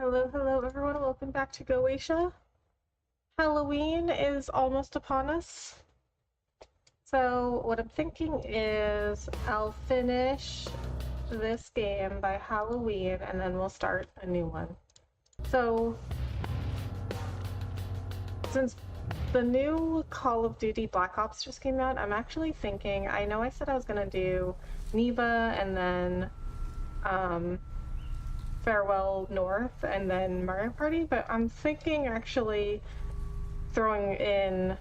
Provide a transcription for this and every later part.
Hello, hello everyone, welcome back to Goetia. Halloween is almost upon us. So what I'm thinking is I'll finish this game by Halloween and then we'll start a new one. So since the new Call of Duty Black Ops just came out, I'm actually thinking, I know I said I was gonna do Neva and then Farewell North and then Mario Party, but I'm thinking actually throwing in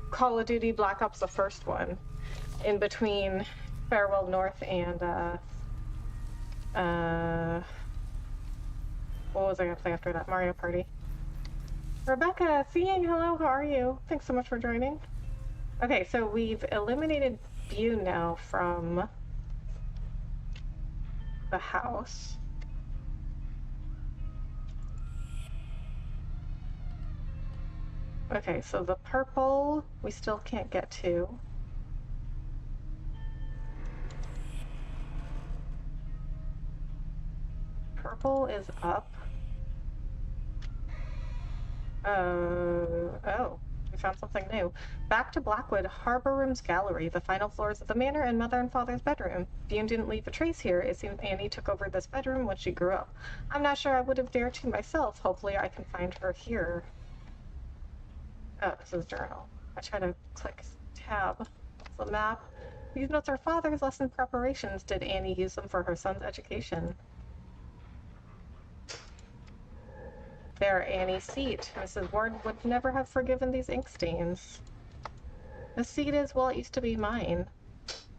Call of Duty Black Ops, the first one, in between Farewell North and what was I gonna play after that? Mario Party. Rebecca, seeing hello, how are you? Thanks so much for joining. Okay, so we've eliminated View now from the house. Okay, so the purple we still can't get to. Purple is up. Oh, we found something new. Back to Blackwood, Harbor Room's gallery, the final floors of the manor, and mother and father's bedroom. Bune didn't leave a trace here. It seems Annie took over this bedroom when she grew up. I'm not sure I would have dared to myself. Hopefully I can find her here. Oh, this is journal. I try to click tab. It's the map. These notes are father's lesson preparations. Did Annie use them for her son's education? There, Annie's seat. Mrs. Ward would never have forgiven these ink stains. The seat is, well, it used to be mine.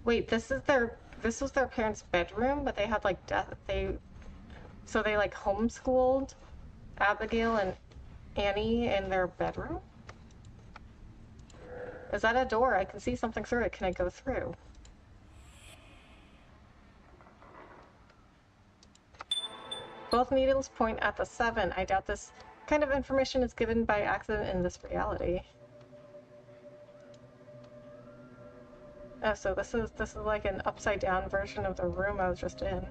Wait, this was their parents' bedroom, but they had like so they like homeschooled Abigail and Annie in their bedroom? Is that a door? I can see something through it. Can I go through? Both needles point at the 7. I doubt this kind of information is given by accident in this reality. Oh, so this is like an upside down version of the room I was just in.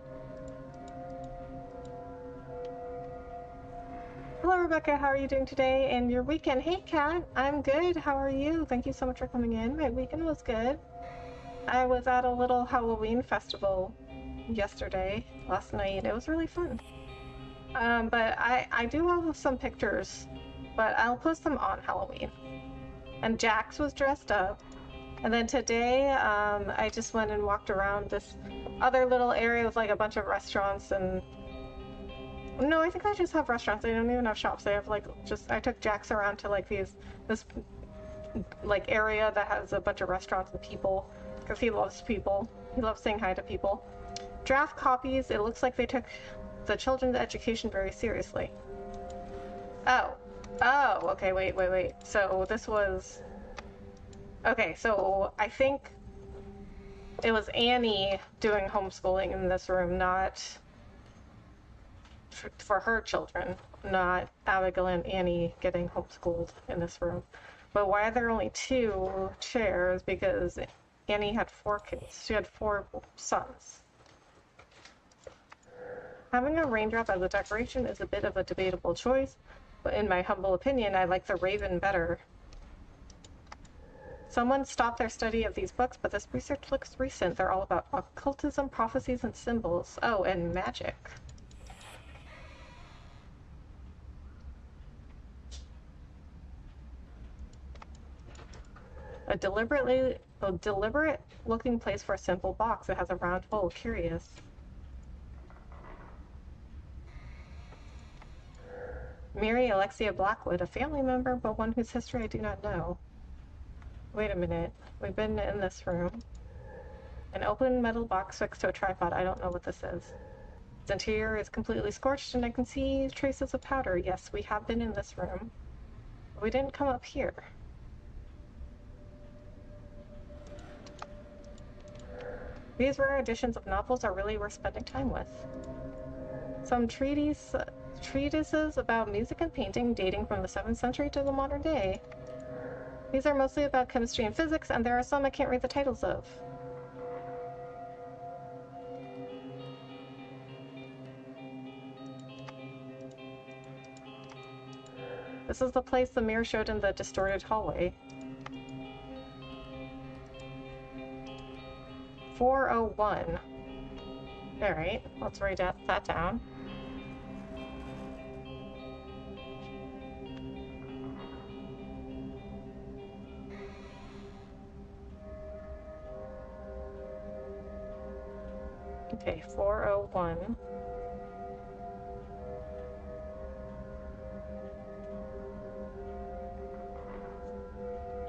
Hello, Rebecca. How are you doing today and your weekend? Hey, Kat. I'm good. How are you? Thank you so much for coming in. My weekend was good. I was at a little Halloween festival last night. It was really fun. But I do have some pictures, but I'll post them on Halloween. And Jax was dressed up. And then today, I just went and walked around this other little area with like a bunch of restaurants and... No, I think I just have restaurants. They don't even have shops. They have like I took Jax around to like this like area that has a bunch of restaurants and people, because he loves people. He loves saying hi to people. Draft copies. It looks like they took the children's education very seriously. Oh, okay, wait. So this was... Okay, so I think it was Annie doing homeschooling in this room, not for her children, not Abigail and Annie getting homeschooled in this room. But why are there only 2 chairs? Because Annie had 4 kids. She had 4 sons. Having a raindrop as a decoration is a bit of a debatable choice, but in my humble opinion, I like the raven better. Someone stopped their study of these books, but this research looks recent. They're all about occultism, prophecies, and symbols. Oh, and magic. A deliberate looking place for a simple box. It has a round hole. Curious. Mary Alexia Blackwood, a family member, but one whose history I do not know. Wait a minute. We've been in this room. An open metal box fixed to a tripod. I don't know what this is. Its interior is completely scorched, and I can see traces of powder. Yes, we have been in this room. We didn't come up here. These rare editions of novels are really worth spending time with. Some treatises about music and painting dating from the 7th century to the modern day. These are mostly about chemistry and physics, and there are some I can't read the titles of. This is the place the mirror showed in the distorted hallway. 401. Alright, let's write that down. Okay, 401.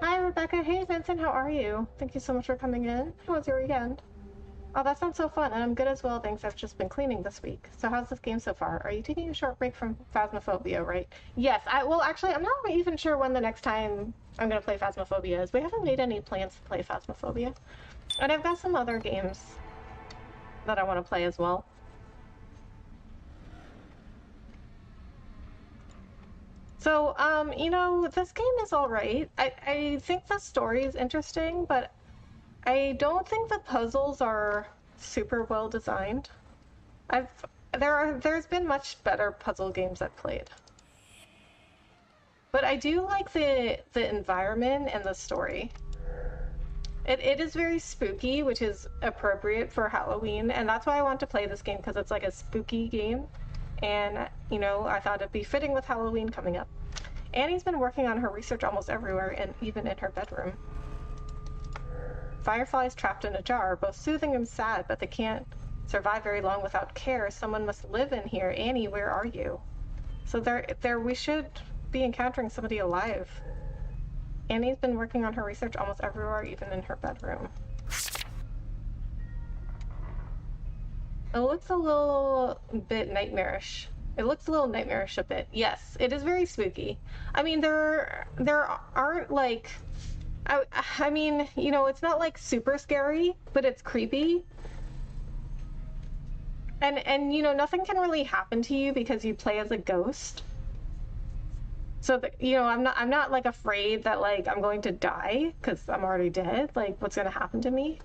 Hi, Rebecca. Hey, Vincent. How are you? Thank you so much for coming in. How was your weekend? Oh, that sounds so fun, and I'm good as well. Thanks. I've just been cleaning this week. So how's this game so far? Are you taking a short break from Phasmophobia, right? Yes. Well, actually, I'm not even sure when the next time I'm going to play Phasmophobia is. We haven't made any plans to play Phasmophobia. And I've got some other games that I want to play as well. So, you know, this game is all right. I think the story is interesting, but I don't think the puzzles are super well designed. There's been much better puzzle games I've played. But I do like the environment and the story. It is very spooky, which is appropriate for Halloween, and that's why I want to play this game, because it's like a spooky game. And, you know, I thought it'd be fitting with Halloween coming up. Annie's been working on her research almost everywhere, and even in her bedroom. Fireflies trapped in a jar, both soothing and sad, but they can't survive very long without care. Someone must live in here. Annie, where are you? So we should be encountering somebody alive. Annie's been working on her research almost everywhere, even in her bedroom. It looks a little bit nightmarish. It looks a little nightmarish a bit. Yes, it is very spooky. I mean, there aren't like... I mean, you know, it's not like super scary, but it's creepy. And you know, nothing can really happen to you because you play as a ghost. So you know, I'm not like afraid that like I'm going to die because I'm already dead. Like, what's gonna happen to me?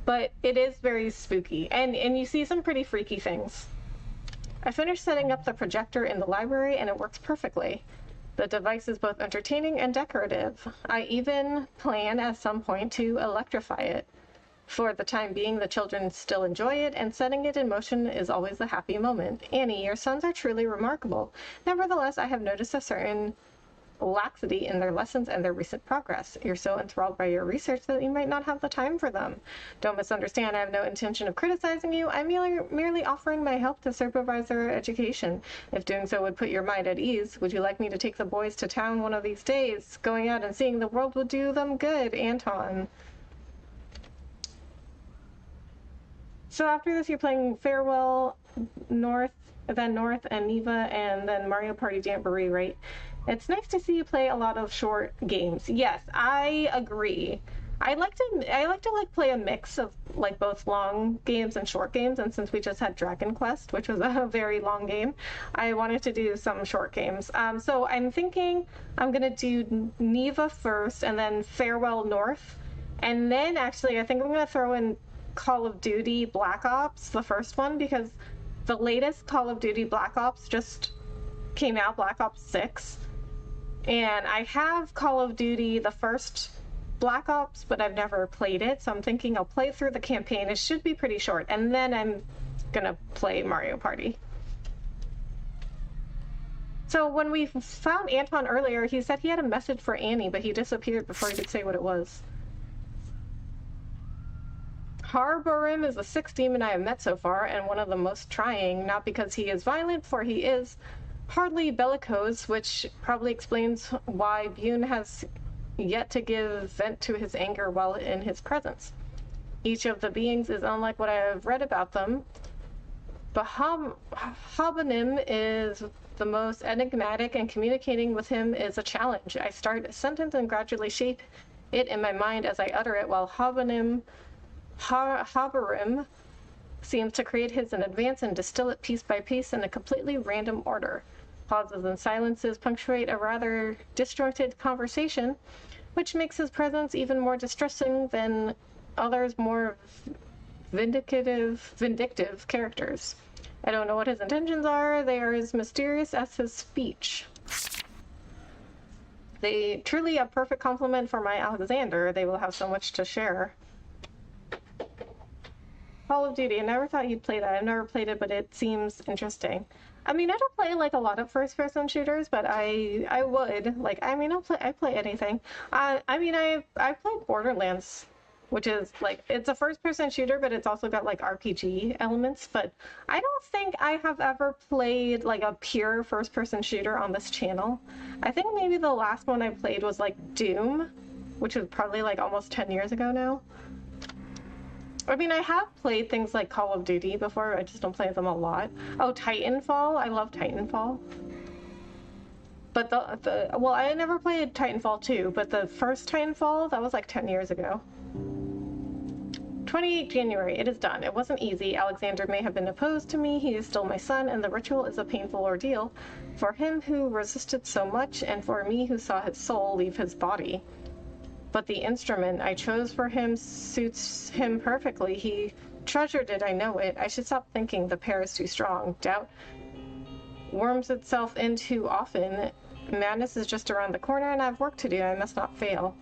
But it is very spooky, and you see some pretty freaky things. I finished setting up the projector in the library, and it works perfectly. The device is both entertaining and decorative. I even plan at some point to electrify it. For the time being, the children still enjoy it, and setting it in motion is always a happy moment. Annie, your sons are truly remarkable. Nevertheless, I have noticed a certain laxity in their lessons and their recent progress. You're so enthralled by your research that you might not have the time for them. Don't misunderstand, I have no intention of criticizing you. I'm merely offering my help to supervise their education. If doing so would put your mind at ease, would you like me to take the boys to town one of these days? Going out and seeing the world would do them good, Anton. So after this, you're playing Farewell, North, and Neva, and then Mario Party Jamboree, right? It's nice to see you play a lot of short games. Yes, I agree. I like to play a mix of like both long games and short games, and since we just had Dragon Quest, which was a very long game, I wanted to do some short games. So I'm thinking I'm gonna do Neva first, and then Farewell North, and then actually I think I'm gonna throw in Call of Duty Black Ops, the first one, because the latest Call of Duty Black Ops just came out, Black Ops 6. And I have Call of Duty, the first Black Ops, but I've never played it, so I'm thinking I'll play through the campaign. It should be pretty short, and then I'm gonna play Mario Party. So when we found Anton earlier, he said he had a message for Annie, but he disappeared before he could say what it was. Harborim is the 6th demon I have met so far, and one of the most trying, not because he is violent, for he is hardly bellicose, which probably explains why Bune has yet to give vent to his anger while in his presence. Each of the beings is unlike what I have read about them. Habanim is the most enigmatic, and communicating with him is a challenge. I start a sentence and gradually shape it in my mind as I utter it, while Habarim seems to create his in advance and distill it piece by piece in a completely random order. Pauses and silences punctuate a rather disjointed conversation, which makes his presence even more distressing than others more vindictive characters. I don't know what his intentions are. They are as mysterious as his speech. They truly a perfect complement for my Alexander. They will have so much to share. Call of Duty. I never thought you'd play that. I've never played it, but it seems interesting. I mean, I don't play like a lot of first-person shooters, but I would like. I mean, I play anything. I mean, I played Borderlands, which is like it's a first-person shooter, but it's also got like RPG elements. But I don't think I have ever played like a pure first-person shooter on this channel. I think maybe the last one I played was like Doom, which was probably like almost 10 years ago now. I mean, I have played things like Call of Duty before, I just don't play them a lot. Oh, Titanfall, I love Titanfall. But well, I never played Titanfall 2, but the first Titanfall, that was like 10 years ago. 28 January, it is done. It wasn't easy. Alexander may have been opposed to me, he is still my son, and the ritual is a painful ordeal. For him who resisted so much, and for me who saw his soul leave his body. But the instrument I chose for him suits him perfectly. He treasured it, I know it. I should stop thinking the pair is too strong. Doubt worms itself in too often. Madness is just around the corner and I have work to do. I must not fail.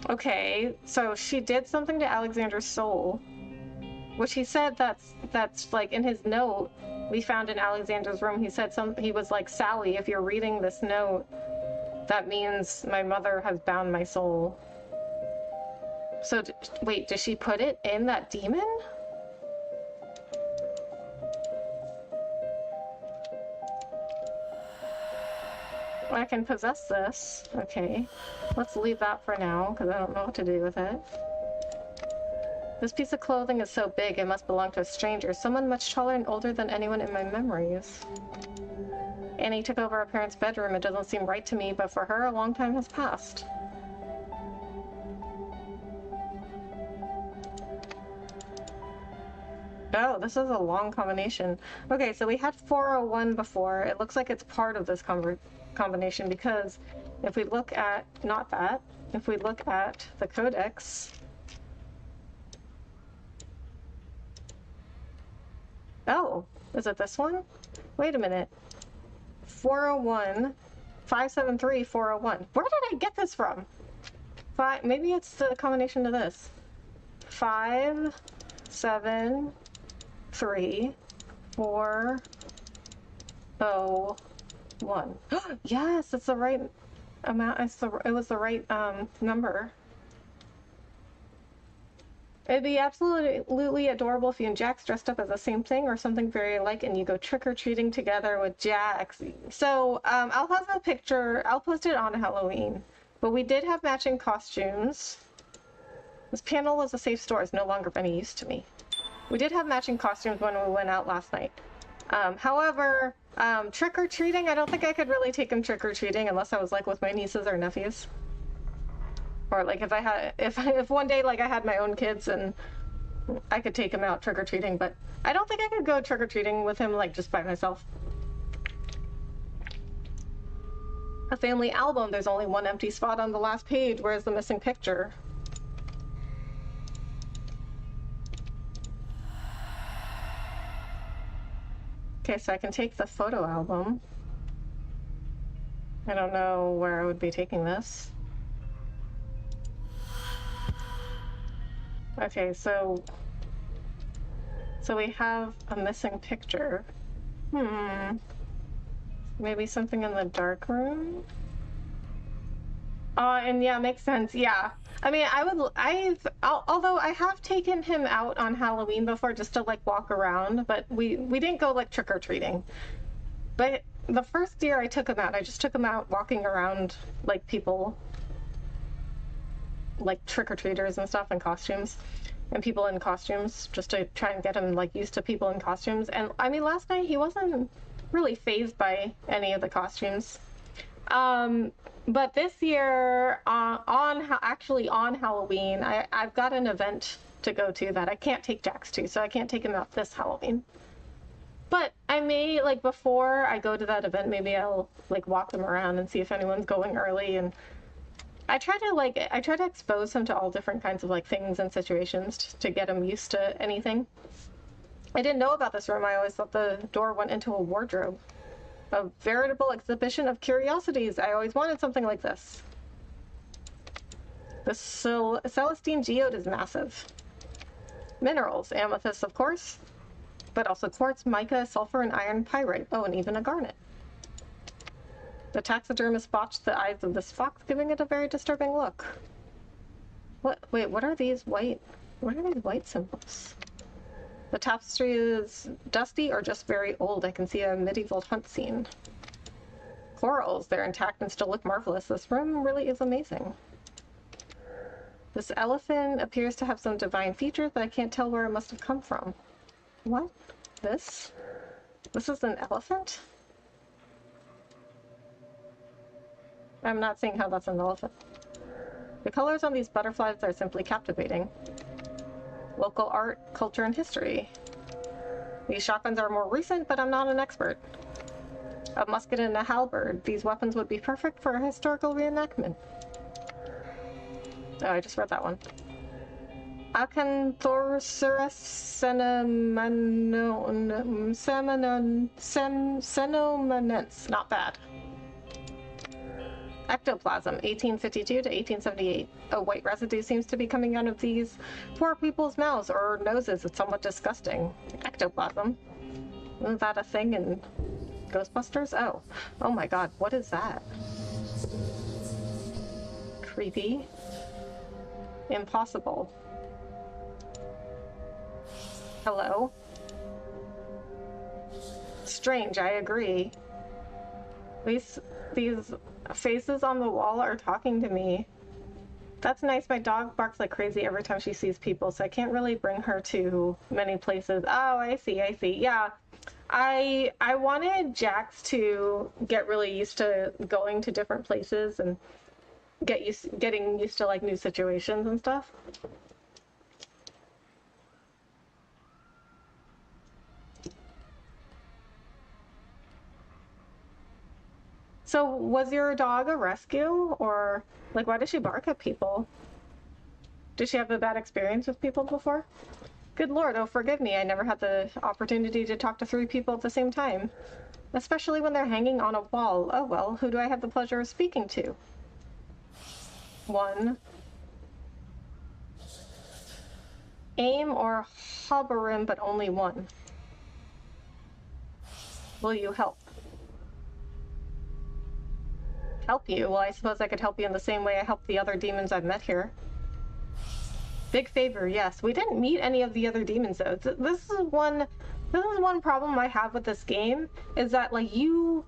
Okay, so she did something to Alexander's soul, which he said that's like in his note we found in Alexander's room. He said he was like, Sally, if you're reading this note, that means my mother has bound my soul. So wait, did she put it in that demon? I can possess this. Okay, let's leave that for now because I don't know what to do with it. This piece of clothing is so big, it must belong to a stranger, someone much taller and older than anyone in my memories. Annie took over her parents' bedroom. It doesn't seem right to me, but for her, a long time has passed. Oh, this is a long combination. Okay, so we had 401 before. It looks like it's part of this combination because if we look at, not that, if we look at the codex, oh, is it this one? Wait a minute. 401, 573, 401. Where did I get this from? Maybe it's the combination of this. 5, 7, 3, 4, 0, 1. Yes, it's the right amount. It was the right number. It'd be absolutely adorable if you and Jax dressed up as the same thing or something very alike and you go trick-or-treating together with Jax. So I'll have a picture. I'll post it on Halloween. But we did have matching costumes. This panel is a safe store. It's no longer any use to me. We did have matching costumes when we went out last night. However, trick-or-treating, I don't think I could really take him trick-or-treating unless I was like with my nieces or nephews. Or like if one day like I had my own kids and I could take him out trick-or-treating, but I don't think I could go trick-or-treating with him like just by myself. A family album, there's only one empty spot on the last page. Where's the missing picture? Okay, so I can take the photo album. I don't know where I would be taking this. Okay, so we have a missing picture. Maybe something in the dark room? And yeah, makes sense. Yeah. I mean, although I have taken him out on Halloween before just to like walk around, but we didn't go like trick-or-treating. But the first year I took him out, I just took him out walking around like people, like trick-or-treaters and stuff in costumes and people in costumes just to try and get him like used to people in costumes. And I mean, last night he wasn't really fazed by any of the costumes. But this year actually on Halloween, I've got an event to go to that I can't take Jax to, so I can't take him out this Halloween. But I may, like, before I go to that event, maybe I'll like walk them around and see if anyone's going early, and I try to expose him to all different kinds of like things and situations to get him used to anything. I didn't know about this room. I always thought the door went into a wardrobe. A veritable exhibition of curiosities. I always wanted something like this. The Celestine geode is massive. Minerals, amethyst of course, but also quartz, mica, sulfur, and iron pyrite. Oh, and even a garnet. The taxidermist botched the eyes of this fox, giving it a very disturbing look. What? Wait, what are these white symbols? The tapestry is dusty or just very old. I can see a medieval hunt scene. Corals, they're intact and still look marvelous. This room really is amazing. This elephant appears to have some divine features, but I can't tell where it must have come from. What? This? This is an elephant? I'm not seeing how that's an elephant. The colors on these butterflies are simply captivating. Local art, culture, and history. These shotguns are more recent, but I'm not an expert. A musket and a halberd. These weapons would be perfect for a historical reenactment. Oh, I just read that one. Acanthosaurus cenomanense. Not bad. Ectoplasm, 1852 to 1878. A white residue seems to be coming out of these poor people's mouths or noses. It's somewhat disgusting. Ectoplasm. Isn't that a thing in Ghostbusters? Oh. Oh my god, what is that? Creepy. Impossible. Hello? Strange, I agree. These faces on the wall are talking to me. That's nice. My dog barks like crazy every time she sees people, so I can't really bring her to many places. Oh, I see. Yeah. I wanted Jax to get really used to going to different places and getting used to like new situations and stuff. So was your dog a rescue, or like why does she bark at people? Did she have a bad experience with people before? Good lord, oh forgive me, I never had the opportunity to talk to 3 people at the same time. Especially when they're hanging on a wall. Oh well, who do I have the pleasure of speaking to? 1. Aim or Hoberim, but only 1. Will you help? Help you? Well, I suppose I could help you in the same way I helped the other demons I've met here. Big favor, yes. We didn't meet any of the other demons though. This is one problem I have with this game, is that like the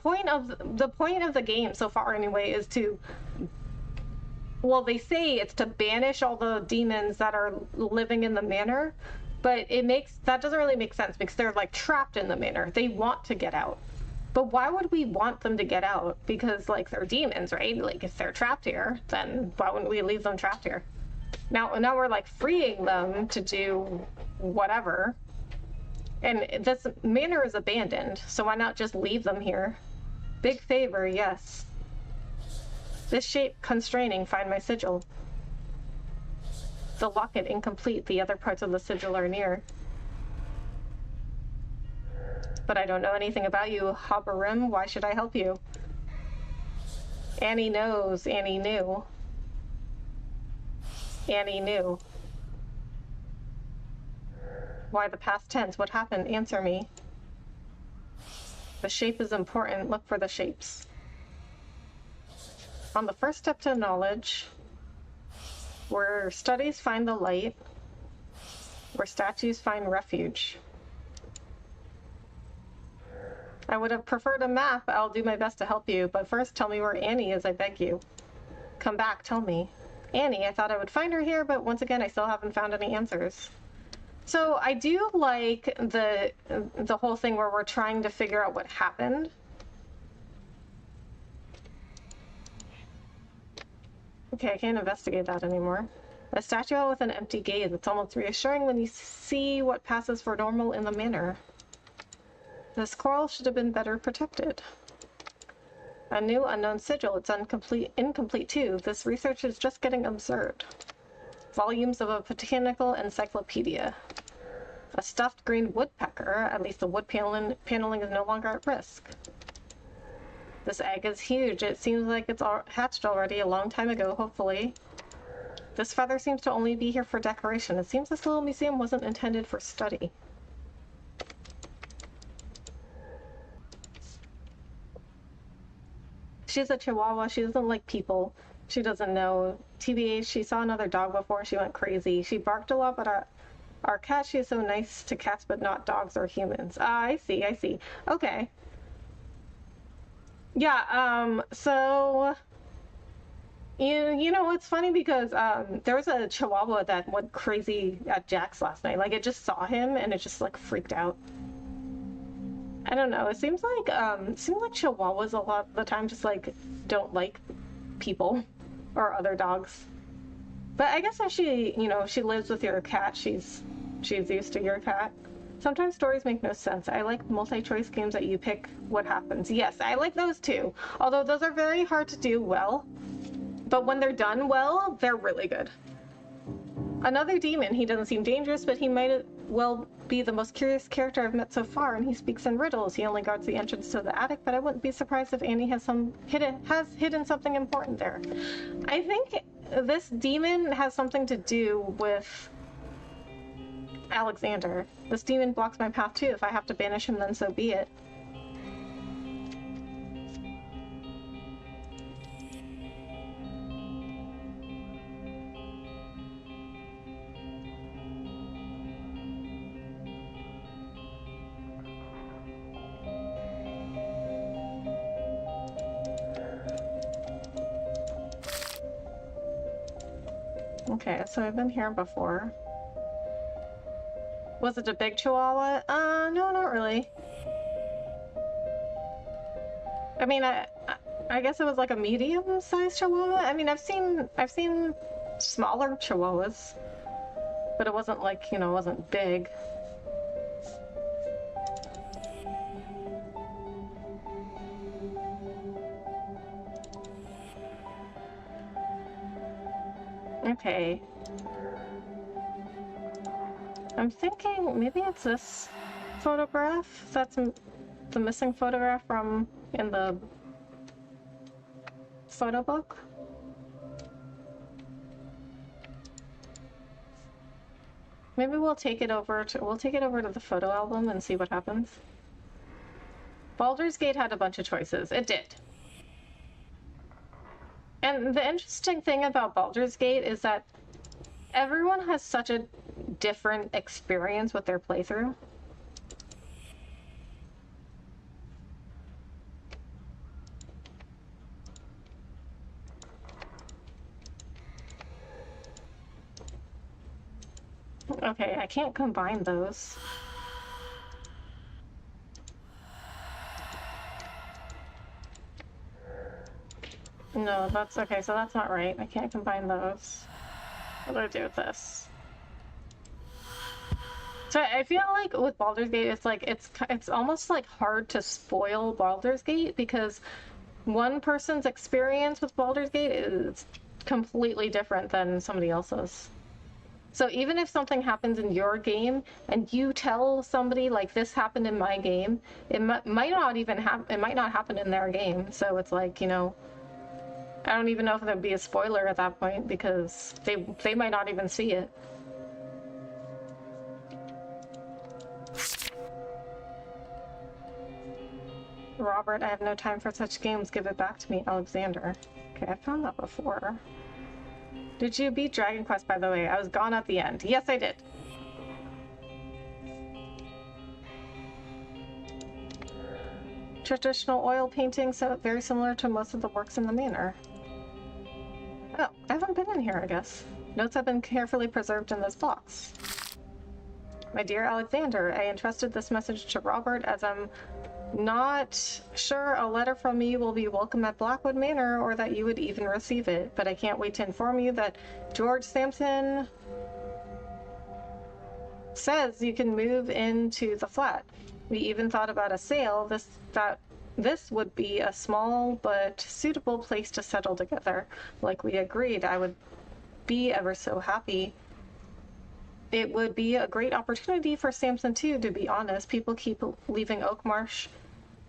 point of the game so far anyway is to, well, they say it's to banish all the demons that are living in the manor, but that doesn't really make sense because they're like trapped in the manor. They want to get out. But why would we want them to get out? Because, like, they're demons, right? Like, if they're trapped here, then why wouldn't we leave them trapped here? Now we're, like, freeing them to do whatever. And this manor is abandoned, so why not just leave them here? Big favor, yes. This shape constraining, find my sigil. The locket incomplete, the other parts of the sigil are near. But I don't know anything about you, Hoberim. Why should I help you? Annie knows. Annie knew. Annie knew. Why the past tense? What happened? Answer me. The shape is important. Look for the shapes. On the first step to knowledge, where studies find the light, where statues find refuge. I would have preferred a map. I'll do my best to help you, but first tell me where Annie is, I beg you. Come back, tell me. Annie, I thought I would find her here, but once again, I still haven't found any answers. So I do like the whole thing where we're trying to figure out what happened. Okay, I can't investigate that anymore. A statue with an empty gaze. It's almost reassuring when you see what passes for normal in the manor. This coral should have been better protected. A new unknown sigil. It's incomplete too. This research is just getting absurd. Volumes of a botanical encyclopedia. A stuffed green woodpecker. At least the wood paneling is no longer at risk. This egg is huge. It seems like it's all hatched already a long time ago, hopefully. This feather seems to only be here for decoration. It seems this little museum wasn't intended for study. She's a Chihuahua. She doesn't like people. She doesn't know. TBH, she saw another dog before. She went crazy. She barked a lot, but our cat, she is so nice to cats, but not dogs or humans. I see, I see. Okay. Yeah, so... You know, it's funny because there was a Chihuahua that went crazy at Jack's last night. Like, it just saw him and it just, like, freaked out. I don't know. It seems like Chihuahuas a lot of the time just, like, don't like people or other dogs. But I guess if she, you know, she lives with your cat, she's used to your cat. Sometimes stories make no sense. I like multi-choice games that you pick what happens. Yes, I like those too. Although those are very hard to do well. But when they're done well, they're really good. Another demon. He doesn't seem dangerous, but he might well be the most curious character I've met so far, and he speaks in riddles. He only guards the entrance to the attic, but I wouldn't be surprised if Annie has hidden something important there. I think this demon has something to do with Alexander. This demon blocks my path too. If I have to banish him, then so be it. Okay, so I've been here before. Was it a big Chihuahua? No, not really. I mean, I guess it was like a medium-sized Chihuahua. I mean, I've seen smaller Chihuahuas, but it wasn't like, you know, it wasn't big. Okay. I'm thinking maybe it's this photograph. That's the missing photograph from in the photo book. Maybe we'll take it over to the photo album and see what happens. Baldur's Gate had a bunch of choices. It did. And the interesting thing about Baldur's Gate is that everyone has such a different experience with their playthrough. Okay, I can't combine those. No, that's okay, so that's not right. I can't combine those. What do I do with this? So I feel like with Baldur's Gate, it's like it's almost like hard to spoil Baldur's Gate because one person's experience with Baldur's Gate is completely different than somebody else's. So even if something happens in your game and you tell somebody like this happened in my game, it might not happen in their game. So it's like, you know, I don't even know if there'd be a spoiler at that point because they might not even see it. Robert, I have no time for such games. Give it back to me, Alexander. Okay, I found that before. Did you beat Dragon Quest, by the way? I was gone at the end. Yes, I did. Traditional oil painting, so very similar to most of the works in the manor. Oh, I haven't been in here, I guess. Notes have been carefully preserved in this box. My dear Alexander, I entrusted this message to Robert as I'm not sure a letter from me will be welcome at Blackwood Manor or that you would even receive it, but I can't wait to inform you that George Sampson says you can move into the flat. We even thought about a sale. This would be a small but suitable place to settle together. Like we agreed, I would be ever so happy it would be a great opportunity for Samson too, to be honest. People keep leaving Oakmarsh,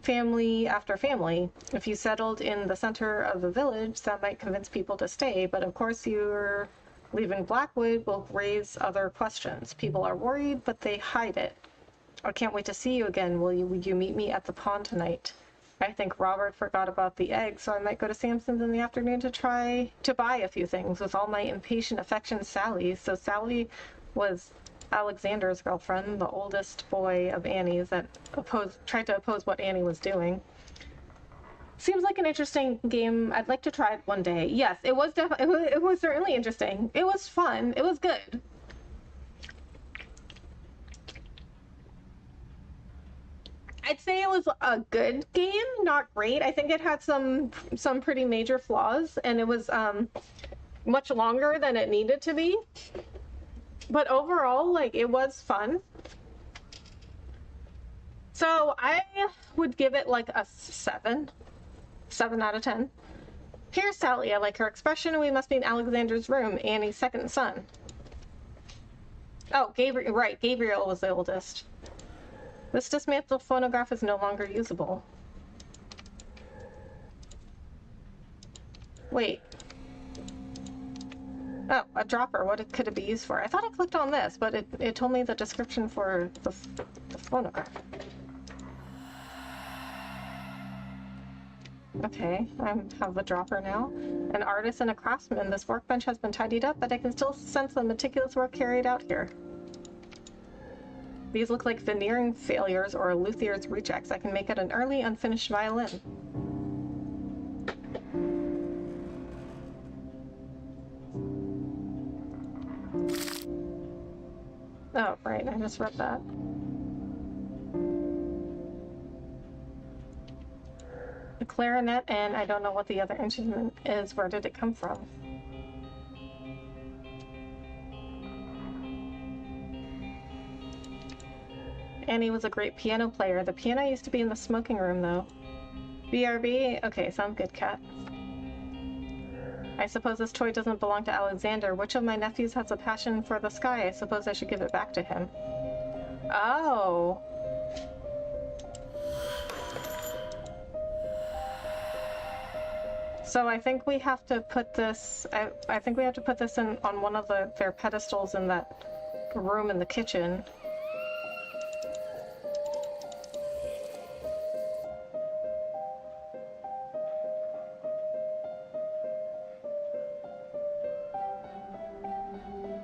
family after family. If you settled in the center of the village, that might convince people to stay, but of course you're leaving Blackwood will raise other questions. People are worried, but they hide it. I can't wait to see you again. Will you meet me at the pond tonight? I think Robert forgot about the egg, so I might go to Samson's in the afternoon to try to buy a few things. With all my impatient affection, Sally. So Sally was Alexander's girlfriend, the oldest boy of Annie's that tried to oppose what Annie was doing. Seems like an interesting game. I'd like to try it one day. Yes, it was it was certainly interesting. It was fun. It was good. I'd say it was a good game, not great. I think it had some pretty major flaws, and it was much longer than it needed to be. But overall, like, it was fun. So I would give it like a 7 out of 10. Here's Sally. I like her expression. We must be in Alexander's room, Annie's second son. Oh, Gabriel, right. Gabriel was the oldest. This dismantled phonograph is no longer usable. Wait. Oh, a dropper. What could it be used for? I thought I clicked on this, but it told me the description for the phonograph. Okay, I have a dropper now. An artist and a craftsman. This workbench has been tidied up, but I can still sense the meticulous work carried out here. These look like veneering failures or a luthier's rejects. I can make it an early unfinished violin. Oh, right, I just read that. The clarinet, and I don't know what the other instrument is. Where did it come from? Annie was a great piano player. The piano used to be in the smoking room, though. BRB? Okay, sounds good, Cat. I suppose this toy doesn't belong to Alexander. Which of my nephews has a passion for the sky? I suppose I should give it back to him. Oh. So I think we have to put this, I think we have to put this in on one of their pedestals in that room in the kitchen.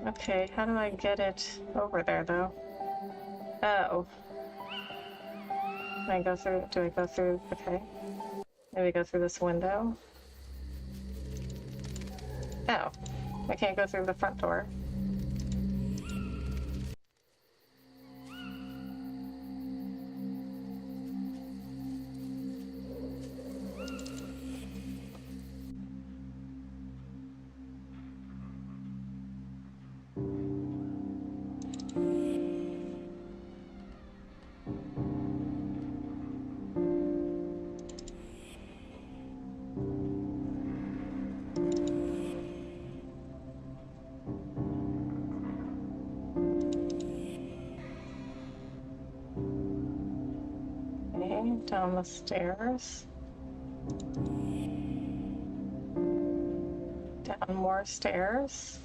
Okay, how do I get it over there, though? Oh. Can I go through? Do I go through? Okay. Maybe go through this window. Oh. I can't go through the front door. Down the stairs. Down more stairs.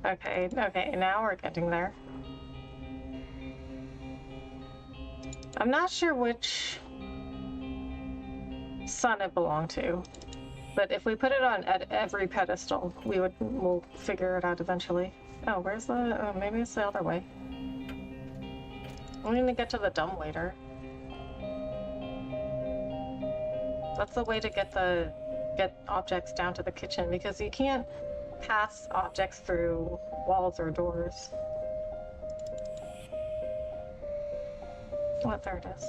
Okay, now we're getting there. I'm not sure which son it belonged to, but if we put it on at every pedestal, we'll figure it out eventually. Oh, where's the, oh, maybe it's the other way. I'm gonna get to the dumbwaiter. That's the way to get objects down to the kitchen, because you can't pass objects through walls or doors. Oh, there it is.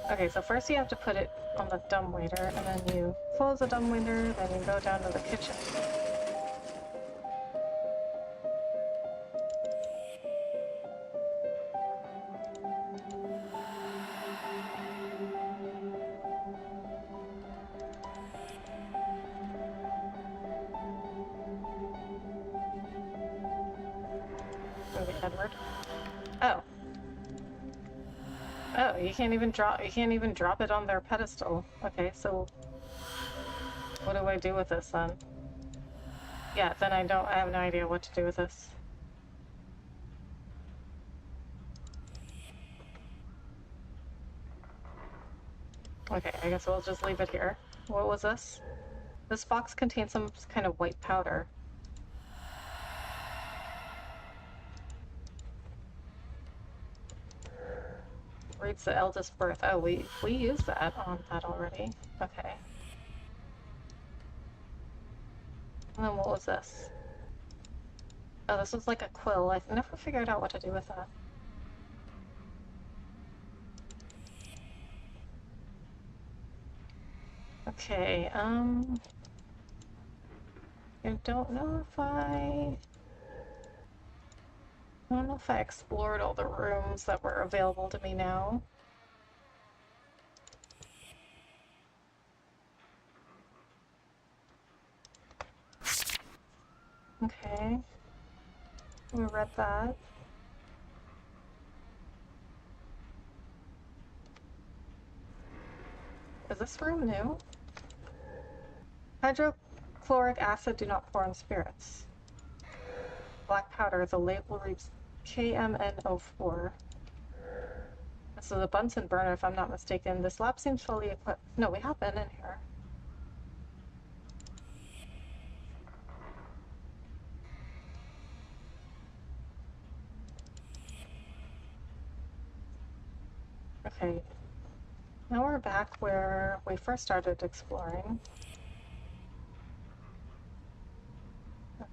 Okay, so first you have to put it on the dumbwaiter, and then you close the dumbwaiter, then you go down to the kitchen. Edward. Oh. Oh, you can't even drop it on their pedestal. Okay, so what do I do with this then? Yeah, then I have no idea what to do with this. Okay, I guess we'll just leave it here. What was this? This box contains some kind of white powder. Reads the eldest birth. Oh, we used that on that already. Okay. And then what was this? Oh, this was like a quill. I never figured out what to do with that. Okay, I don't know if I explored all the rooms that were available to me now. Okay. We read that. Is this room new? Hydrochloric acid do not pour in spirits. Black powder, the label reads KMNO4. This is a Bunsen burner, if I'm not mistaken. This lab seems fully equipped. No, we have been in here. Okay. Now we're back where we first started exploring. Okay.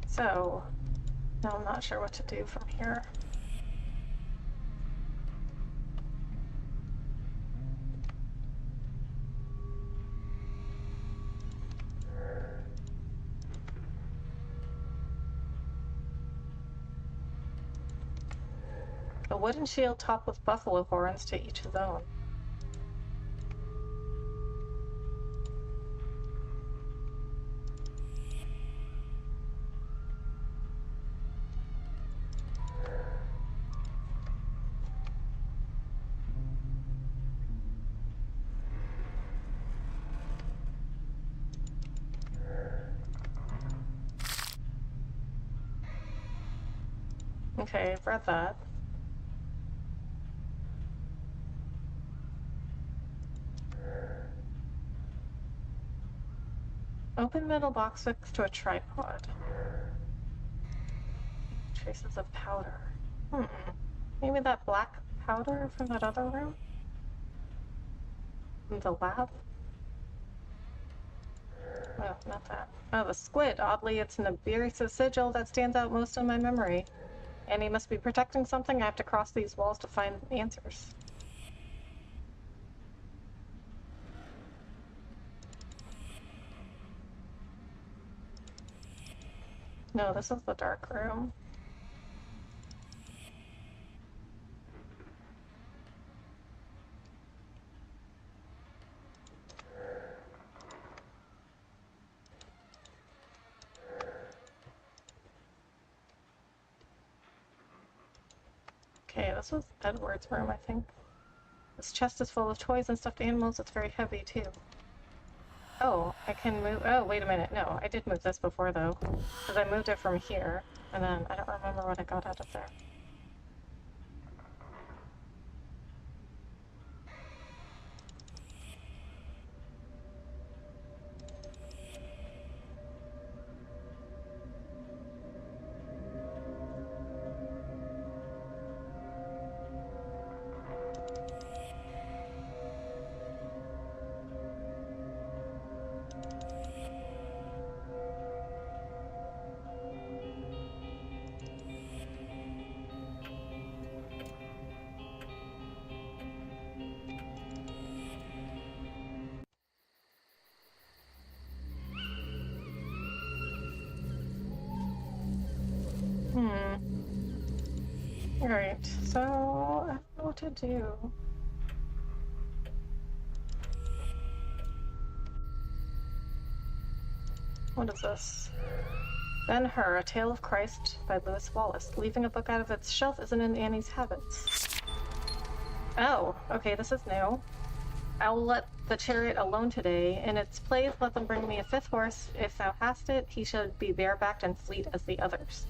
So, now I'm not sure what to do from here. A wooden shield topped with buffalo horns, to each his own. Okay, I've read that. Open metal box fixed to a tripod. Traces of powder. Maybe that black powder from that other room? In the lab? Oh, not that. Oh, the squid. Oddly, it's an Iberica sigil that stands out most in my memory. And he must be protecting something. I have to cross these walls to find answers. No, this is the dark room. Okay, this was Edward's room, I think. This chest is full of toys and stuffed animals. It's very heavy, too. Oh, I can move... Oh, wait a minute. No, I did move this before, though. Because I moved it from here, and then I don't remember what I got out of there. Alright, so I don't know what to do. What is this? Ben-Hur, A Tale of Christ by Lewis Wallace. Leaving a book out of its shelf isn't in Annie's habits. Oh, okay, this is new. I'll let the chariot alone today. In its place, let them bring me a fifth horse. If thou hast it, he should be barebacked and fleet as the others.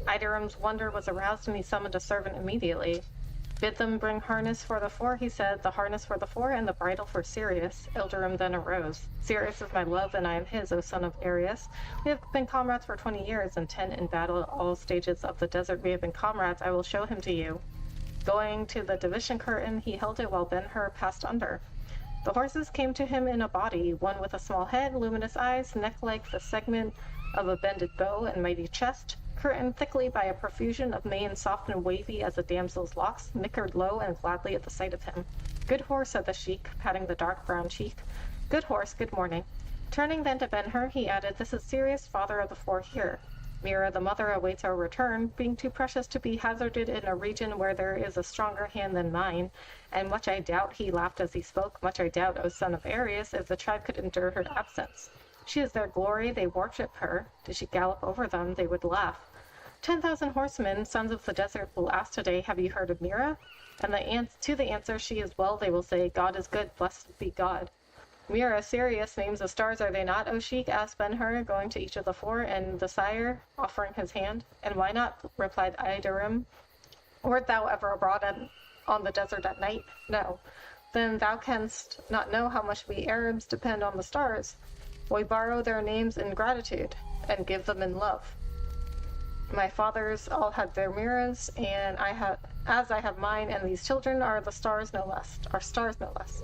Idarim's wonder was aroused, and he summoned a servant immediately. Bid them bring harness for the four, he said, the harness for the four, and the bridle for Sirius. Ilderim then arose. Sirius is my love, and I am his, O son of Arius. We have been comrades for 20 years, and 10 in battle at all stages of the desert. We have been comrades. I will show him to you. Going to the division curtain, he held it while Ben-Hur passed under. The horses came to him in a body, one with a small head, luminous eyes, neck like the segment of a bended bow, and mighty chest, curtained thickly by a profusion of mane soft and wavy as a damsel's locks, nickered low and gladly at the sight of him. Good horse, said the sheik, patting the dark brown cheek. Good horse, good morning. Turning then to Ben-Hur, he added, This is Sirius, father of the four here. Mira, the mother, awaits our return, being too precious to be hazarded in a region where there is a stronger hand than mine, and much I doubt, he laughed as he spoke, much I doubt, O son of Arius, if the tribe could endure her absence. She is their glory, they worship her. Did she gallop over them, they would laugh. 10,000 horsemen, sons of the desert, will ask today, have you heard of Mira? And to the answer, she is well, they will say, God is good, blessed be God. Mira, Sirius, names of stars, are they not, O Sheik? Asked Ben-Hur, going to each of the four, and the sire, offering his hand. And why not? Replied Idarim. Wert thou ever abroad on the desert at night? No. Then thou canst not know how much we Arabs depend on the stars. We borrow their names in gratitude, and give them in love. My fathers all had their miras, and I have mine, and these children are the stars no less, are stars no less.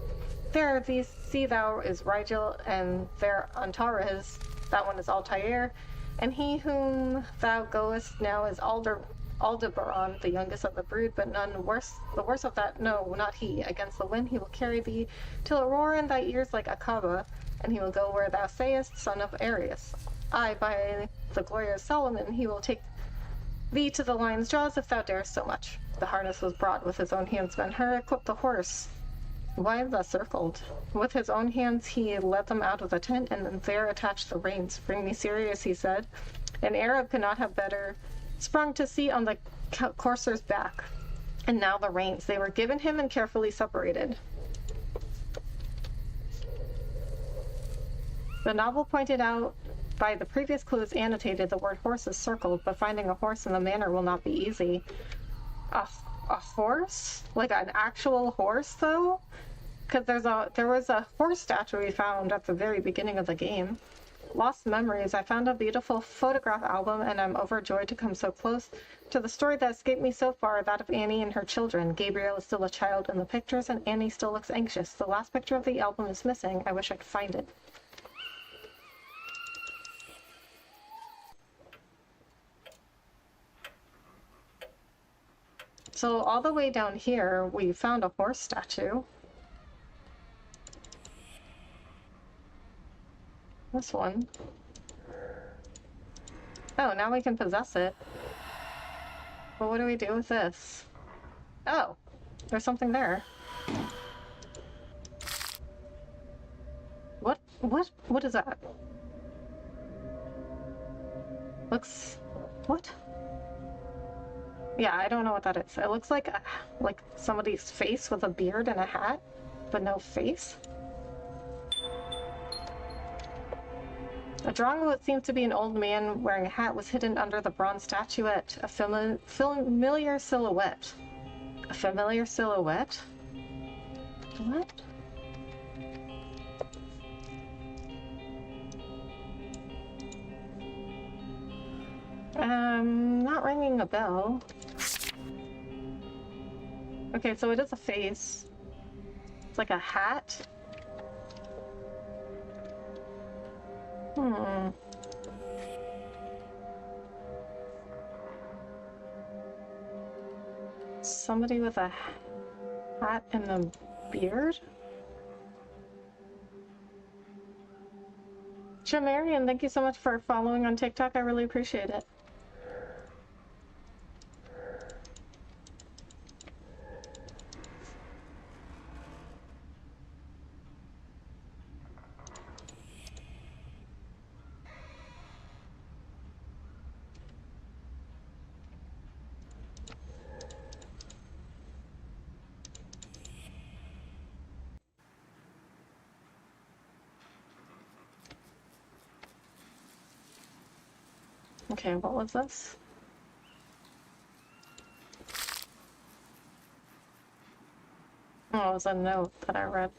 There, these see thou is Rigel, and there Antares, that one is Altair, and he whom thou goest now is Aldebaran, the youngest of the brood, but none worse. The worst of that, no, not he. Against the wind he will carry thee, till it roar in thy ears like Akaba, and he will go where thou sayest, son of Arius. Aye, by the glory of Solomon, he will take thee to the lion's jaws if thou darest so much. The harness was brought with his own hands. Ben-Hur equipped the horse. Why thus circled? With his own hands he led them out of the tent, and there attached the reins. Bring me Sirius, he said. An Arab could not have better sprung to seat on the courser's back. And now the reins. They were given him and carefully separated. The novel pointed out by the previous clues annotated the word horse is circled, but finding a horse in the manor will not be easy. A horse? Like an actual horse, though? Because there was a horse statue we found at the very beginning of the game. Lost memories. I found a beautiful photograph album, and I'm overjoyed to come so close to the story that escaped me so far, that of Annie and her children. Gabriel is still a child in the pictures, and Annie still looks anxious. The last picture of the album is missing. I wish I could find it. So all the way down here, we found a horse statue. This one. Oh, now we can possess it. But what do we do with this? Oh, there's something there. What is that? Looks... what? Yeah, I don't know what that is. It looks like somebody's face with a beard and a hat, but no face. A drawing of what seems to be an old man wearing a hat was hidden under the bronze statuette. A familiar silhouette. A familiar silhouette? What? Not ringing a bell. Okay, so it is a face. It's like a hat. Somebody with a hat and a beard? Shamarian, thank you so much for following on TikTok. I really appreciate it. Okay, what was this? Oh, it was a note that I read.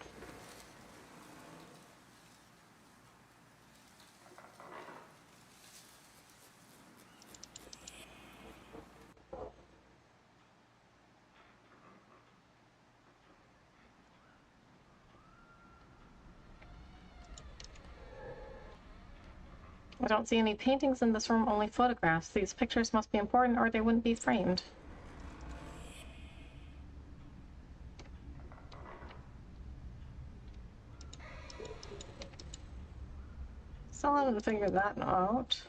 I don't see any paintings in this room, only photographs. These pictures must be important or they wouldn't be framed. Still haven't figured that out.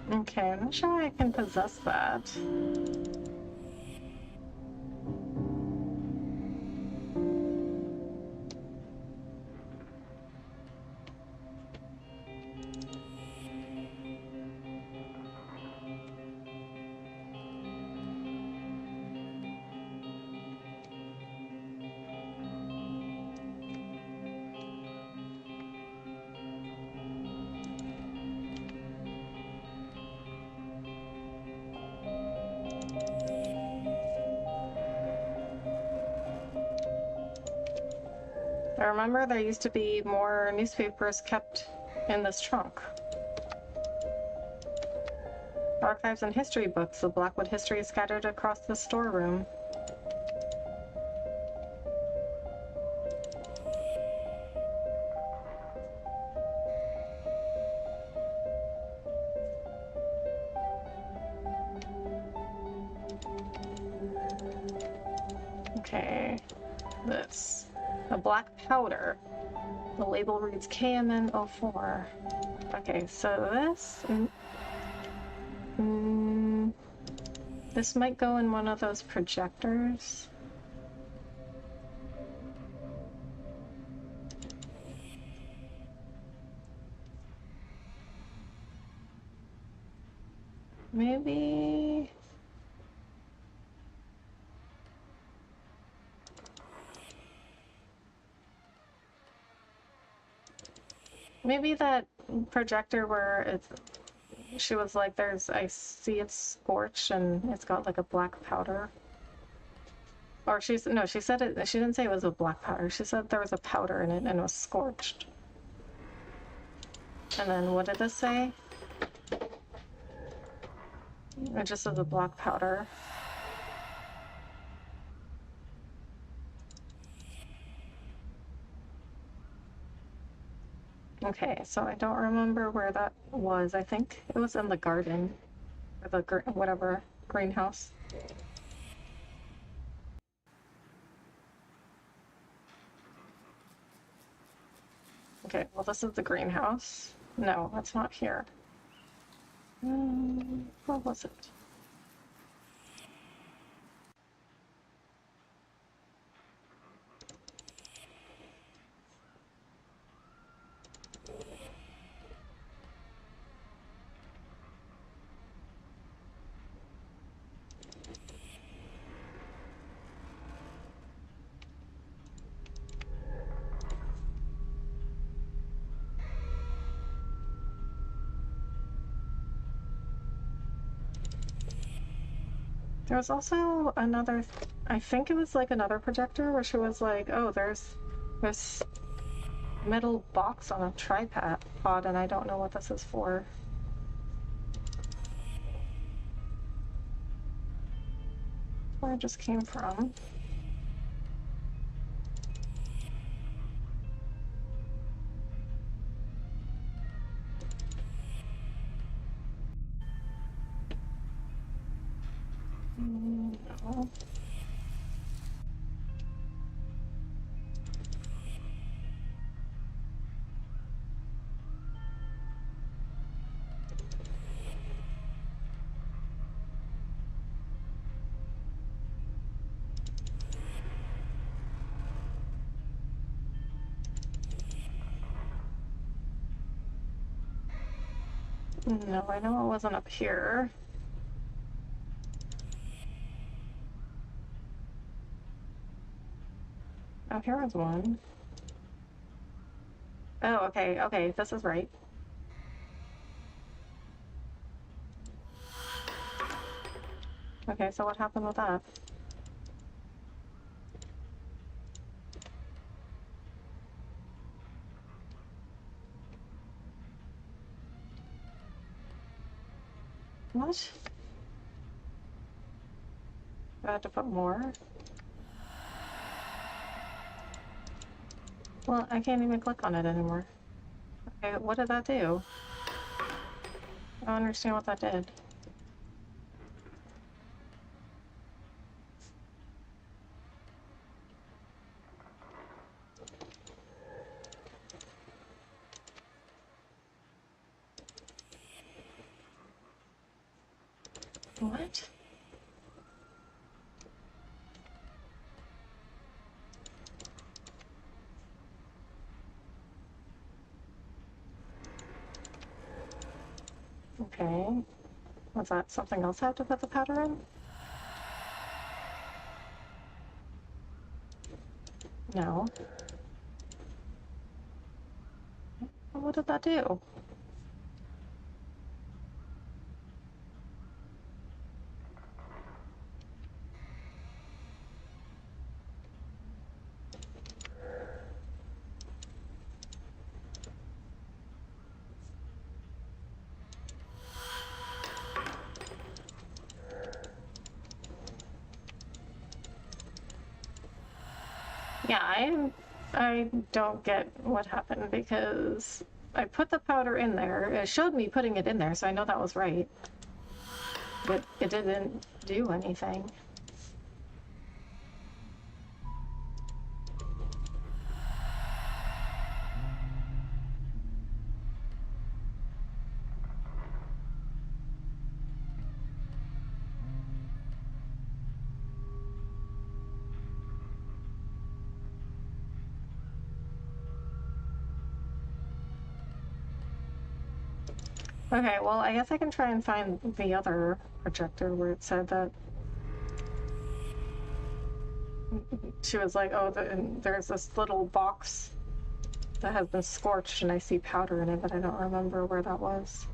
Okay, I'm not sure I can possess that. I remember there used to be more newspapers kept in this trunk. Archives and history books, the Blackwood history is scattered across the storeroom. Okay, this. A black powder. The label reads KMN04. Okay, so this... this might go in one of those projectors. Maybe... maybe that projector where it's... she was like, there's... I see it's scorched and it's got like a black powder. Or she's... no, she said it... she didn't say it was a black powder. She said there was a powder in it and it was scorched. And then what did this say? It just says a black powder. Okay, so I don't remember where that was. I think it was in the garden. Or the whatever, greenhouse. Okay, well this is the greenhouse. No, that's not here. Where was it? There was also another, I think it was like another projector where she was like, oh, there's this metal box on a tripod and I don't know what this is for. Where it just came from. No. No, I know it wasn't up here. Oh, here was one. Oh, okay, okay, this is right. Okay, so what happened with that? What? Do I have to put more? Well, I can't even click on it anymore. Okay, what did that do? I don't understand what that did. What? Okay. Was that something else I have to put the powder in? No. What did that do? Yeah, I don't get what happened because I put the powder in there. It showed me putting it in there, so I know that was right. But it didn't do anything. Okay, well, I guess I can try and find the other projector where it said that she was like, oh, there's this little box that has been scorched and I see powder in it, but I don't remember where that was.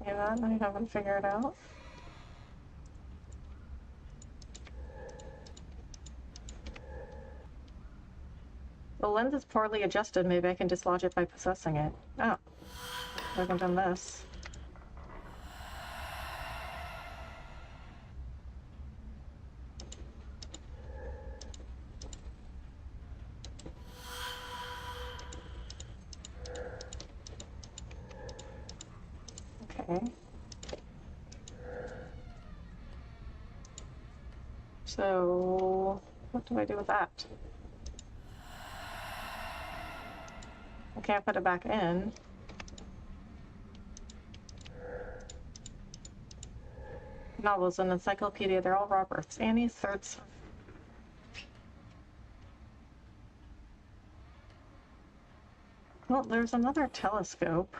Okay, that I haven't figured out. The lens is poorly adjusted. Maybe I can dislodge it by possessing it. Oh, I haven't done this. Okay. So, what do I do with that? I can't put it back in. Novels, an encyclopedia, they're all Roberts. Annie's third son. Well, there's another telescope.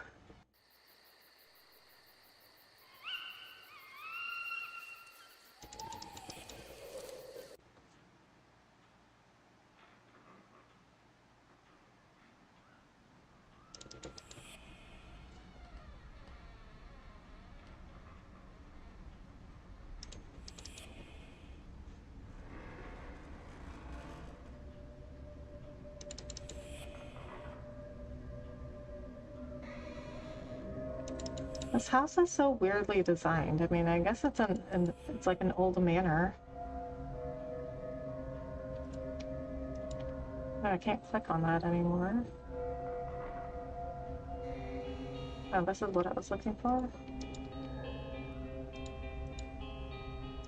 This house is so weirdly designed. I mean, I guess it's like an old manor. Oh, I can't click on that anymore. Oh, this is what I was looking for.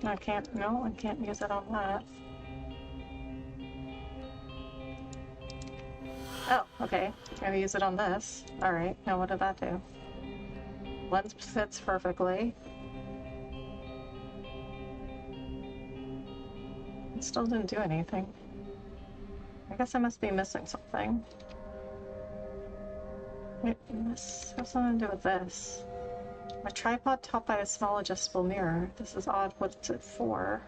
I can't use it on that. Oh, okay. Gotta use it on this. Alright, now what did that do? Lens fits perfectly. It still didn't do anything. I guess I must be missing something. Wait, this has something to do with this. A tripod topped by a small adjustable mirror. This is odd. What's it for?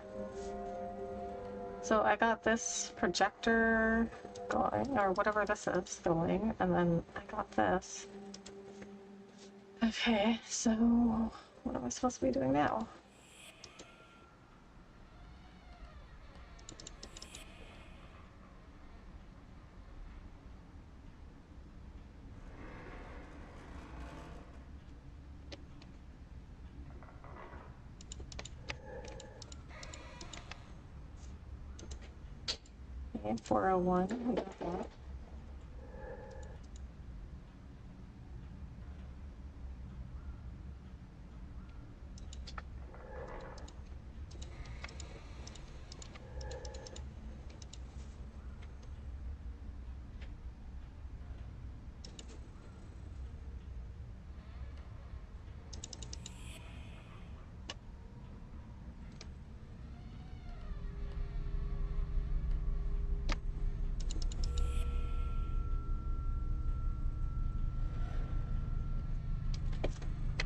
So I got this projector going, or whatever this is going, and then I got this. Okay, so what am I supposed to be doing now? Okay, 401, we got that.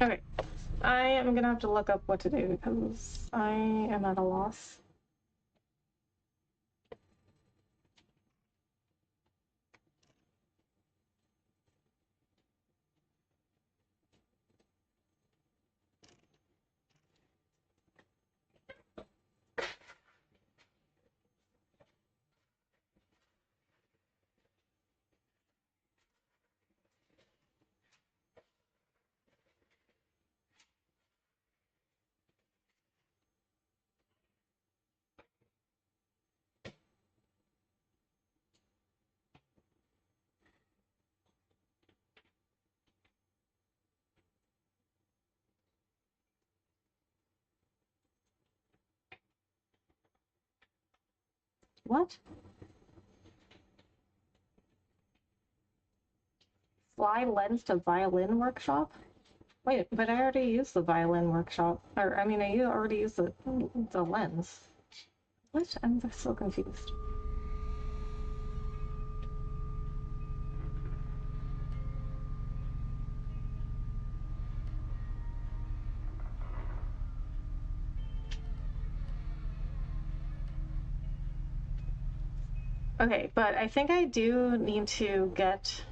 Okay, I am gonna have to look up what to do because I am at a loss. What? Fly lens to violin workshop? Wait, but I already used the violin workshop. Or, I mean, I already used the lens. What? I'm so confused. Okay, but I think I do need to get...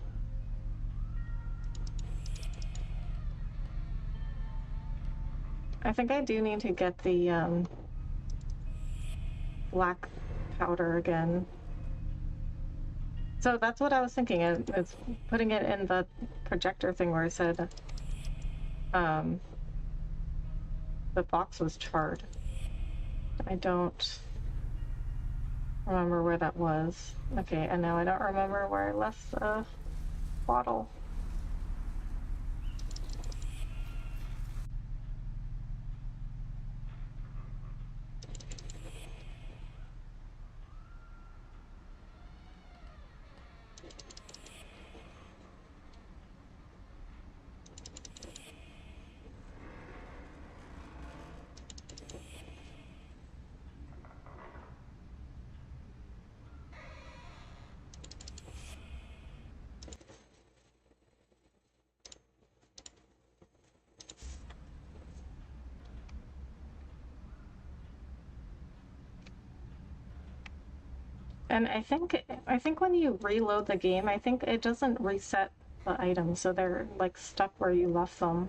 I think I do need to get the black powder again. So that's what I was thinking, is putting it in the projector thing where I said the box was charred. I don't remember where that was. Okay, and now I don't remember where I left the bottle. And I think when you reload the game, I think it doesn't reset the items, so they're like stuck where you left them.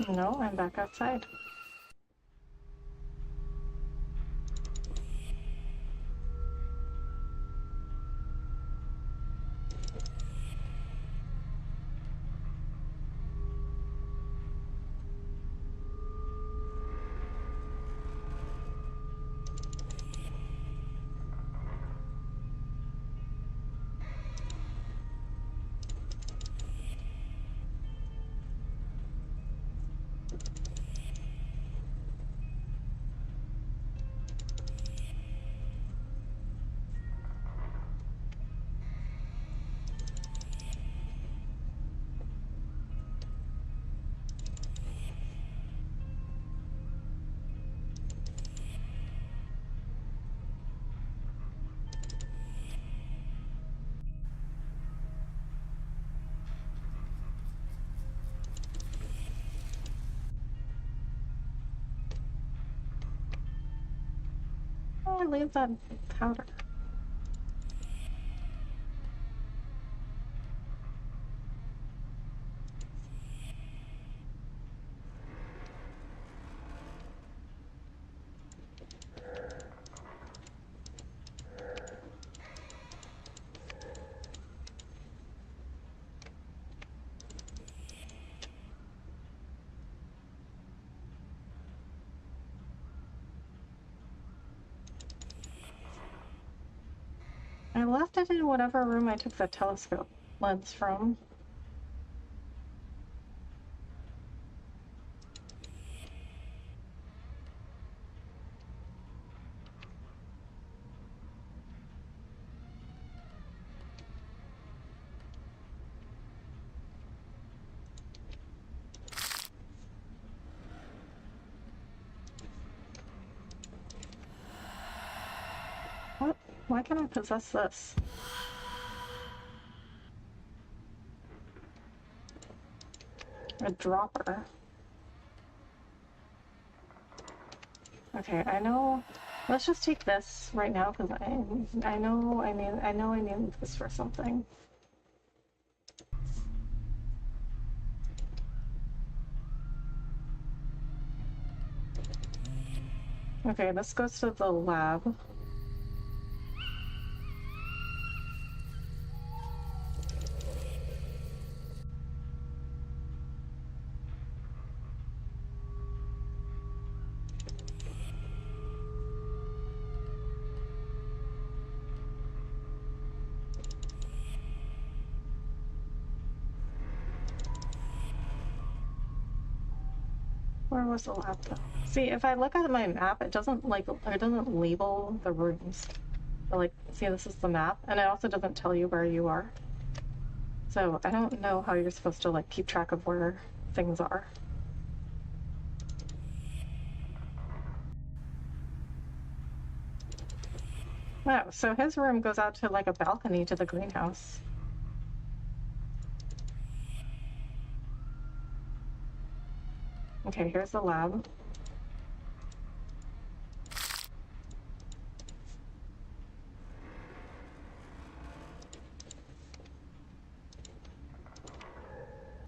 No, I'm back outside. Oh, leave that powder. I left it in whatever room I took the telescope lens from. What? Why can't I possess this? A dropper. Okay, I know. Let's just take this right now because I know I need this for something. Okay, this goes to the lab. Where was the lab though? See, if I look at my map, it doesn't label the rooms. But, like, see, this is the map, and it also doesn't tell you where you are. So I don't know how you're supposed to like keep track of where things are. Wow, so his room goes out to like a balcony to the greenhouse. Okay, here's the lab.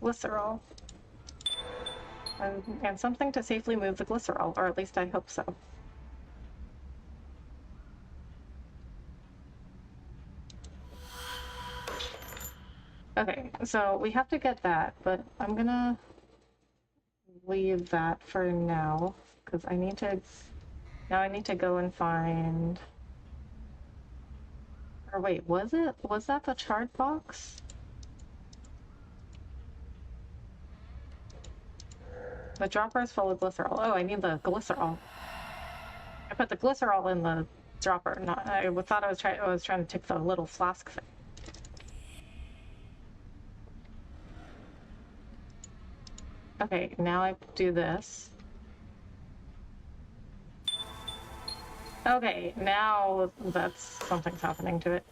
Glycerol. And something to safely move the glycerol, or at least I hope so. Okay, so we have to get that, but I'm gonna leave that for now, because I need to go and find... Or wait, was that the chart box? The dropper is full of glycerol. Oh, I need the glycerol. I put the glycerol in the dropper. Not. I thought I was trying to take the little flask thing. Okay, now I do this. Okay, now that's something's happening to it.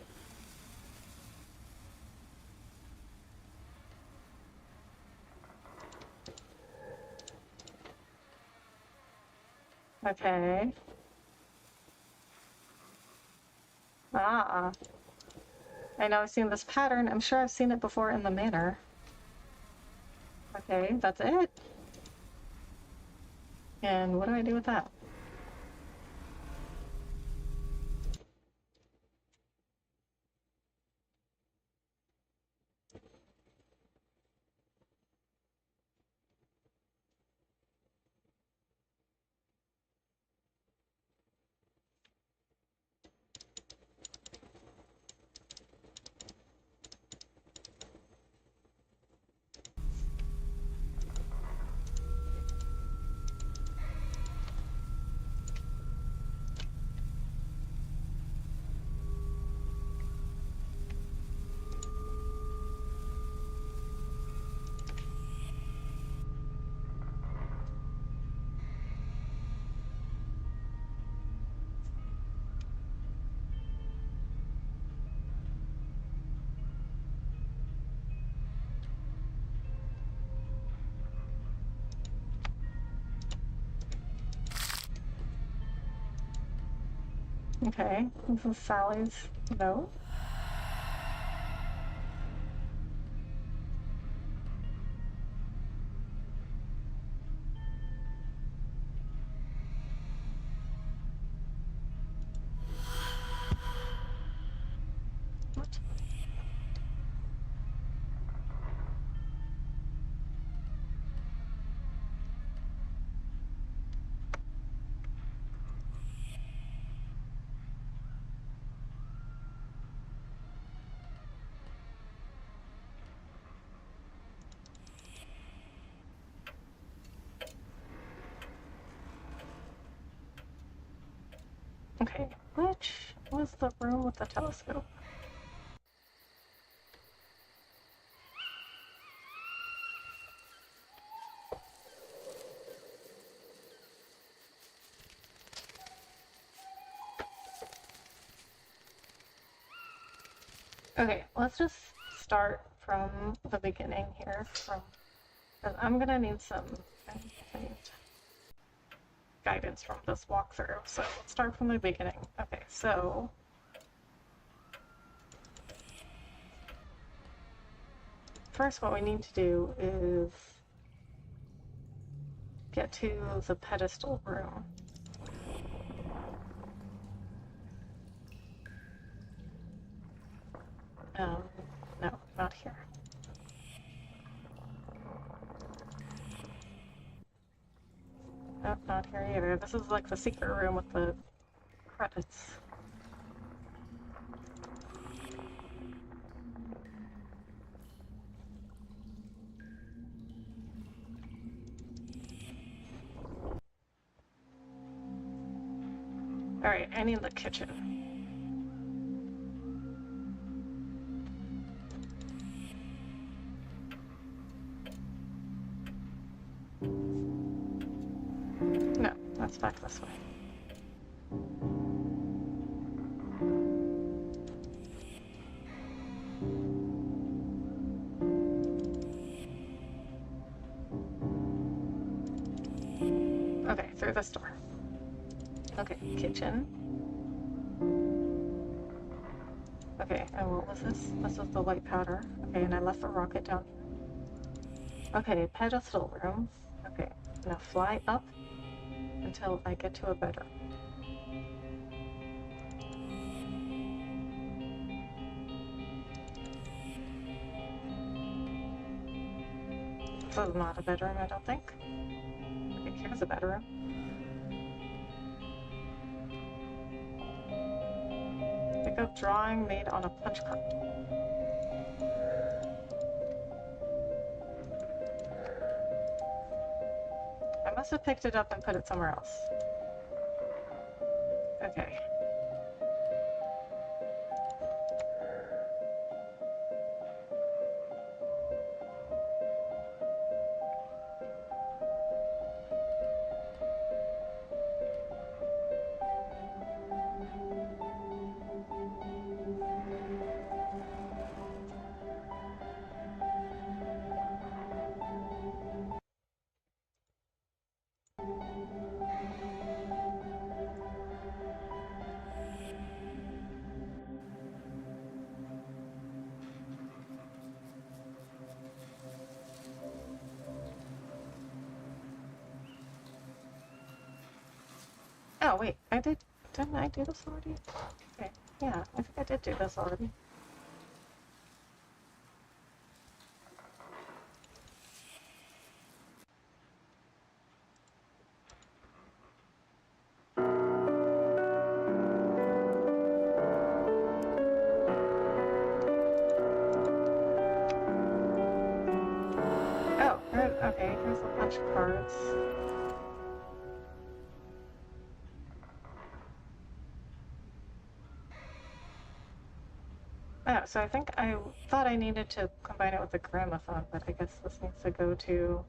Okay. Ah. I know I've seen this pattern. I'm sure I've seen it before in the manor. Okay, that's it. And what do I do with that? Okay, this is Sally's note. What? Okay, which was the room with the telescope? Okay, let's just start from the beginning here. I'm gonna need some guidance from this walkthrough. So let's start from the beginning. Okay, so first what we need to do is get to the pedestal room. No, not here. Nope, not here either. This is like the secret room with the credits. Alright, I need the kitchen. No, that's back this way. Okay, through this door. Okay, kitchen. Okay, and what was this? This was the white powder. Okay, and I left the rocket down here. Okay, pedestal room. Okay, now fly up until I get to a bedroom. This is not a bedroom, I don't think. Okay, here's a bedroom. Pick up drawing made on a punch card. I must have picked it up and put it somewhere else. Okay. No, wait, didn't I do this already? Okay, yeah, I think I did do this already. Oh, okay, here's a bunch of cards. Oh, so I think I thought I needed to combine it with the gramophone, but I guess this needs to go to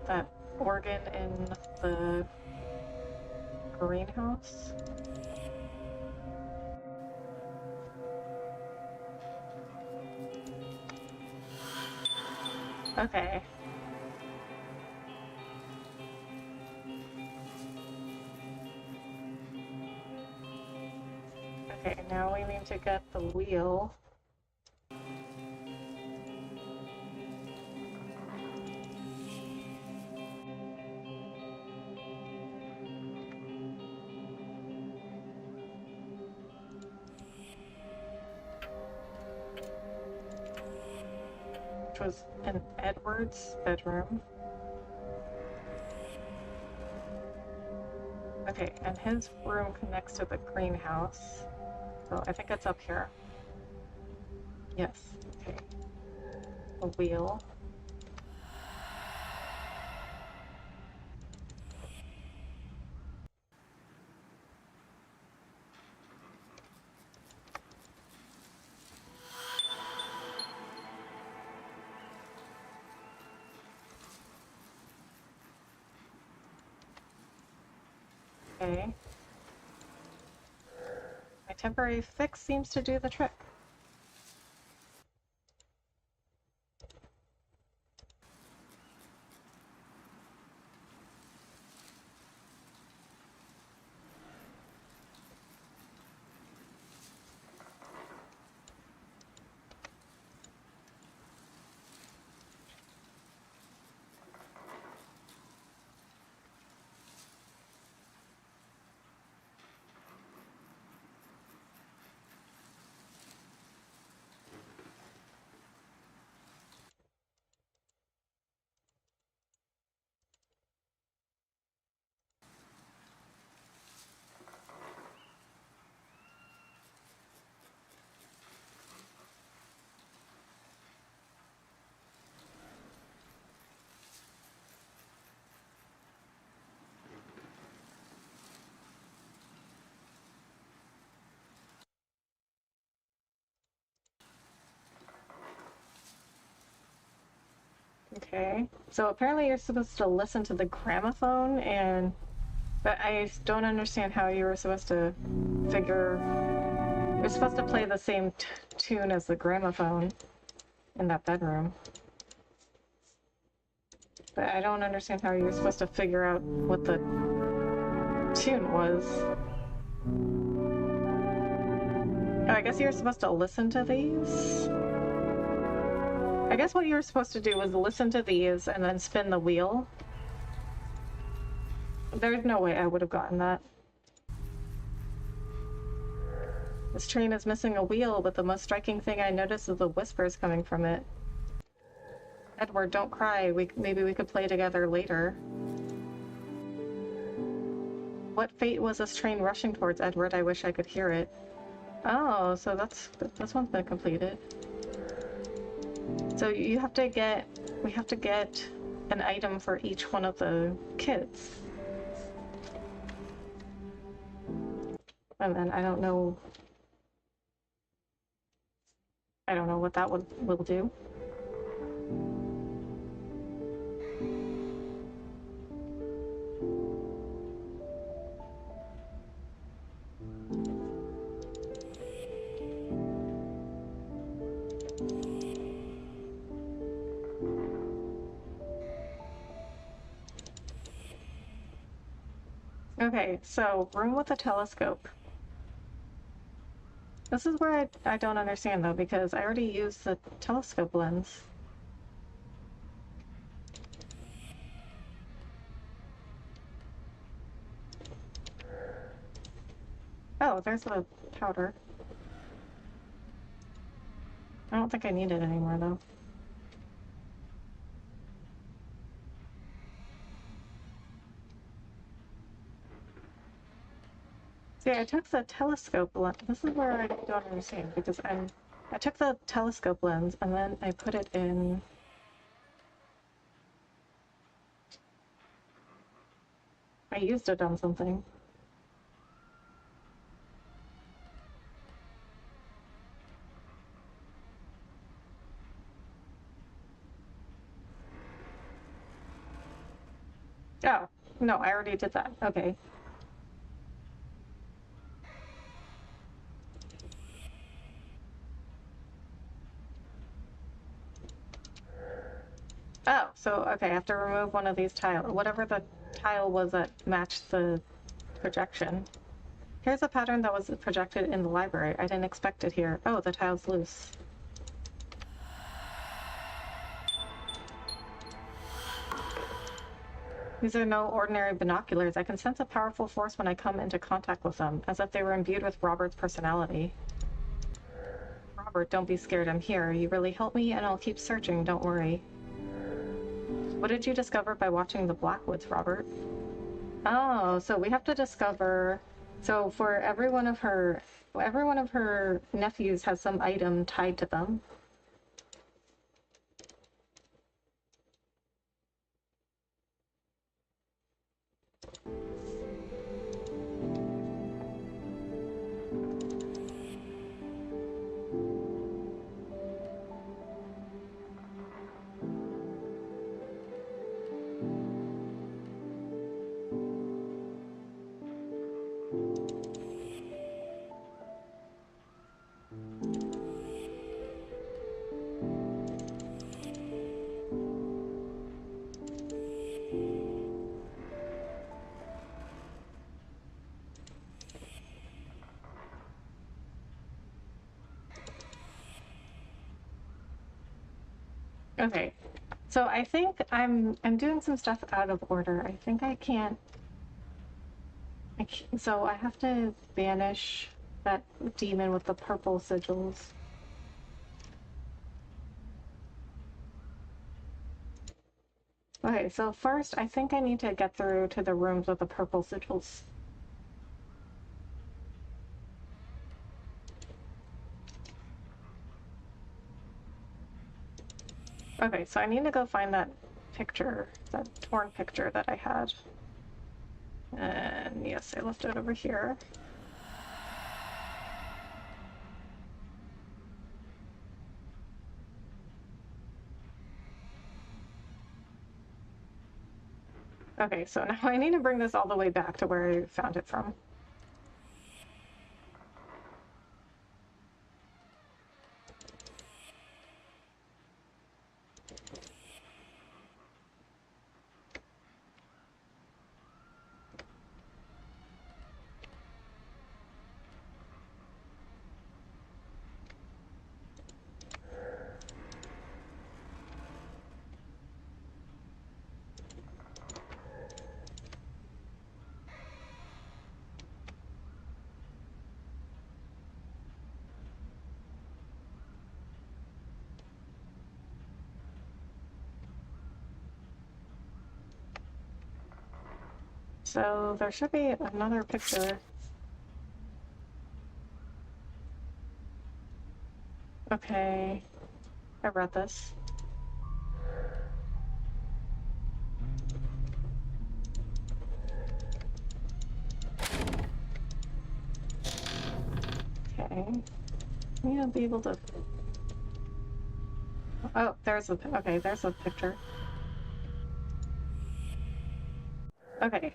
that organ in the greenhouse. Okay. Okay, now we need to get the wheel. Which was in Edward's bedroom. Okay, and his room connects to the greenhouse. So I think it's up here. Yes, okay. A wheel. Okay. My temporary fix seems to do the trick. Okay, so apparently you're supposed to listen to the gramophone, but I don't understand how you were supposed to figure. You're supposed to play the same tune as the gramophone in that bedroom. But I don't understand how you're supposed to figure out what the tune was. Oh, I guess you're supposed to listen to these? I guess what you were supposed to do was listen to these and then spin the wheel. There's no way I would have gotten that. This train is missing a wheel, but the most striking thing I noticed is the whispers coming from it. Edward, don't cry. Maybe we could play together later. What fate was this train rushing towards, Edward? I wish I could hear it. Oh, so this one's been completed. So we have to get an item for each one of the kids. And then I don't know what that will do. Okay, so room with a telescope. This is where I don't understand though, because I already used the telescope lens. there's the powder. I don't think I need it anymore, though. See, I took the telescope lens. This is where I don't understand, because I took the telescope lens and then I put it in... I used it on something. Oh, no, I already did that. Okay. Oh, so, okay, I have to remove one of these tiles. Whatever the tile was that matched the projection. Here's a pattern that was projected in the library. I didn't expect it here. Oh, the tile's loose. These are no ordinary binoculars. I can sense a powerful force when I come into contact with them, as if they were imbued with Robert's personality. Robert, don't be scared. I'm here. You really helped me, and I'll keep searching. Don't worry. What did you discover by watching the Blackwoods, Robert? Oh, so we have to discover... So for every one of her nephews has some item tied to them. Okay, so I think I'm doing some stuff out of order. I think I can't. So I have to banish that demon with the purple sigils. Okay, so first I think I need to get through to the rooms with the purple sigils. Okay, so I need to go find that picture, that torn picture that I had. And yes, I left it over here. Okay, so now I need to bring this all the way back to where I found it from. So there should be another picture. Okay, I read this. Okay, I'm gonna be able to... Oh, there's a... Okay, there's a picture. Okay,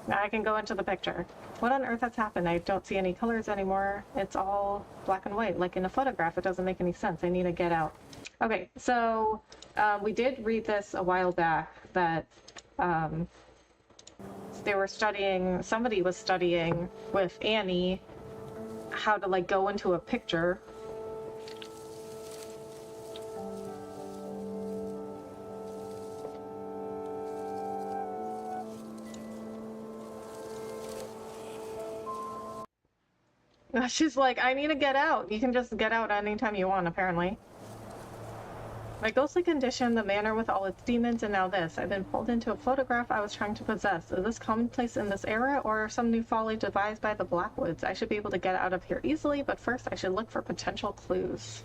now I can go into the picture. What on earth has happened? I don't see any colors anymore. It's all black and white. Like in a photograph, it doesn't make any sense. I need to get out. Okay, so we did read this a while back that they were studying, somebody was studying with Annie how to like go into a picture. She's like, I need to get out. You can just get out anytime you want, apparently. My ghostly condition, the manor with all its demons, and now this. I've been pulled into a photograph I was trying to possess. Is this commonplace in this era, or some new folly devised by the Blackwoods? I should be able to get out of here easily, but first I should look for potential clues.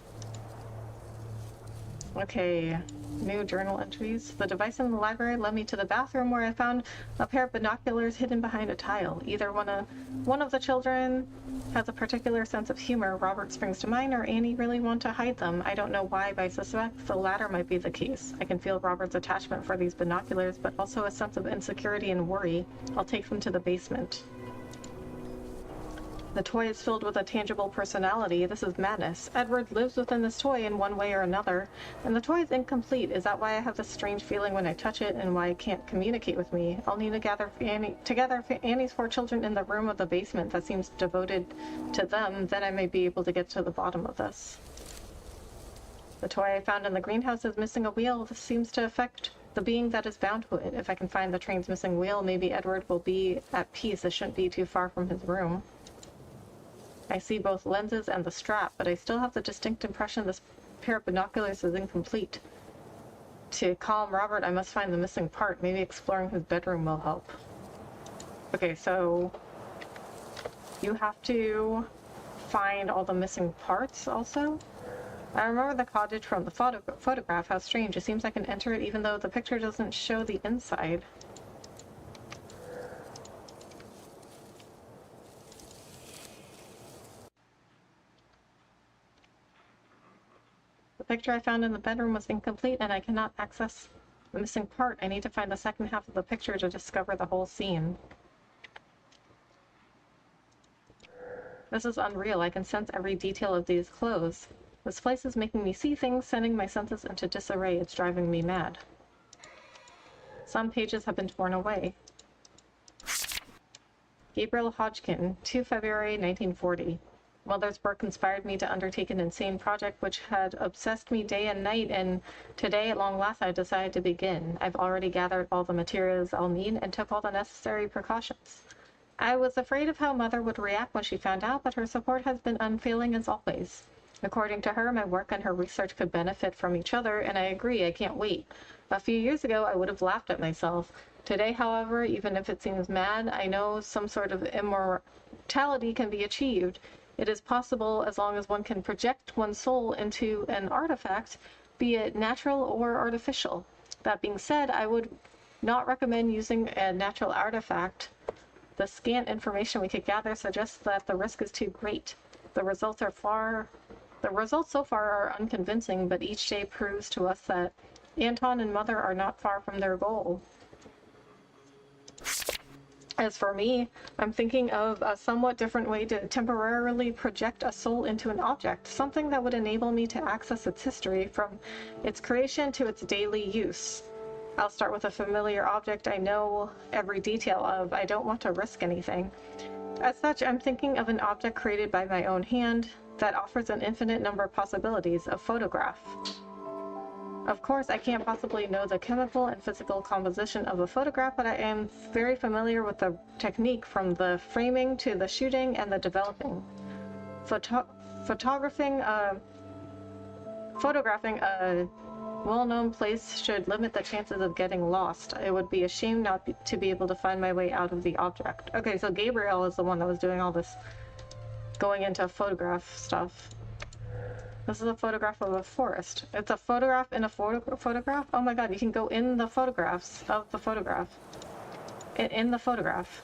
Okay, new journal entries. The device in the library led me to the bathroom where I found a pair of binoculars hidden behind a tile. Either one of the children has a particular sense of humor. Robert springs to mind, or Annie really want to hide them. I don't know why, but I suspect the latter might be the case. I can feel Robert's attachment for these binoculars, but also a sense of insecurity and worry. I'll take them to the basement. The toy is filled with a tangible personality. This is madness. Edward lives within this toy in one way or another, and the toy is incomplete. Is that why I have this strange feeling when I touch it, and why it can't communicate with me? I'll need to gather Annie's 4 children in the room of the basement that seems devoted to them. Then I may be able to get to the bottom of this. The toy I found in the greenhouse is missing a wheel. This seems to affect the being that is bound to it. If I can find the train's missing wheel, maybe Edward will be at peace. It shouldn't be too far from his room. I see both lenses and the strap, but I still have the distinct impression this pair of binoculars is incomplete. To calm Robert, I must find the missing part. Maybe exploring his bedroom will help. Okay, so you have to find all the missing parts also. I remember the cottage from the photograph. How strange. It seems I can enter it even though the picture doesn't show the inside. The picture I found in the bedroom was incomplete, and I cannot access the missing part. I need to find the second half of the picture to discover the whole scene. This is unreal. I can sense every detail of these clothes. This place is making me see things, sending my senses into disarray. It's driving me mad. Some pages have been torn away. Gabriel Hodgkin, 2 February 1940. Mother's work inspired me to undertake an insane project which had obsessed me day and night, and today, at long last, I decided to begin. I've already gathered all the materials I'll need and took all the necessary precautions. I was afraid of how Mother would react when she found out, but her support has been unfailing as always. According to her, my work and her research could benefit from each other, and I agree. I can't wait. A few years ago, I would have laughed at myself. Today, however, even if it seems mad, I know some sort of immortality can be achieved. It is possible as long as one can project one's soul into an artifact, be it natural or artificial. That being said, I would not recommend using a natural artifact. The scant information we could gather suggests that the risk is too great. The results so far are unconvincing, but each day proves to us that Anton and Mother are not far from their goal. As for me, I'm thinking of a somewhat different way to temporarily project a soul into an object, something that would enable me to access its history from its creation to its daily use. I'll start with a familiar object I know every detail of. I don't want to risk anything. As such, I'm thinking of an object created by my own hand that offers an infinite number of possibilities, a photograph. Of course, I can't possibly know the chemical and physical composition of a photograph, but I am very familiar with the technique from the framing to the shooting and the developing. Photographing a well-known place should limit the chances of getting lost. It would be a shame not to be able to find my way out of the object. Okay, so Gabriel is the one that was doing all this going into photograph stuff. This is a photograph of a forest. It's a photograph in a photograph? Oh my god, you can go in the photographs of the photograph. In the photograph.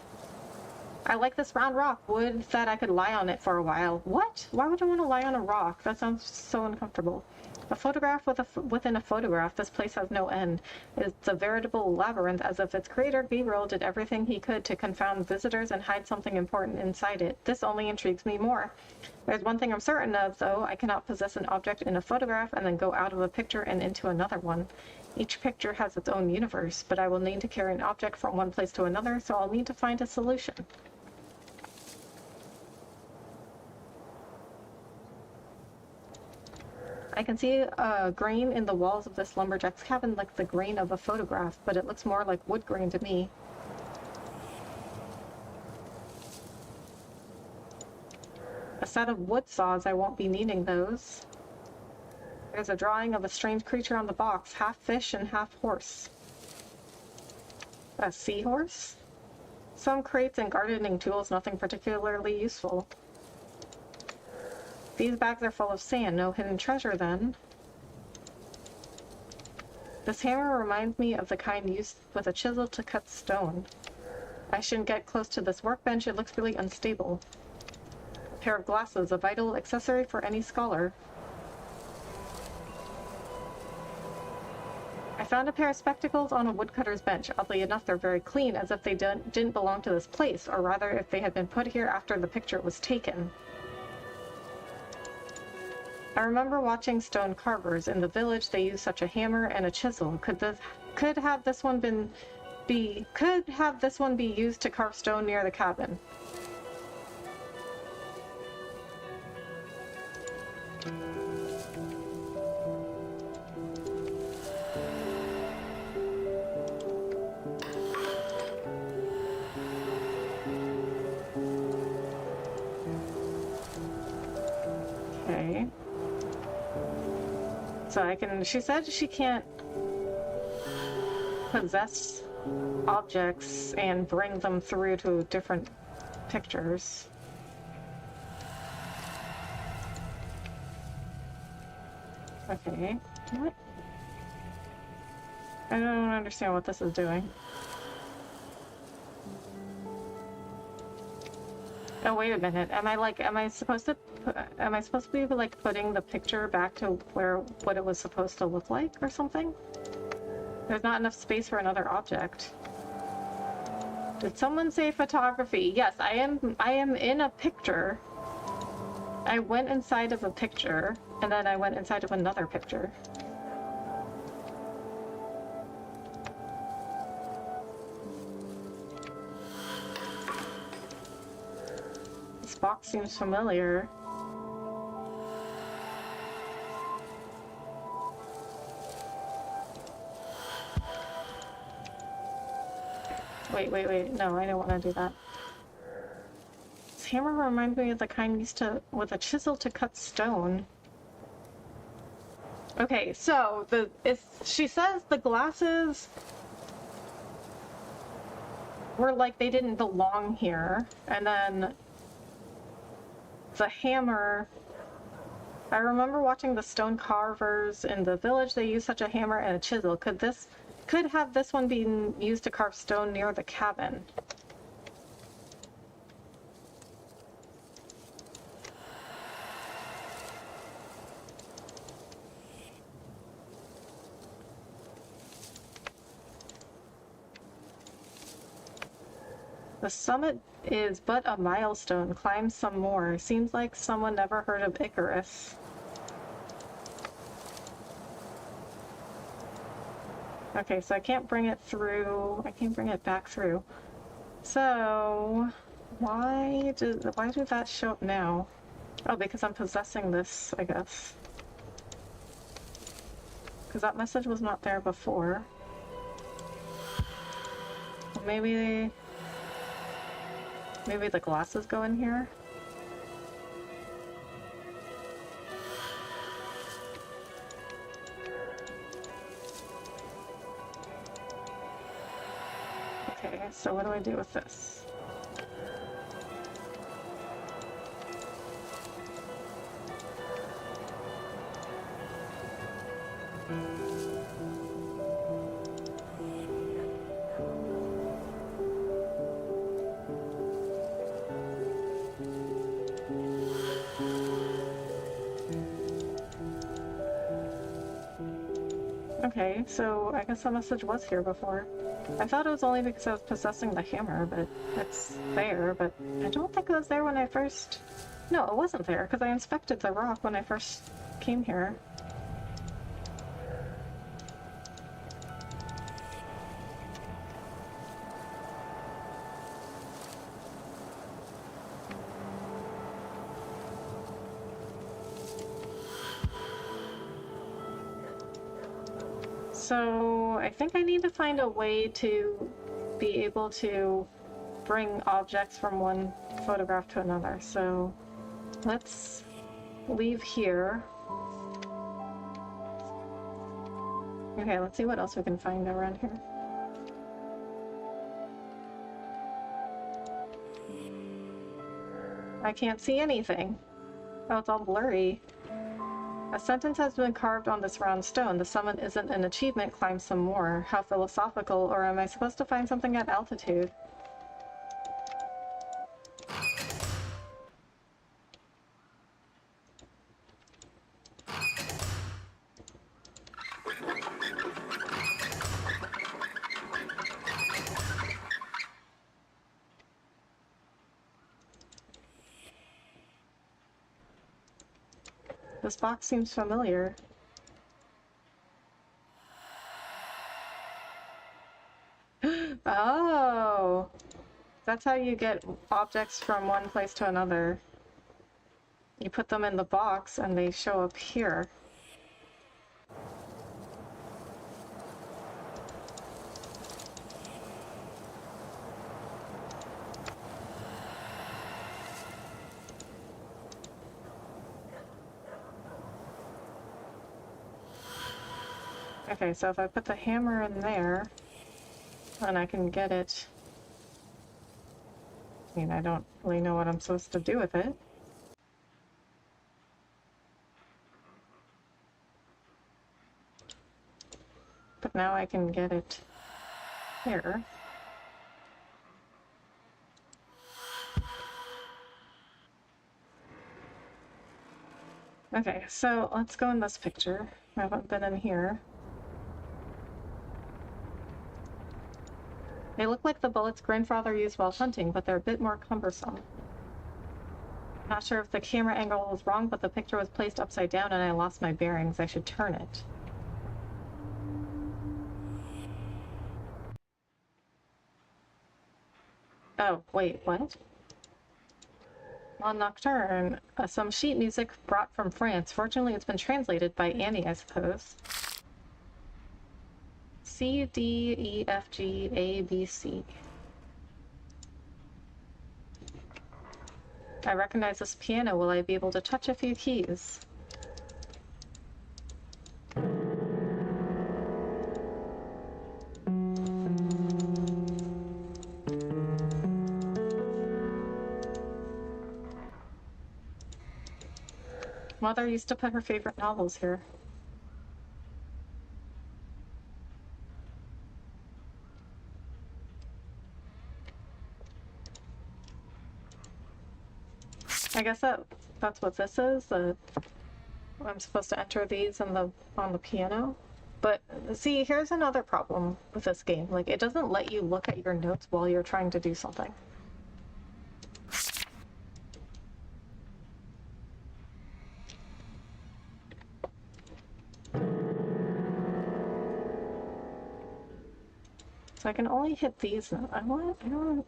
I like this round rock. Would that I could lie on it for a while. What? Why would I want to lie on a rock? That sounds so uncomfortable. A photograph within a photograph. This place has no end. It's a veritable labyrinth, as if its creator, Gabriel, did everything he could to confound visitors and hide something important inside it. This only intrigues me more. There's one thing I'm certain of, though. I cannot possess an object in a photograph and then go out of a picture and into another one. Each picture has its own universe, but I will need to carry an object from one place to another, so I'll need to find a solution. I can see a grain in the walls of this lumberjack's cabin like the grain of a photograph, but it looks more like wood grain to me. A set of wood saws. I won't be needing those. There's a drawing of a strange creature on the box, half fish and half horse. A seahorse? Some crates and gardening tools, nothing particularly useful. These bags are full of sand, no hidden treasure then. This hammer reminds me of the kind used with a chisel to cut stone. I shouldn't get close to this workbench, it looks really unstable. A pair of glasses, a vital accessory for any scholar. I found a pair of spectacles on a woodcutter's bench. Oddly enough, they're very clean, as if they didn't belong to this place, or rather if they had been put here after the picture was taken. I remember watching stone carvers. In the village, they used such a hammer and a chisel. Could have this one be used to carve stone near the cabin? Okay. So she said she can't possess objects and bring them through to different pictures. Okay. What? I don't understand what this is doing. Oh, wait a minute. Am I supposed to be like putting the picture back to what it was supposed to look like or something? There's not enough space for another object. Did someone say photography? Yes, I am in a picture. I went inside of a picture, and then I went inside of another picture. This box seems familiar. Wait. No, I don't want to do that. This hammer reminds me of the kind used with a chisel to cut stone. Okay, so she says the glasses were like they didn't belong here, and then the hammer. I remember watching the stone carvers in the village. They used such a hammer and a chisel. Could have this one been used to carve stone near the cabin? The summit is but a milestone. Climb some more. Seems like someone never heard of Icarus. Okay, so I can't bring it through. I can't bring it back through. So why did that show up now? Oh, because I'm possessing this, I guess. Because that message was not there before. Maybe the glasses go in here? Okay, so what do I do with this? Okay, so I guess that message was here before. I thought it was only because I was possessing the hammer, but it's there, but I don't think it was there when I first... No, it wasn't there, because I inspected the rock when I first came here. So I think I need to find a way to be able to bring objects from one photograph to another. So Let's leave here. Okay, let's see what else we can find around here. I can't see anything. Oh, it's all blurry. A sentence has been carved on this round stone. The summit isn't an achievement, climb some more. How philosophical, or am I supposed to find something at altitude? This box seems familiar. Oh! That's how you get objects from one place to another. You put them in the box and they show up here. Okay, so if I put the hammer in there, then I can get it. I mean, I don't really know what I'm supposed to do with it. But now I can get it here. Okay, so let's go in this picture. I haven't been in here. They look like the bullets grandfather used while hunting, but they're a bit more cumbersome. Not sure if the camera angle was wrong, but the picture was placed upside down and I lost my bearings. I should turn it. Oh, wait, what? On Nocturne, some sheet music brought from France. Fortunately, it's been translated by Annie, I suppose. C, D, E, F, G, A, B, C. I recognize this piano. Will I be able to touch a few keys? Mother used to put her favorite novels here. I guess that's what this is. I'm supposed to enter these on the piano. But see, here's another problem with this game. Like, it doesn't let you look at your notes while you're trying to do something. So I can only hit these now. I don't...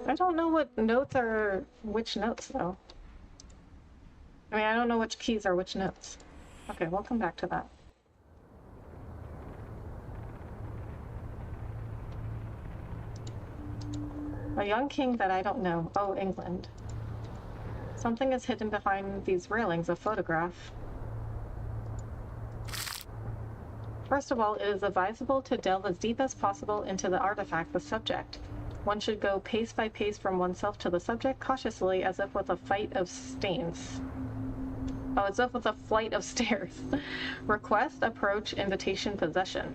I don't know what notes are which notes, though. I mean, I don't know which keys are which notes. Okay, we'll come back to that. A young king that I don't know. Oh, England. Something is hidden behind these railings, a photograph. First of all, it is advisable to delve as deep as possible into the artifact, the subject. One should go pace by pace from oneself to the subject, cautiously, as if with a flight of stains. Oh, as if with a flight of stairs. Request, approach, invitation, possession.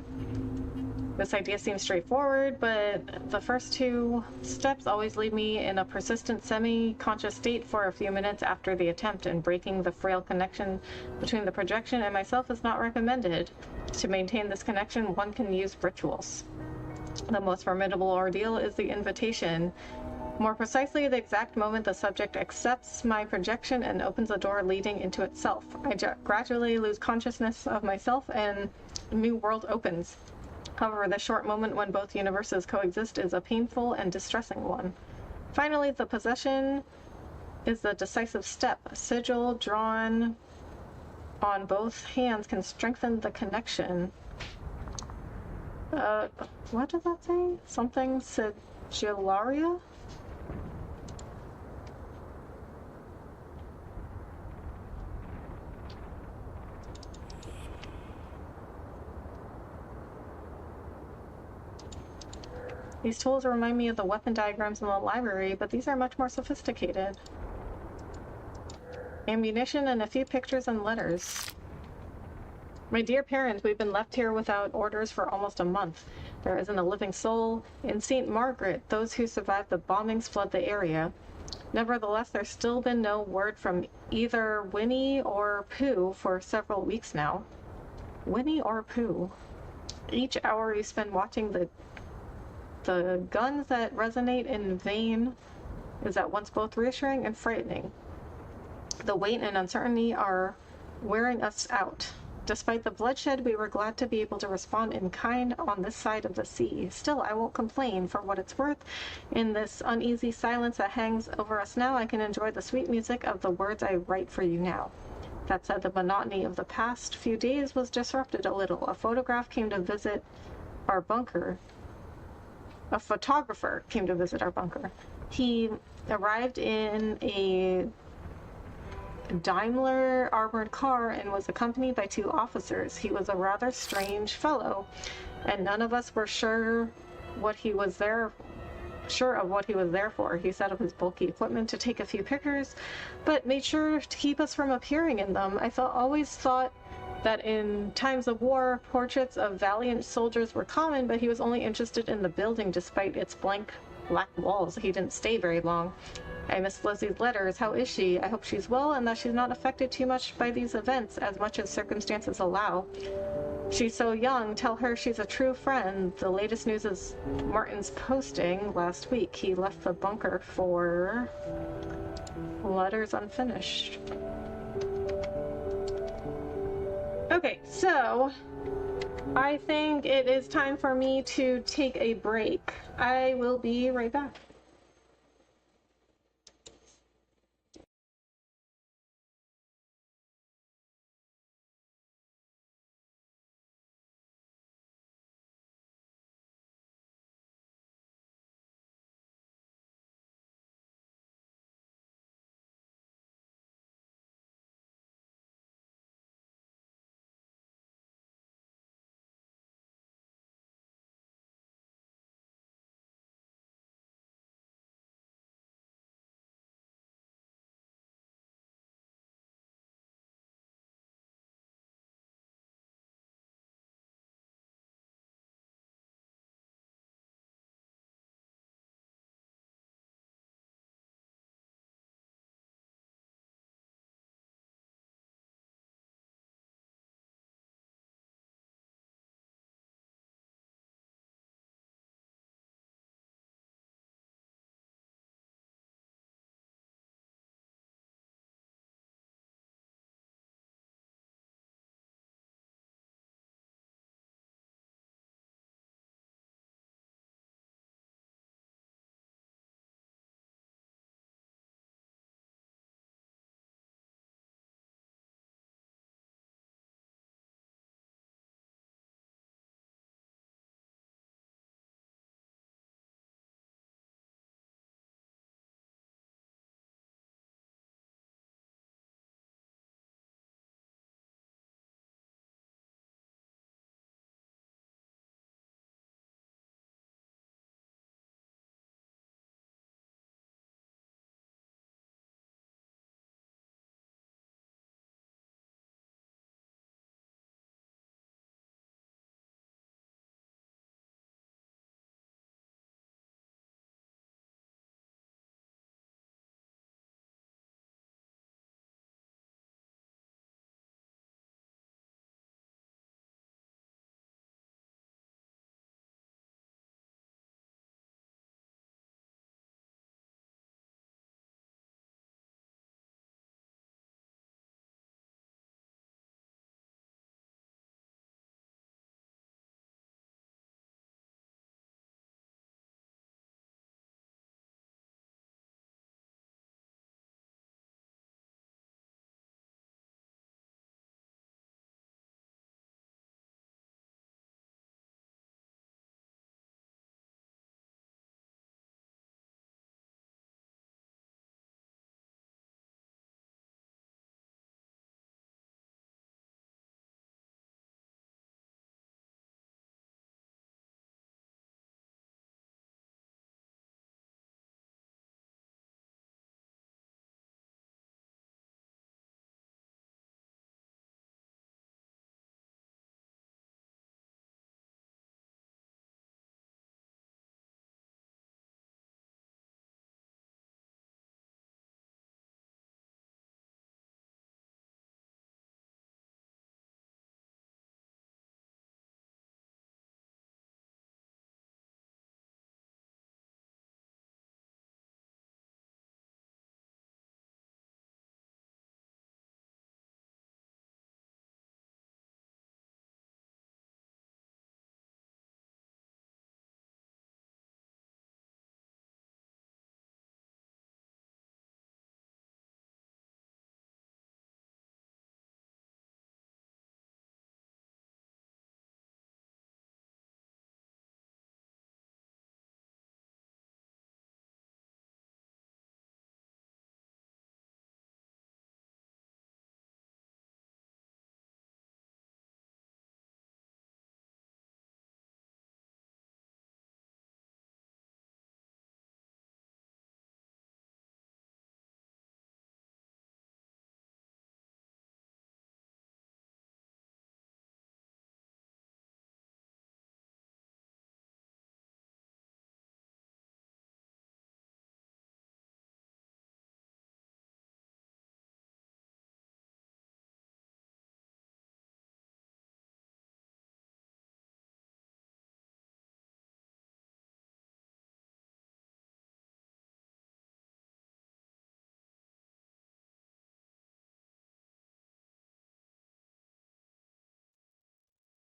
This idea seems straightforward, but the first two steps always leave me in a persistent semi-conscious state for a few minutes after the attempt, and breaking the frail connection between the projection and myself is not recommended. To maintain this connection, one can use rituals. The most formidable ordeal is the invitation. More precisely, the exact moment the subject accepts my projection and opens the door leading into itself. I gradually lose consciousness of myself and a new world opens. However, the short moment when both universes coexist is a painful and distressing one. Finally, the possession is the decisive step. A sigil drawn on both hands can strengthen the connection. What does that say? Something sigillaria? These tools remind me of the weapon diagrams in the library, but these are much more sophisticated. Ammunition and a few pictures and letters. My dear parents, we've been left here without orders for almost a month. There isn't a living soul. In St. Margaret, those who survived the bombings flood the area. Nevertheless, there's still been no word from either Winnie or Pooh for several weeks now. Winnie or Pooh? Each hour you spend watching the guns that resonate in vain is at once both reassuring and frightening. The weight and uncertainty are wearing us out. Despite the bloodshed, we were glad to be able to respond in kind on this side of the sea. Still, I won't complain. For what it's worth, in this uneasy silence that hangs over us now, I can enjoy the sweet music of the words I write for you now. That said, the monotony of the past few days was disrupted a little. A photographer came to visit our bunker. He arrived in a Daimler armored car and was accompanied by 2 officers. He was a rather strange fellow, and none of us were sure of what he was there for. He set up his bulky equipment to take a few pictures, but made sure to keep us from appearing in them. I always thought that in times of war, portraits of valiant soldiers were common, but he was only interested in the building despite its blank black walls. He didn't stay very long. I miss Lizzie's letters. How is she? I hope she's well and that she's not affected too much by these events, as much as circumstances allow. She's so young. Tell her she's a true friend. The latest news is Martin's posting last week. He left the bunker for letters unfinished. Okay, so I think it is time for me to take a break. I will be right back.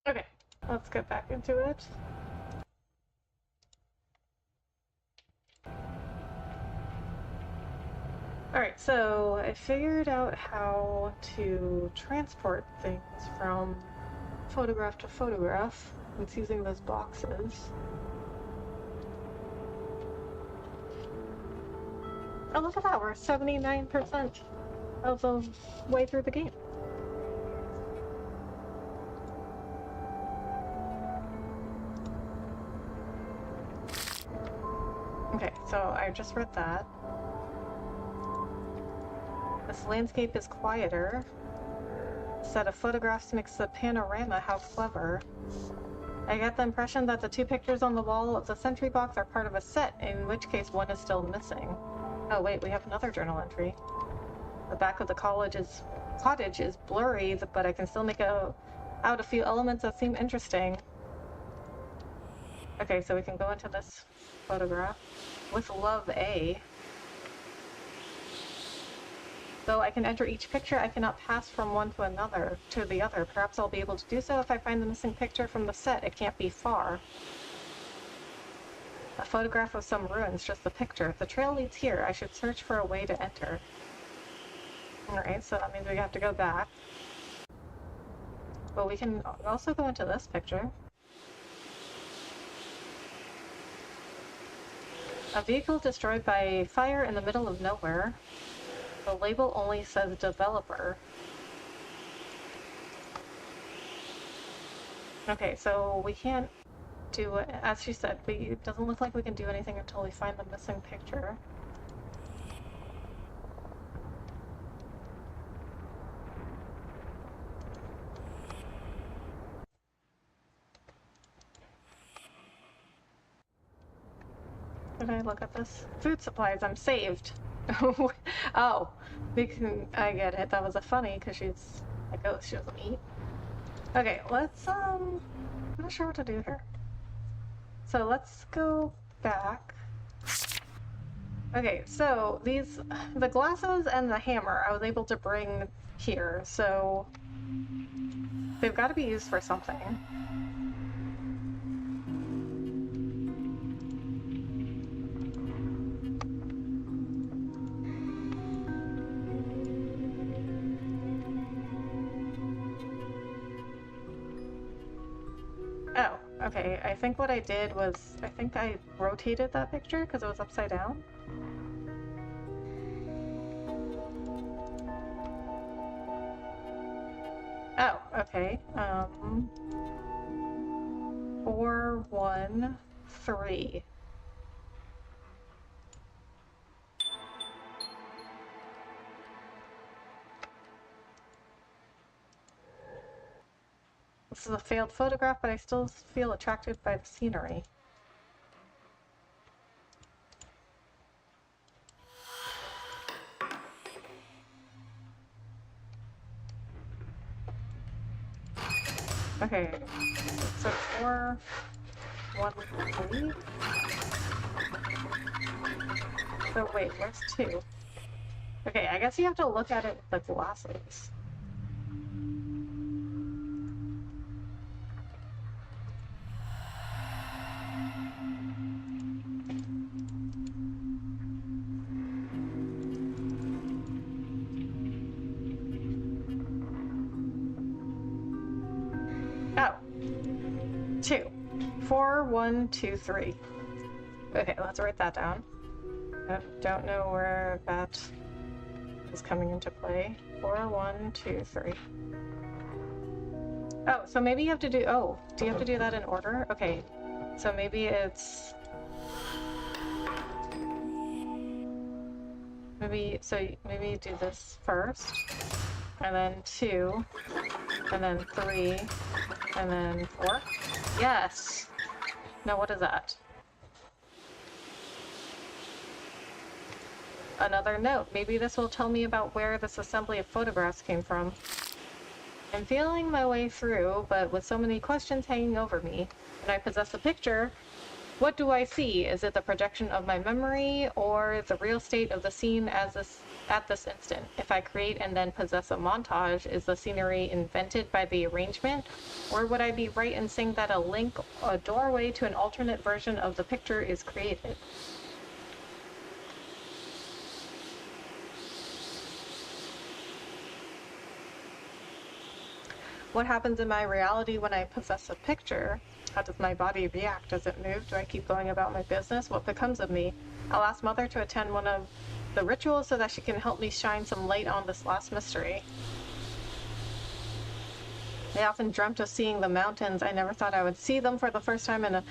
Okay, let's get back into it. Alright, so I figured out how to transport things from photograph to photograph. It's using those boxes. Oh, look at that, we're 79% of the way through the game. Okay, so I just read that. This landscape is quieter. Set of photographs makes the panorama. How clever. I get the impression that the two pictures on the wall of the sentry box are part of a set, in which case one is still missing. Oh wait, we have another journal entry. The back of the cottage is blurry, but I can still make out a few elements that seem interesting. Okay, so we can go into this photograph. With love, A. Though I can enter each picture, I cannot pass from one to the other. Perhaps I'll be able to do so if I find the missing picture from the set. It can't be far. A photograph of some ruins, just the picture. The trail leads here. I should search for a way to enter. Alright, so that means we have to go back. But we can also go into this picture. A vehicle destroyed by fire in the middle of nowhere. The label only says developer. Okay, so we can't do it, as she said, it doesn't look like we can do anything until we find the missing picture. Did I look at this? Food supplies, I'm saved. Oh, I get it. That was a funny, because she's a ghost, she doesn't eat. Okay, let's, I'm not sure what to do here. So let's go back. Okay, so the glasses and the hammer I was able to bring here, so they've got to be used for something. Oh, okay, I think what I did was, I think I rotated that picture because it was upside down. Oh, okay. 4, 1, 3. This is a failed photograph, but I still feel attracted by the scenery. Okay, so 4, 1, 3. So wait, where's 2? Okay, I guess you have to look at it with the glasses. Oh. 2. 4, 1, 2, 3. Okay, let's write that down. I don't know where that is coming into play. 4, 1, 2, 3. Oh, so maybe you have to do... Oh, do you have to do that in order? Okay, so maybe it's... Maybe you do this first, and then 2, and then 3, and then 4. Yes! Now what is that? Another note. Maybe this will tell me about where this assembly of photographs came from. I'm feeling my way through, but with so many questions hanging over me, and I possess a picture, what do I see? Is it the projection of my memory, or the real state of the scene as at this instant. If I create and then possess a montage, is the scenery invented by the arrangement? Or would I be right in saying that a doorway to an alternate version of the picture is created? What happens in my reality when I possess a picture? How does my body react? Does it move? Do I keep going about my business? What becomes of me? I'll ask Mother to attend one of the rituals so that she can help me shine some light on this last mystery. I often dreamt of seeing the mountains. I never thought I would see them for the first time in a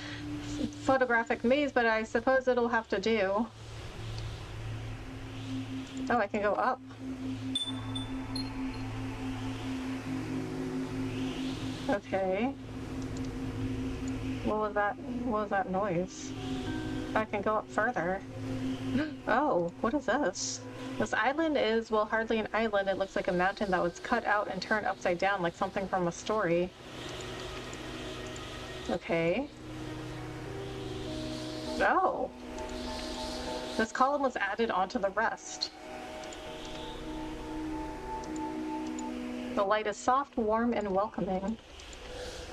photographic maze, but I suppose it'll have to do. Oh, I can go up. Okay. What was that noise? I can go up further. Oh, what is this? This island is, well, hardly an island. It looks like a mountain that was cut out and turned upside down, like something from a story. Okay. Oh. This column was added onto the rest. The light is soft, warm, and welcoming.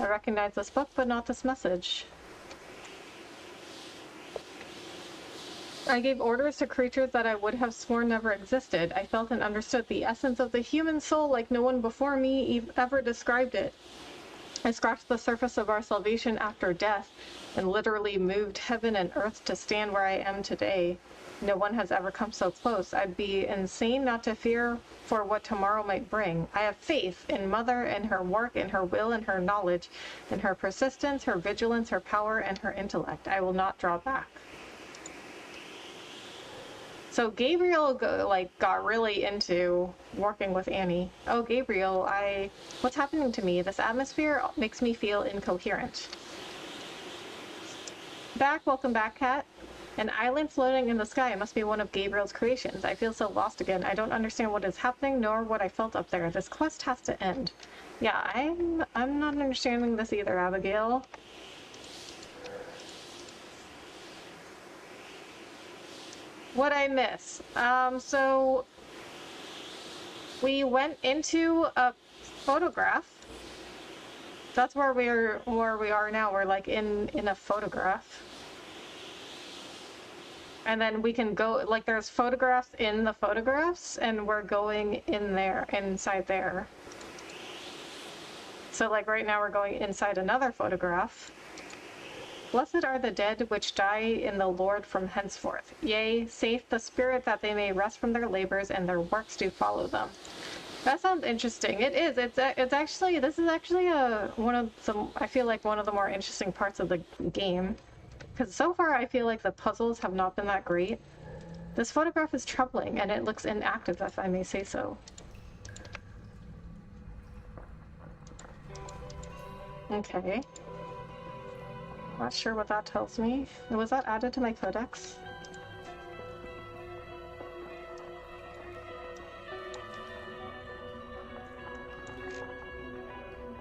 I recognize this book, but not this message. I gave orders to creatures that I would have sworn never existed. I felt and understood the essence of the human soul like no one before me ever described it. I scratched the surface of our salvation after death and literally moved heaven and earth to stand where I am today. No one has ever come so close. I'd be insane not to fear for what tomorrow might bring. I have faith in Mother and her work and her will and her knowledge and her persistence, her vigilance, her power, and her intellect. I will not draw back. So Gabriel got really into working with Annie. Oh, Gabriel, what's happening to me? This atmosphere makes me feel incoherent. Welcome back, Kat. An island floating in the sky. It must be one of Gabriel's creations. I feel so lost again. I don't understand what is happening, nor what I felt up there. This quest has to end. Yeah, I'm not understanding this either, Abigail. What I miss? So we went into a photograph. That's where we are now. We're like in a photograph. And then we can go, like, there's photographs in the photographs, and we're going inside there. So, like, right now we're going inside another photograph. Blessed are the dead which die in the Lord from henceforth. Yea, saith the Spirit, that they may rest from their labors, and their works do follow them. That sounds interesting. It is. This is actually I feel like one of the more interesting parts of the game. Because so far I feel like the puzzles have not been that great. This photograph is troubling, and it looks inactive, if I may say so. Okay. Not sure what that tells me. Was that added to my codex?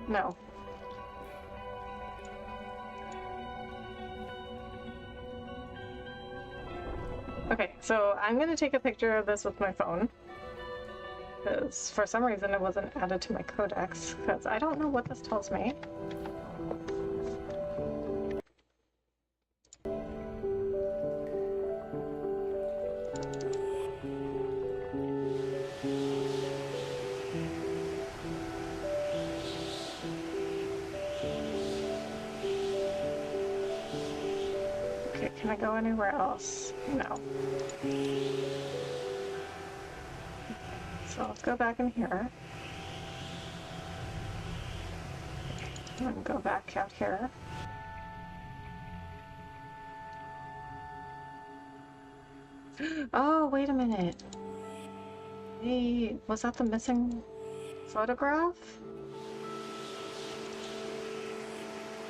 No. Okay, so I'm gonna take a picture of this with my phone. Because for some reason it wasn't added to my codex. Because I don't know what this tells me. Can I go anywhere else? No. So let's go back in here. And go back out here. Oh, wait a minute. Hey, was that the missing photograph?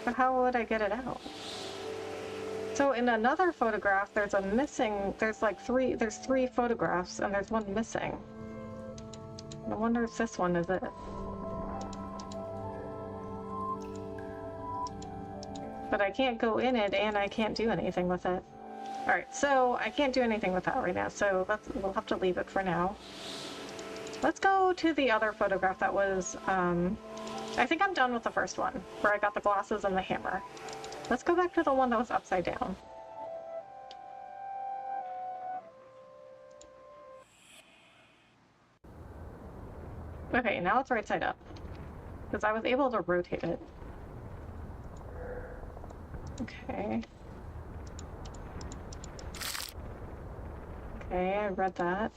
But how would I get it out? So in another photograph, there's three photographs, and there's one missing. I wonder if this one is it. But I can't go in it, and I can't do anything with it. Alright, so I can't do anything with that right now, so we'll have to leave it for now. Let's go to the other photograph that was, I think I'm done with the first one, where I got the glasses and the hammer. Let's go back to the one that was upside down. Okay, now it's right side up, because I was able to rotate it. Okay. Okay, I read that.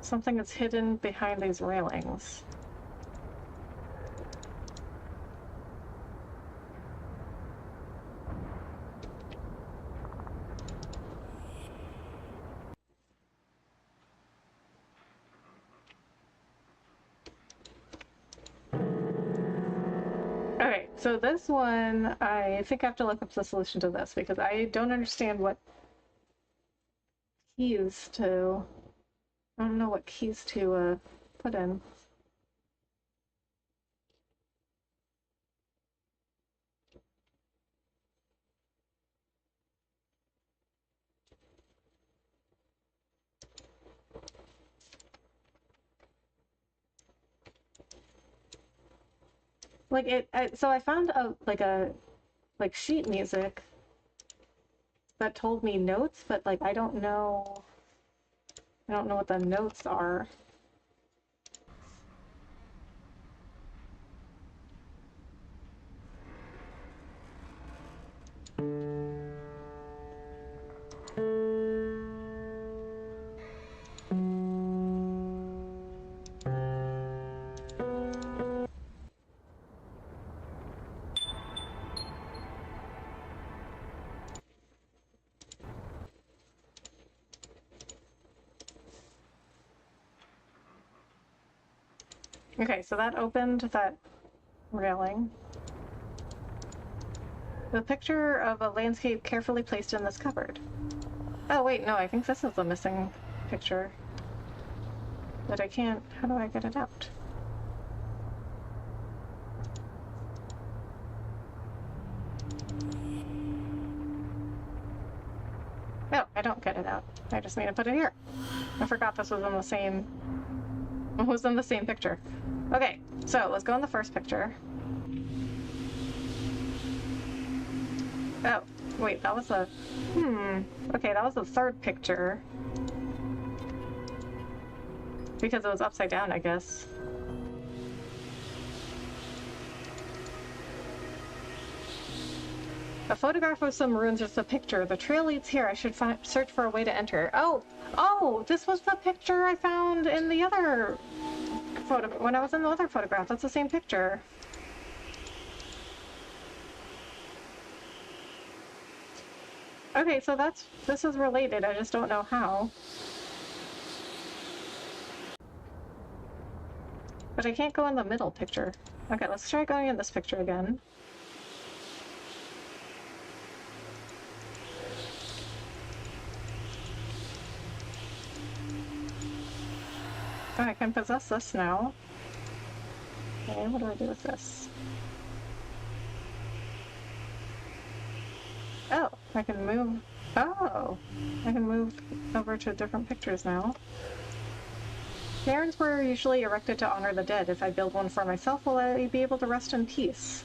Something is hidden behind these railings. Okay, so this one, I think I have to look up the solution to this because I don't understand what keys to... I don't know what keys to put in. Like so I found like sheet music that told me notes, but like I don't know what the notes are. Okay, so that opened that railing. The picture of a landscape carefully placed in this cupboard. Oh wait, no, I think this is the missing picture. But I can't... How do I get it out? No, I don't get it out. I just need to put it here. I forgot this was in the same... It was in the same picture. Okay, so let's go in the first picture. Oh, wait, that was a... Okay, that was the third picture. Because it was upside down, I guess. A photograph of some ruins with a picture. The trail leads here. I should search for a way to enter. Oh, this was the picture I found in the other photo when I was in the other photograph. That's the same picture. Okay, so this is related. I just don't know how. But I can't go in the middle picture. Okay, let's try going in this picture again. Oh, I can possess this now. Okay, what do I do with this? Oh, I can move. Oh, I can move over to different pictures now. Cairns were usually erected to honor the dead. If I build one for myself, will I be able to rest in peace?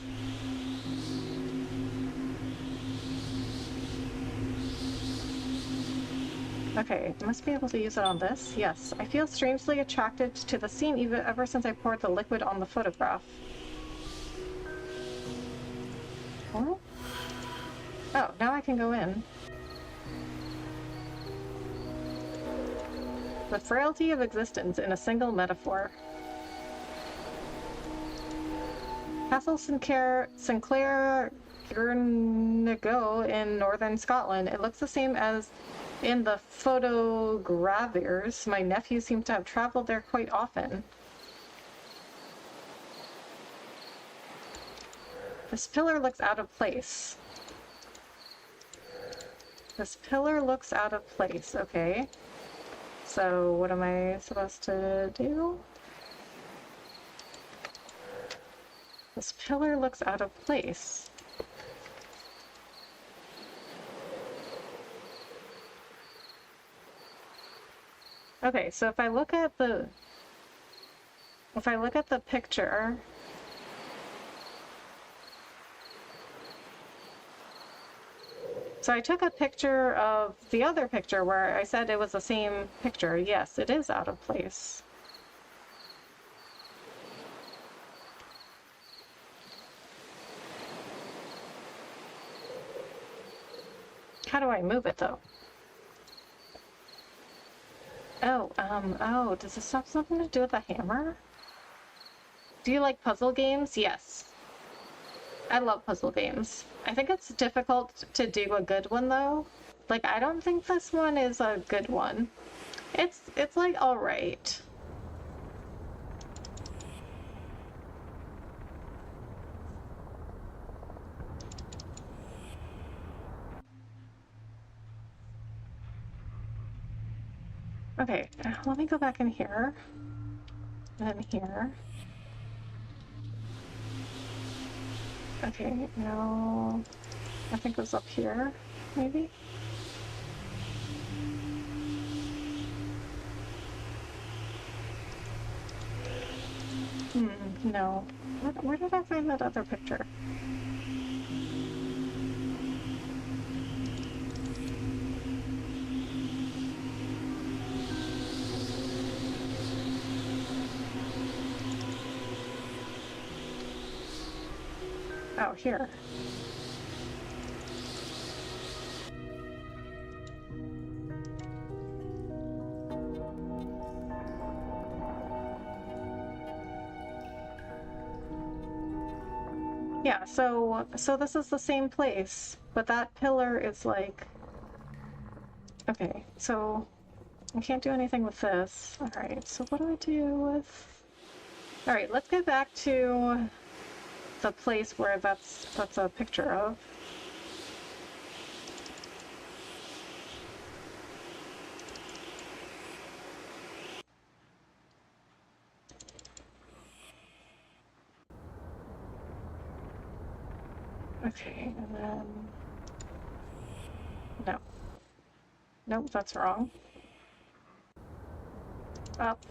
Okay, I must be able to use it on this. Yes, I feel strangely attracted to the scene ever since I poured the liquid on the photograph. What? Oh, now I can go in. The frailty of existence in a single metaphor. Castle Sinclair Gurnago in northern Scotland. It looks the same as in the photogravures. My nephew seems to have traveled there quite often. This pillar looks out of place. This pillar looks out of place, okay. So what am I supposed to do? This pillar looks out of place. Okay, so if I look at the picture, so I took a picture of the other picture where I said it was the same picture. Yes, it is out of place. How do I move it though? Oh, does this have something to do with the hammer? Do you like puzzle games? Yes. I love puzzle games. I think it's difficult to do a good one though. Like, I don't think this one is a good one. It's like all right. Okay, let me go back in here. And then here. Okay, now I think it was up here, maybe? No. Where did I find that other picture? Oh, here. Yeah, so this is the same place, but that pillar is like... Okay, so I can't do anything with this. Alright, so what do I do with... Alright, let's get back to the place where that's a picture of. Okay, and then... No. Nope, that's wrong. Up.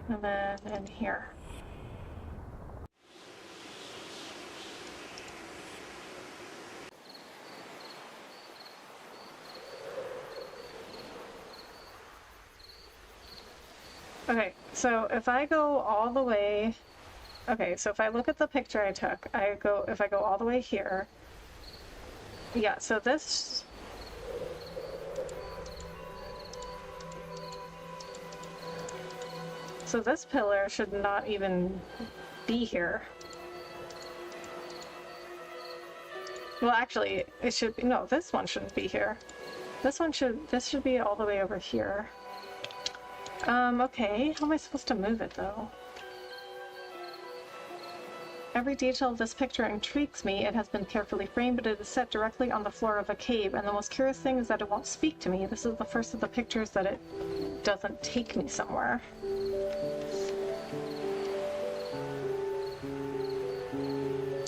And then in here. Okay, so if I go all the way... Okay, so if I look at the picture I took, if I go all the way here... Yeah, so this... So this pillar should not even be here. Well, actually, it should be... No, this one shouldn't be here. This should be all the way over here. Okay, how am I supposed to move it, though? Every detail of this picture intrigues me. It has been carefully framed, but it is set directly on the floor of a cave, and the most curious thing is that it won't speak to me. This is the first of the pictures that it doesn't take me somewhere.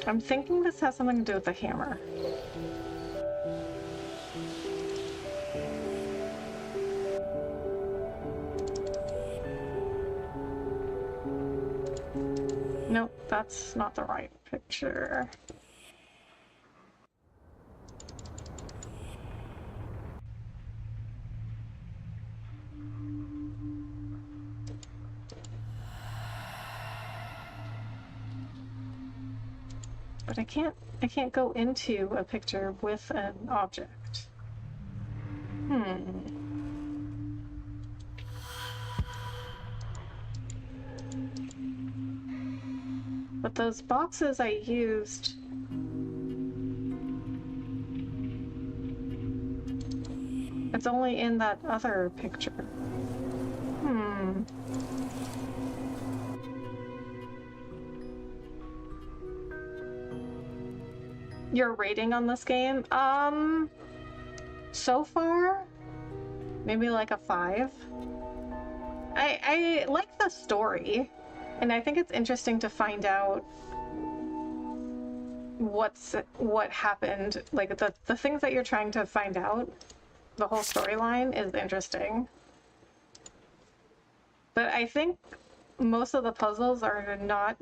I'm thinking this has something to do with the hammer. Nope, that's not the right picture. But I can't go into a picture with an object. But those boxes I used... It's only in that other picture. Your rating on this game? So far, maybe like a 5. I like the story, and I think it's interesting to find out what happened. Like the things that you're trying to find out, the whole storyline is interesting. But I think most of the puzzles are not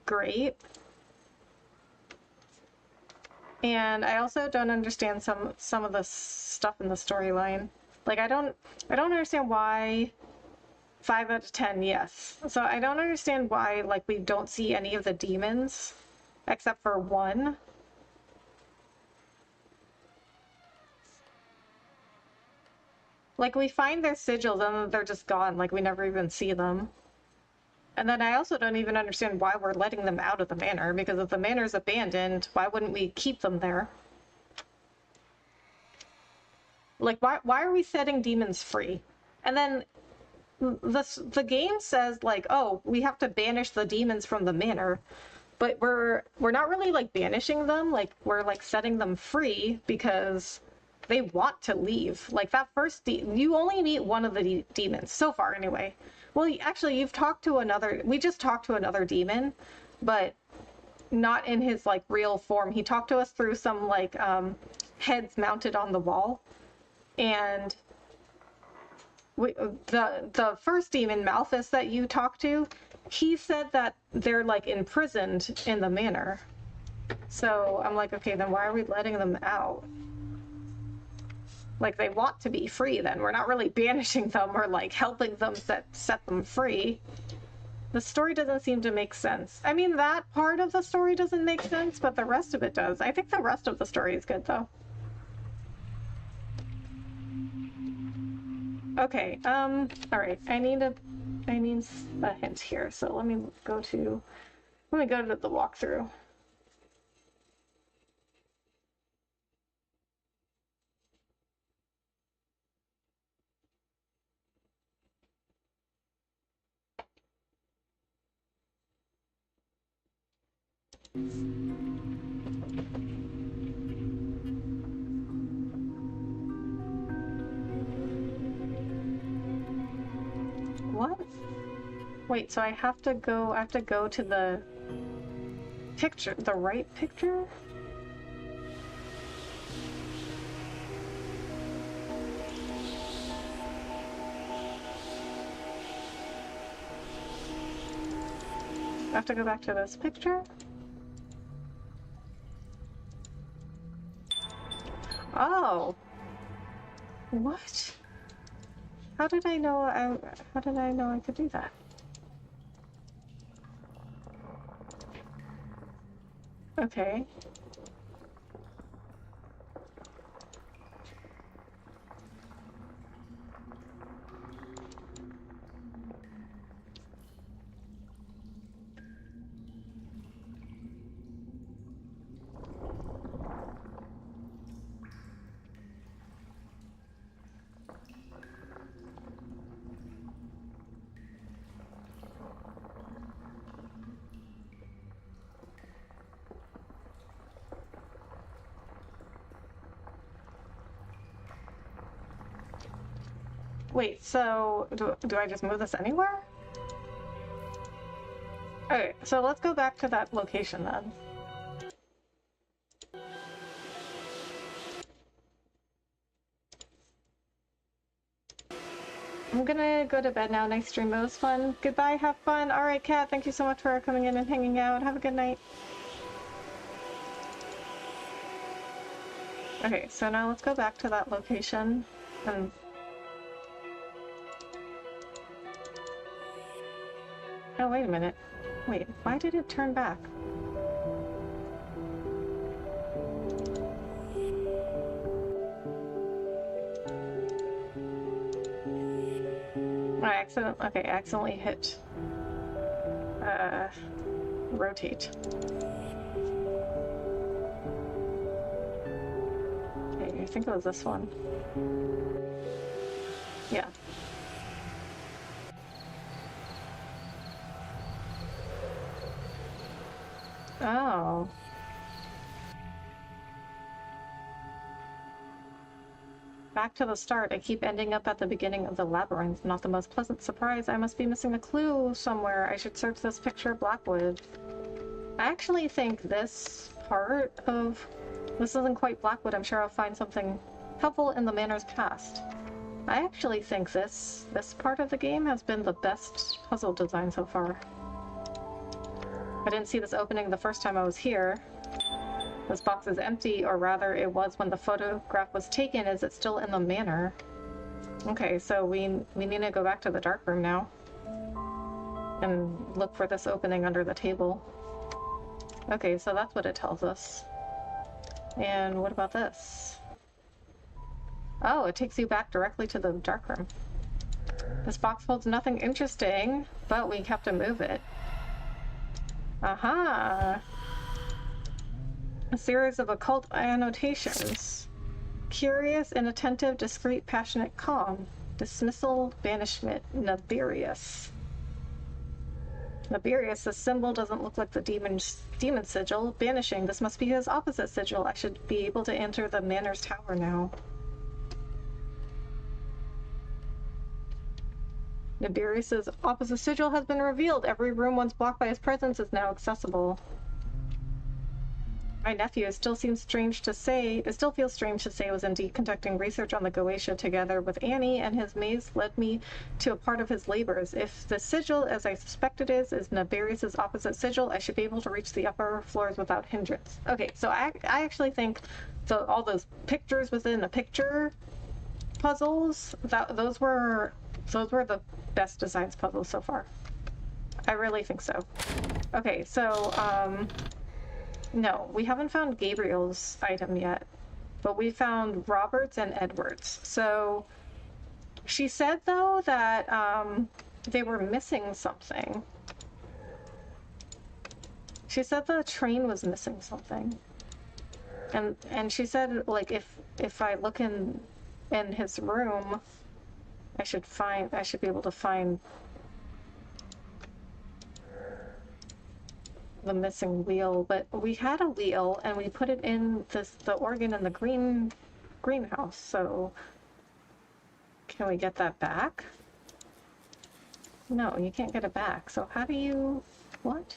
great. And I also don't understand some of the stuff in the storyline. Like I don't understand why 5 out of 10, yes. So I don't understand why like we don't see any of the demons except for one. Like we find their sigils and then they're just gone, like we never even see them. And then I also don't even understand why we're letting them out of the manor, because if the manor's abandoned, why wouldn't we keep them there? Like, why are we setting demons free? And then the game says, like, oh, we have to banish the demons from the manor, but we're not really, like, banishing them. Like, we're, like, setting them free because they want to leave. Like, that first you only meet one of the demons, so far, anyway. Well, actually, you've talked to another... We just talked to another demon, but not in his, like, real form. He talked to us through some, like, heads mounted on the wall. And the first demon, Malthus, that you talked to, he said that they're, like, imprisoned in the manor. So I'm like, okay, then why are we letting them out? Like, they want to be free then. We're not really banishing them or, like, helping them set them free. The story doesn't seem to make sense. I mean, that part of the story doesn't make sense, but the rest of it does. I think the rest of the story is good, though. Okay, all right. I need a hint here. So let me go to the walkthrough. What? Wait, so I have to go to the picture, the right picture? I have to go back to this picture? Oh. What? How did I know I could do that? Okay. Wait, so do I just move this anywhere? Okay, so let's go back to that location then. I'm gonna go to bed now. Nice stream, it was fun. Goodbye, have fun. Alright, Kat, thank you so much for coming in and hanging out. Have a good night. Okay, so now let's go back to that location and... Oh, wait a minute. Wait, why did it turn back? I accidentally hit rotate. Okay, I think it was this one. Yeah. Oh. Back to the start. I keep ending up at the beginning of the labyrinth. Not the most pleasant surprise. I must be missing a clue somewhere. I should search this picture of Blackwood. I actually think this part of... This isn't quite Blackwood. I'm sure I'll find something helpful in the manor's past. I actually think this part of the game has been the best puzzle design so far. I didn't see this opening the first time I was here. This box is empty, or rather it was when the photograph was taken. Is it still in the manor? Okay, so we need to go back to the dark room now and look for this opening under the table. Okay, so that's what it tells us. And what about this? Oh, it takes you back directly to the dark room. This box holds nothing interesting, but we have to move it. Aha! A series of occult annotations. Curious, inattentive, discreet, passionate, calm. Dismissal, banishment, Naberius. Naberius, the symbol doesn't look like the demon sigil. Banishing, this must be his opposite sigil. I should be able to enter the manor's tower now. Naberius's opposite sigil has been revealed. Every room once blocked by his presence is now accessible. My nephew, it still feels strange to say was indeed conducting research on the Goetia together with Annie, and his maze led me to a part of his labors. If the sigil, as I suspect it is Naberius's opposite sigil, I should be able to reach the upper floors without hindrance. Okay, so I actually think all those pictures within the picture puzzles, those were the best designs puzzles so far. I really think so. Okay, so no, we haven't found Gabriel's item yet, but we found Robert's and Edward's. So she said, though, that they were missing something. She said the train was missing something. And she said, like, if I look in his room, I should be able to find the missing wheel. But we had a wheel and we put it in the organ in the greenhouse, so can we get that back? No, you can't get it back. So how do you... what?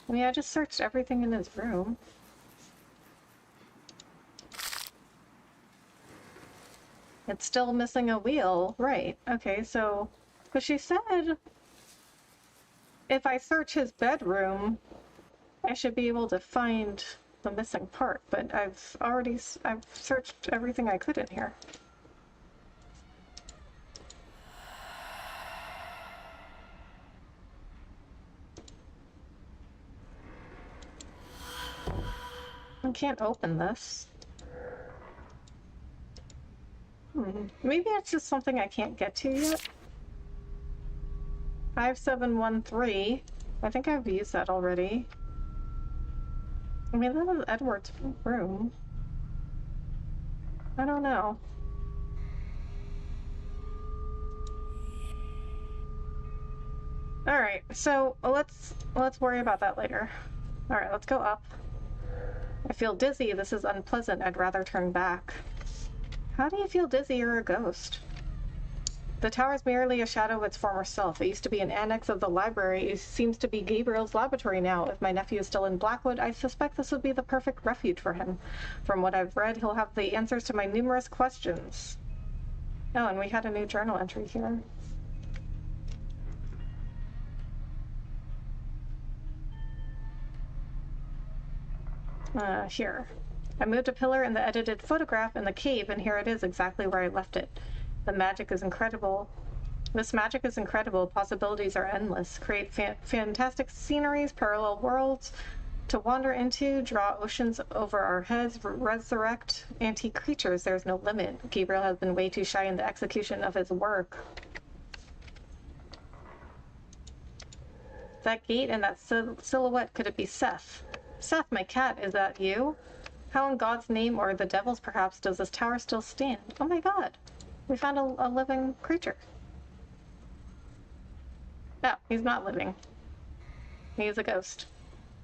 I mean, I just searched everything in his room. It's still missing a wheel. Right. Okay, so... but she said if I search his bedroom, I should be able to find the missing part, but I've searched everything I could in here. I can't open this. Maybe it's just something I can't get to yet. 5713. I think I've used that already. I mean, that is Edward's room. I don't know. Alright, so let's worry about that later. Alright, let's go up. I feel dizzy. This is unpleasant. I'd rather turn back. How do you feel dizzy? You're a ghost. The tower is merely a shadow of its former self. It used to be an annex of the library. It seems to be Gabriel's laboratory now. If my nephew is still in Blackwood, I suspect this would be the perfect refuge for him. From what I've read, he'll have the answers to my numerous questions. Oh, and we had a new journal entry here. Here. I moved a pillar in the edited photograph in the cave, and here it is exactly where I left it. The magic is incredible. This magic is incredible. Possibilities are endless. Create fantastic sceneries, parallel worlds to wander into, draw oceans over our heads, resurrect antique creatures. There's no limit. Gabriel has been way too shy in the execution of his work. That gate and that silhouette, could it be Seth? Seth, my cat, is that you? How in God's name, or the devil's perhaps, does this tower still stand? Oh my god. We found a living creature. No, he's not living. He's a ghost.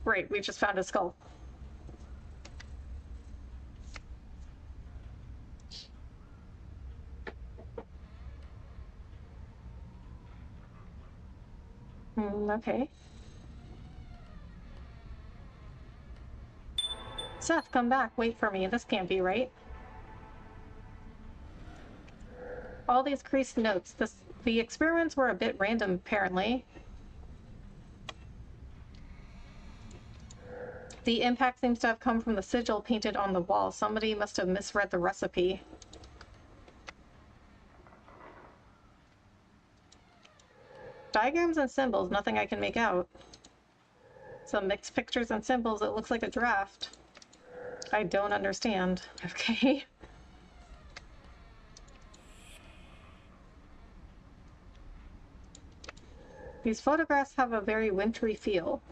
Great, we just found his skull. Okay. Seth, come back. Wait for me. This can't be right. All these creased notes. The experiments were a bit random, apparently. The impact seems to have come from the sigil painted on the wall. Somebody must have misread the recipe. Diagrams and symbols, nothing I can make out. Some mixed pictures and symbols, it looks like a draft. I don't understand. Okay. These photographs have a very wintry feel.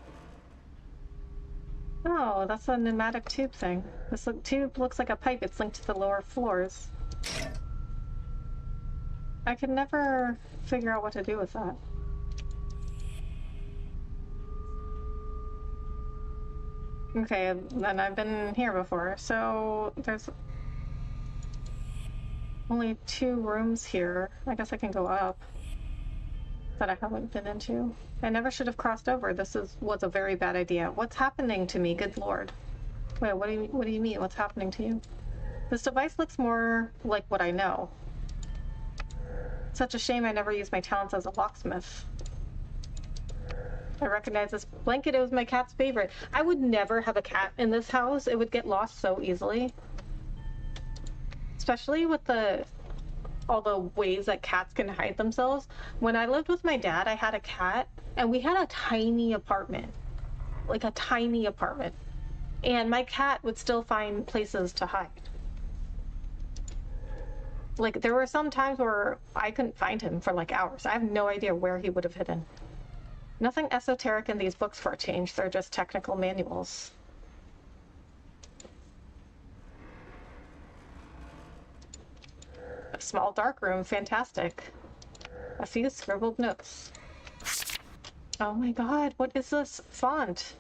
Oh, that's a pneumatic tube thing. This tube looks like a pipe. It's linked to the lower floors. I could never figure out what to do with that. Okay, then I've been here before. So there's only 2 rooms here. I guess I can go up. That I haven't been into. I never should have crossed over. This was a very bad idea. What's happening to me? Good lord. Wait, what do you mean? What's happening to you? This device looks more like what I know. Such a shame I never used my talents as a locksmith. I recognize this blanket. It was my cat's favorite. I would never have a cat in this house. It would get lost so easily. Especially with all the ways that cats can hide themselves. When I lived with my dad, I had a cat, and we had a tiny apartment. Like a tiny apartment. And my cat would still find places to hide. Like, there were some times where I couldn't find him for like hours. I have no idea where he would have hidden. Nothing esoteric in these books for a change. They're just technical manuals. A small dark room, fantastic. A few scribbled notes. Oh my god, what is this font?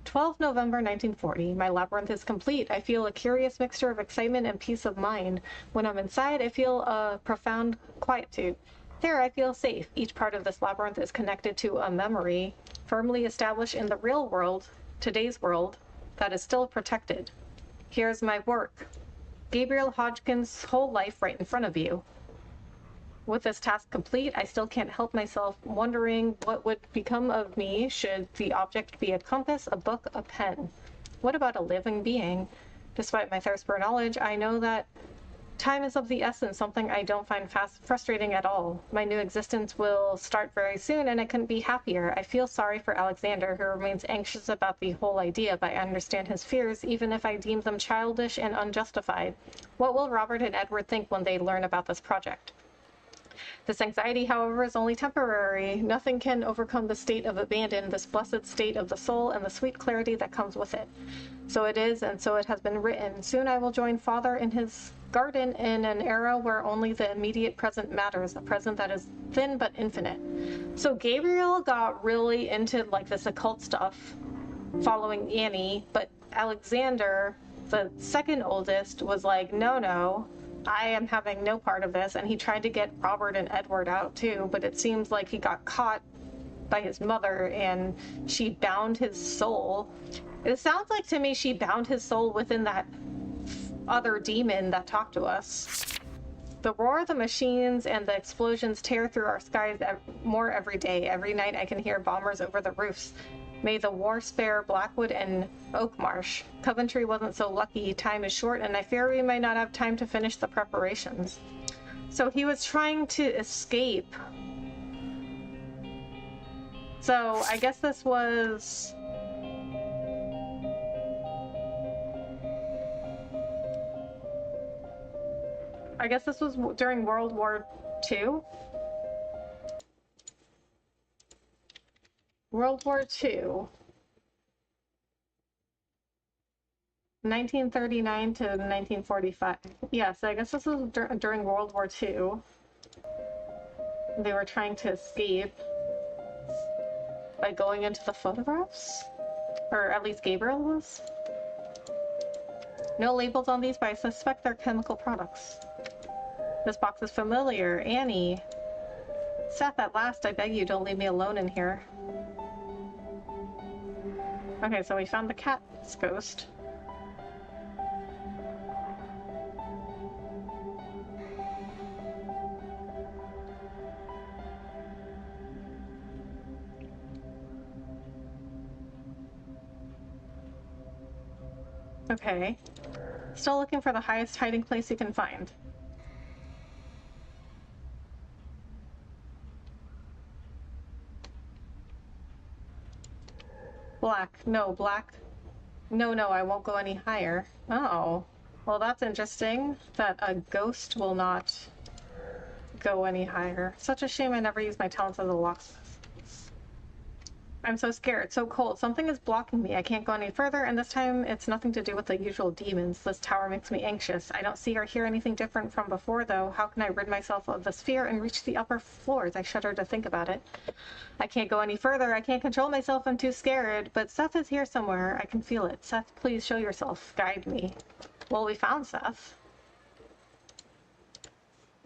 12 November 1940. My labyrinth is complete. I feel a curious mixture of excitement and peace of mind. When I'm inside, I feel a profound quietude. There, I feel safe. Each part of this labyrinth is connected to a memory firmly established in the real world, today's world, that is still protected. Here's my work. Gabriel Hodgkin's whole life right in front of you. With this task complete, I still can't help myself wondering what would become of me should the object be a compass, a book, a pen. What about a living being? Despite my thirst for knowledge, I know that time is of the essence, something I don't find frustrating at all. My new existence will start very soon, and I couldn't be happier. I feel sorry for Alexander, who remains anxious about the whole idea, but I understand his fears, even if I deem them childish and unjustified. What will Robert and Edward think when they learn about this project? This anxiety, however, is only temporary. Nothing can overcome the state of abandon, this blessed state of the soul, and the sweet clarity that comes with it. So it is, and so it has been written. Soon I will join Father in his garden in an era where only the immediate present matters, a present that is thin but infinite. So Gabriel got really into like this occult stuff following Annie, but Alexander, the second oldest, was like, no, I am having no part of this, and he tried to get Robert and Edward out too, but it seems like he got caught by his mother and she bound his soul. It sounds like to me she bound his soul within that other demon that talked to us. The roar of the machines and the explosions tear through our skies more every day. Every night I can hear bombers over the roofs. May the war spare Blackwood and Oakmarsh. Coventry wasn't so lucky. Time is short, and I fear we might not have time to finish the preparations. So he was trying to escape. So I guess this was... I guess this was during World War II? World War II. 1939 to 1945. Yes, I guess this was during World War II. They were trying to escape by going into the photographs? Or at least Gabriel was. No labels on these, but I suspect they're chemical products. This box is familiar. Annie. Seth, at last, I beg you, don't leave me alone in here. Okay, so we found the cat's ghost. Okay. Still looking for the highest hiding place you can find. Black. No, black. No, I won't go any higher. Oh. Well, that's interesting that a ghost will not go any higher. Such a shame I never used my talents as a locksmith. I'm so scared, so cold. Something is blocking me. I can't go any further, and this time it's nothing to do with the usual demons. This tower makes me anxious. I don't see or hear anything different from before, though. How can I rid myself of this fear and reach the upper floors? I shudder to think about it. I can't go any further. I can't control myself. I'm too scared. But Seth is here somewhere. I can feel it. Seth, please show yourself. Guide me. Well, we found Seth.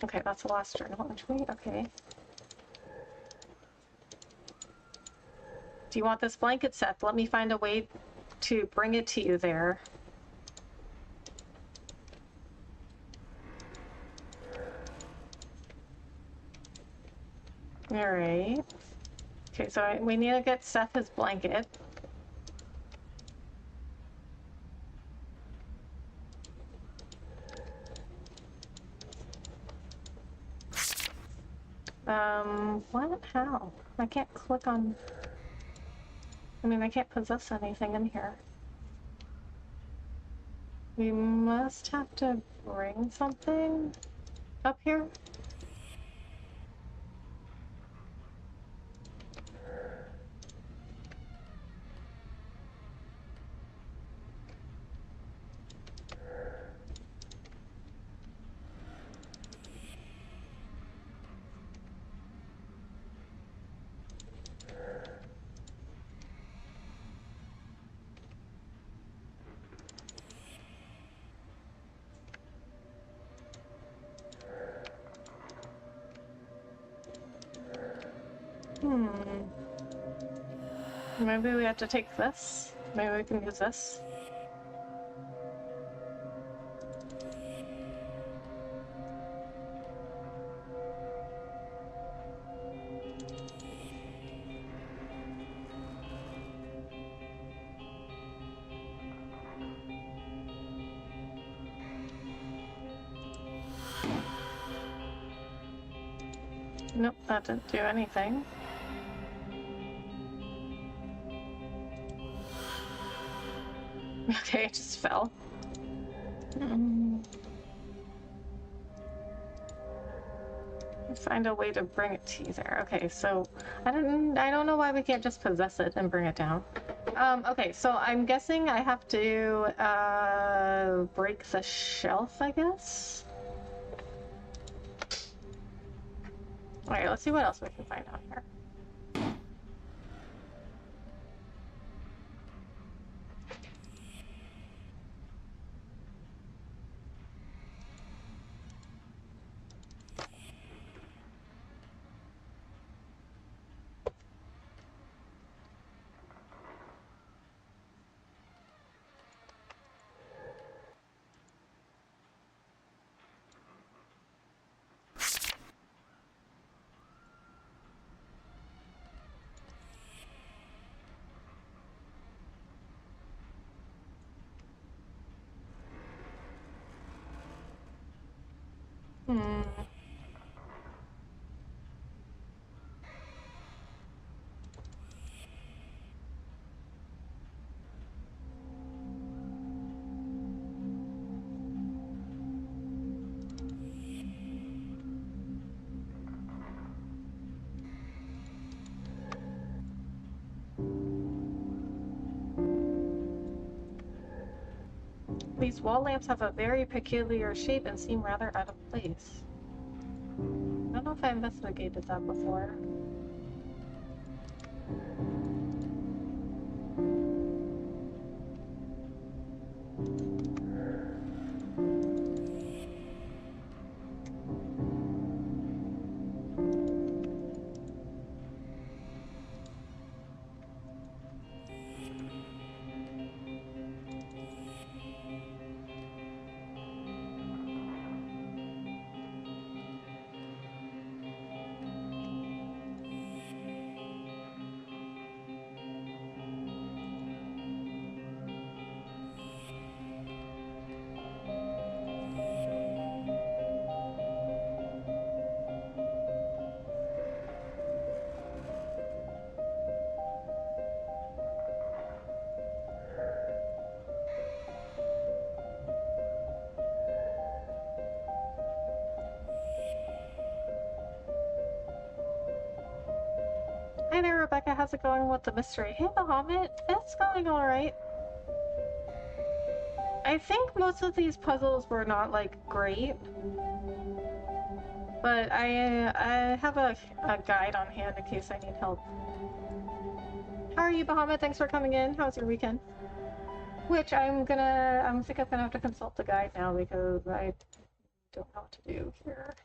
Okay, that's the last journal entry. Okay. Do you want this blanket, Seth? Let me find a way to bring it to you there. Alright. Okay, so we need to get Seth his blanket. What? How? I can't click on... I mean, I can't possess anything in here. We must have to bring something up here? Maybe we have to take this? Maybe we can use this? Nope, that didn't do anything. Okay, it just fell. Find a way to bring it to you there. Okay, so I don't know why we can't just possess it and bring it down. Okay, so I'm guessing I have to break the shelf, I guess. Alright, let's see what else we can find out here. These wall lamps have a very peculiar shape and seem rather out of place. I don't know if I investigated that before. Rebecca. How's it going with the mystery? Hey, Bahamut. It's going alright. I think most of these puzzles were not, like, great. But I have a guide on hand in case I need help. How are you, Bahamut? Thanks for coming in. How's your weekend? Which I think I'm gonna have to consult the guide now because I don't know what to do here.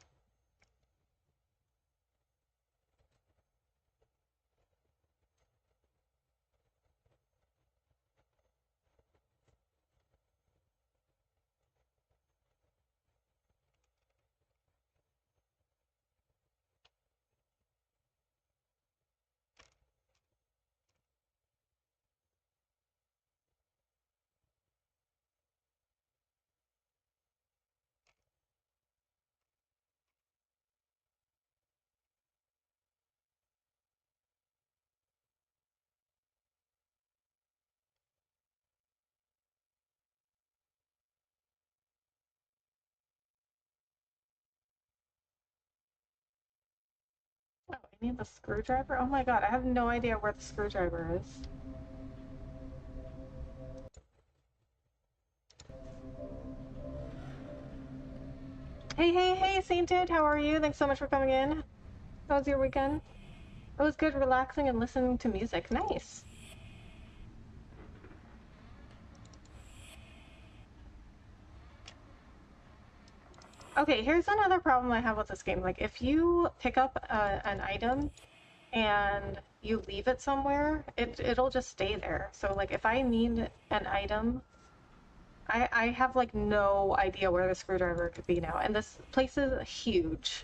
Oh, I need the screwdriver? Oh my god, I have no idea where the screwdriver is. Hey, Sainted, how are you? Thanks so much for coming in. How was your weekend? It was good, relaxing and listening to music. Nice. Okay, here's another problem I have with this game. Like, if you pick up an item and you leave it somewhere, it'll just stay there. So, like, if I need an item, I have, like, no idea where the screwdriver could be now. And this place is huge.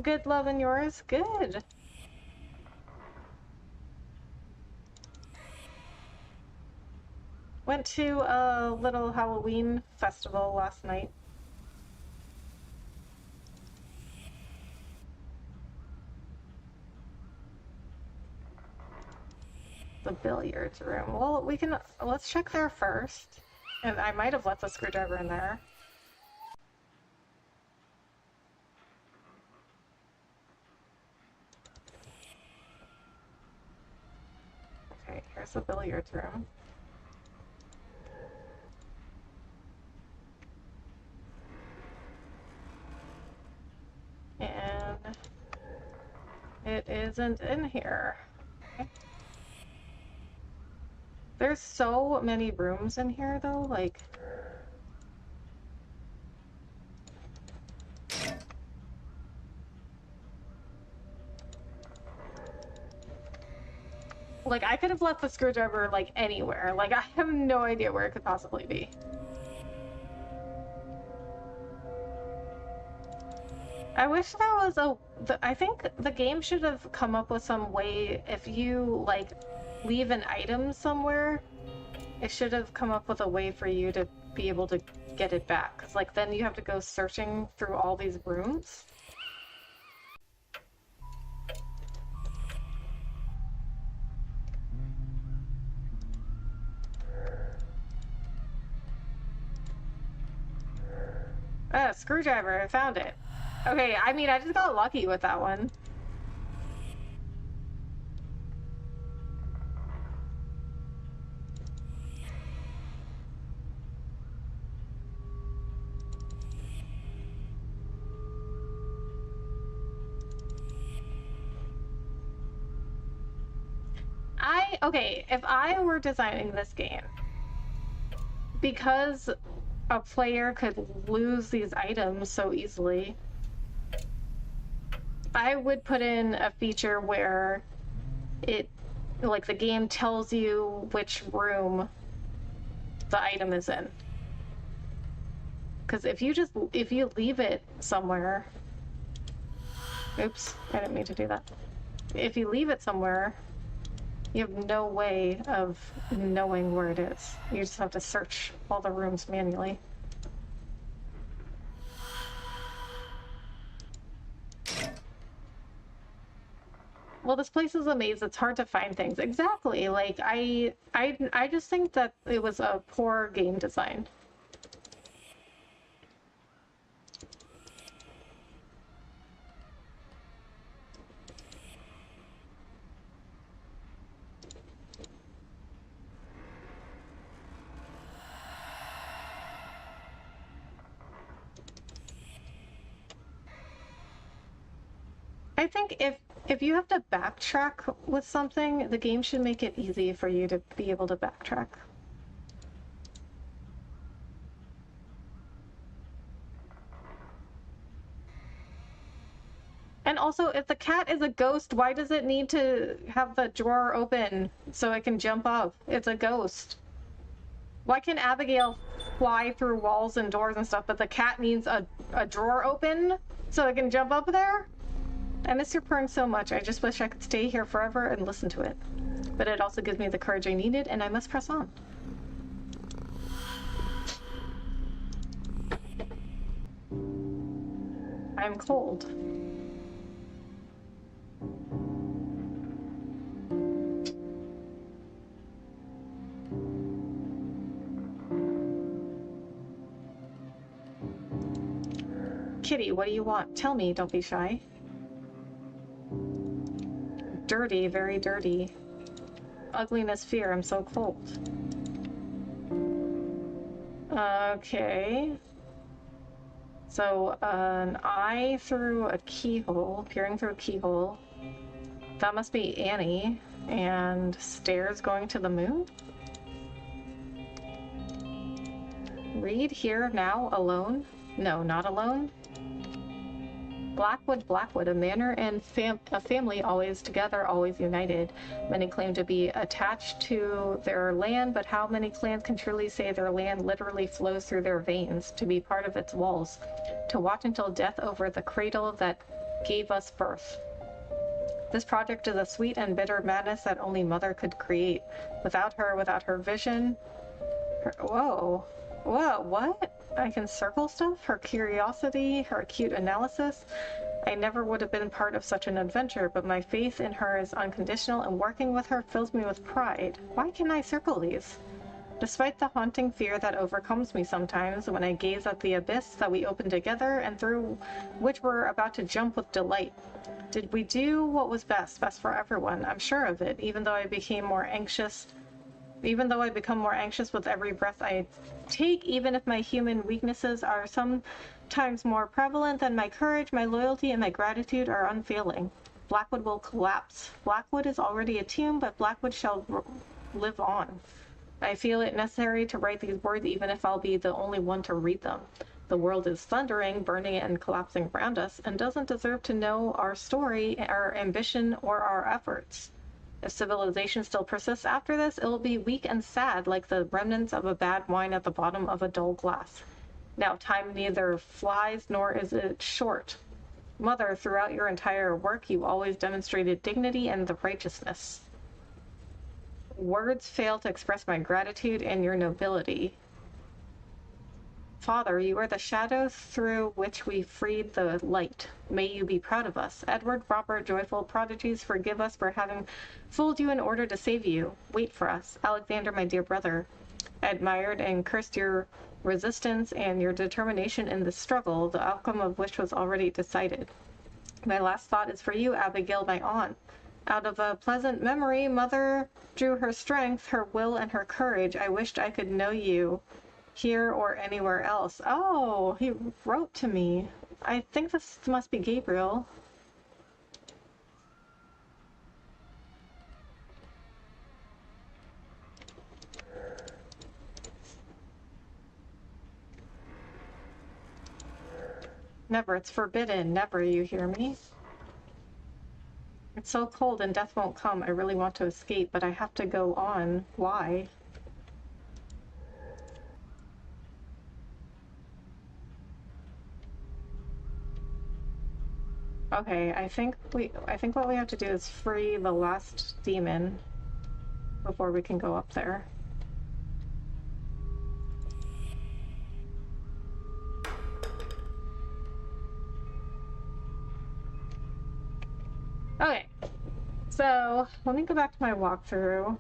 Good, love, and yours? Good. Went to a little Halloween festival last night. The billiards room. Well, let's check there first. And I might have left the screwdriver in there. Okay, here's the billiards room. And it isn't in here. Okay. There's so many rooms in here, though, like... Like, I could have left the screwdriver, like, anywhere. Like, I have no idea where it could possibly be. I wish there was I think the game should have come up with some way, if you, like, leave an item somewhere, it should have come up with a way for you to be able to get it back. Because, like, then you have to go searching through all these rooms. Ah, screwdriver, I found it. Okay, I mean, I just got lucky with that one. Okay, if I were designing this game, because a player could lose these items so easily, I would put in a feature where like, the game tells you which room the item is in. Because if you leave it somewhere, oops, I didn't mean to do that. If you leave it somewhere, you have no way of knowing where it is. You just have to search all the rooms manually. Well, this place is a maze. It's hard to find things. Exactly. Like, I just think that it was a poor game design. I think if you have to backtrack with something, the game should make it easy for you to be able to backtrack. And also, if the cat is a ghost, why does it need to have the drawer open so it can jump up? It's a ghost. Why can Abigail fly through walls and doors and stuff, but the cat needs a drawer open so it can jump up there? I miss your purring so much. I just wish I could stay here forever and listen to it. But it also gives me the courage I needed, and I must press on. I'm cold. Kitty, what do you want? Tell me, don't be shy. Dirty, very dirty. Ugliness, fear, I'm so cold. Okay. So, an eye through a keyhole, peering through a keyhole. That must be Annie. And stairs going to the moon? Read here, now, alone? No, not alone. Blackwood, Blackwood, a manor and a family always together, always united. Many claim to be attached to their land, but how many clans can truly say their land literally flows through their veins, to be part of its walls, to watch until death over the cradle that gave us birth? This project is a sweet and bitter madness that only Mother could create. Without her vision... Whoa. Whoa, what? I can circle stuff? Her curiosity, her acute analysis? I never would have been part of such an adventure, but my faith in her is unconditional, and working with her fills me with pride. Why can I circle these? Despite the haunting fear that overcomes me sometimes when I gaze at the abyss that we opened together and through which we're about to jump with delight. Did we do what was best for everyone? I'm sure of it, even though I become more anxious with every breath I take, even if my human weaknesses are sometimes more prevalent than my courage, my loyalty, and my gratitude are unfailing. Blackwood will collapse. Blackwood is already a tomb, but Blackwood shall live on. I feel it necessary to write these words, even if I'll be the only one to read them. The world is thundering, burning, and collapsing around us, and doesn't deserve to know our story, our ambition, or our efforts. If civilization still persists after this, it will be weak and sad, like the remnants of a bad wine at the bottom of a dull glass. Now, time neither flies nor is it short. Mother, throughout your entire work, you always demonstrated dignity and the righteousness. Words fail to express my gratitude and your nobility. Father, you are the shadow through which we freed the light. May you be proud of us. Edward, Robert, joyful prodigies, forgive us for having fooled you in order to save you. Wait for us. Alexander, my dear brother, I admired and cursed your resistance and your determination in this struggle, the outcome of which was already decided. My last thought is for you, Abigail, my aunt. Out of a pleasant memory, Mother drew her strength, her will, and her courage. I wished I could know you here or anywhere else. Oh, he wrote to me. I think this must be Gabriel. Never, it's forbidden. Never, you hear me? It's so cold and death won't come. I really want to escape, but I have to go on. Why? Okay, I think what we have to do is free the last demon before we can go up there. Okay, so let me go back to my walkthrough.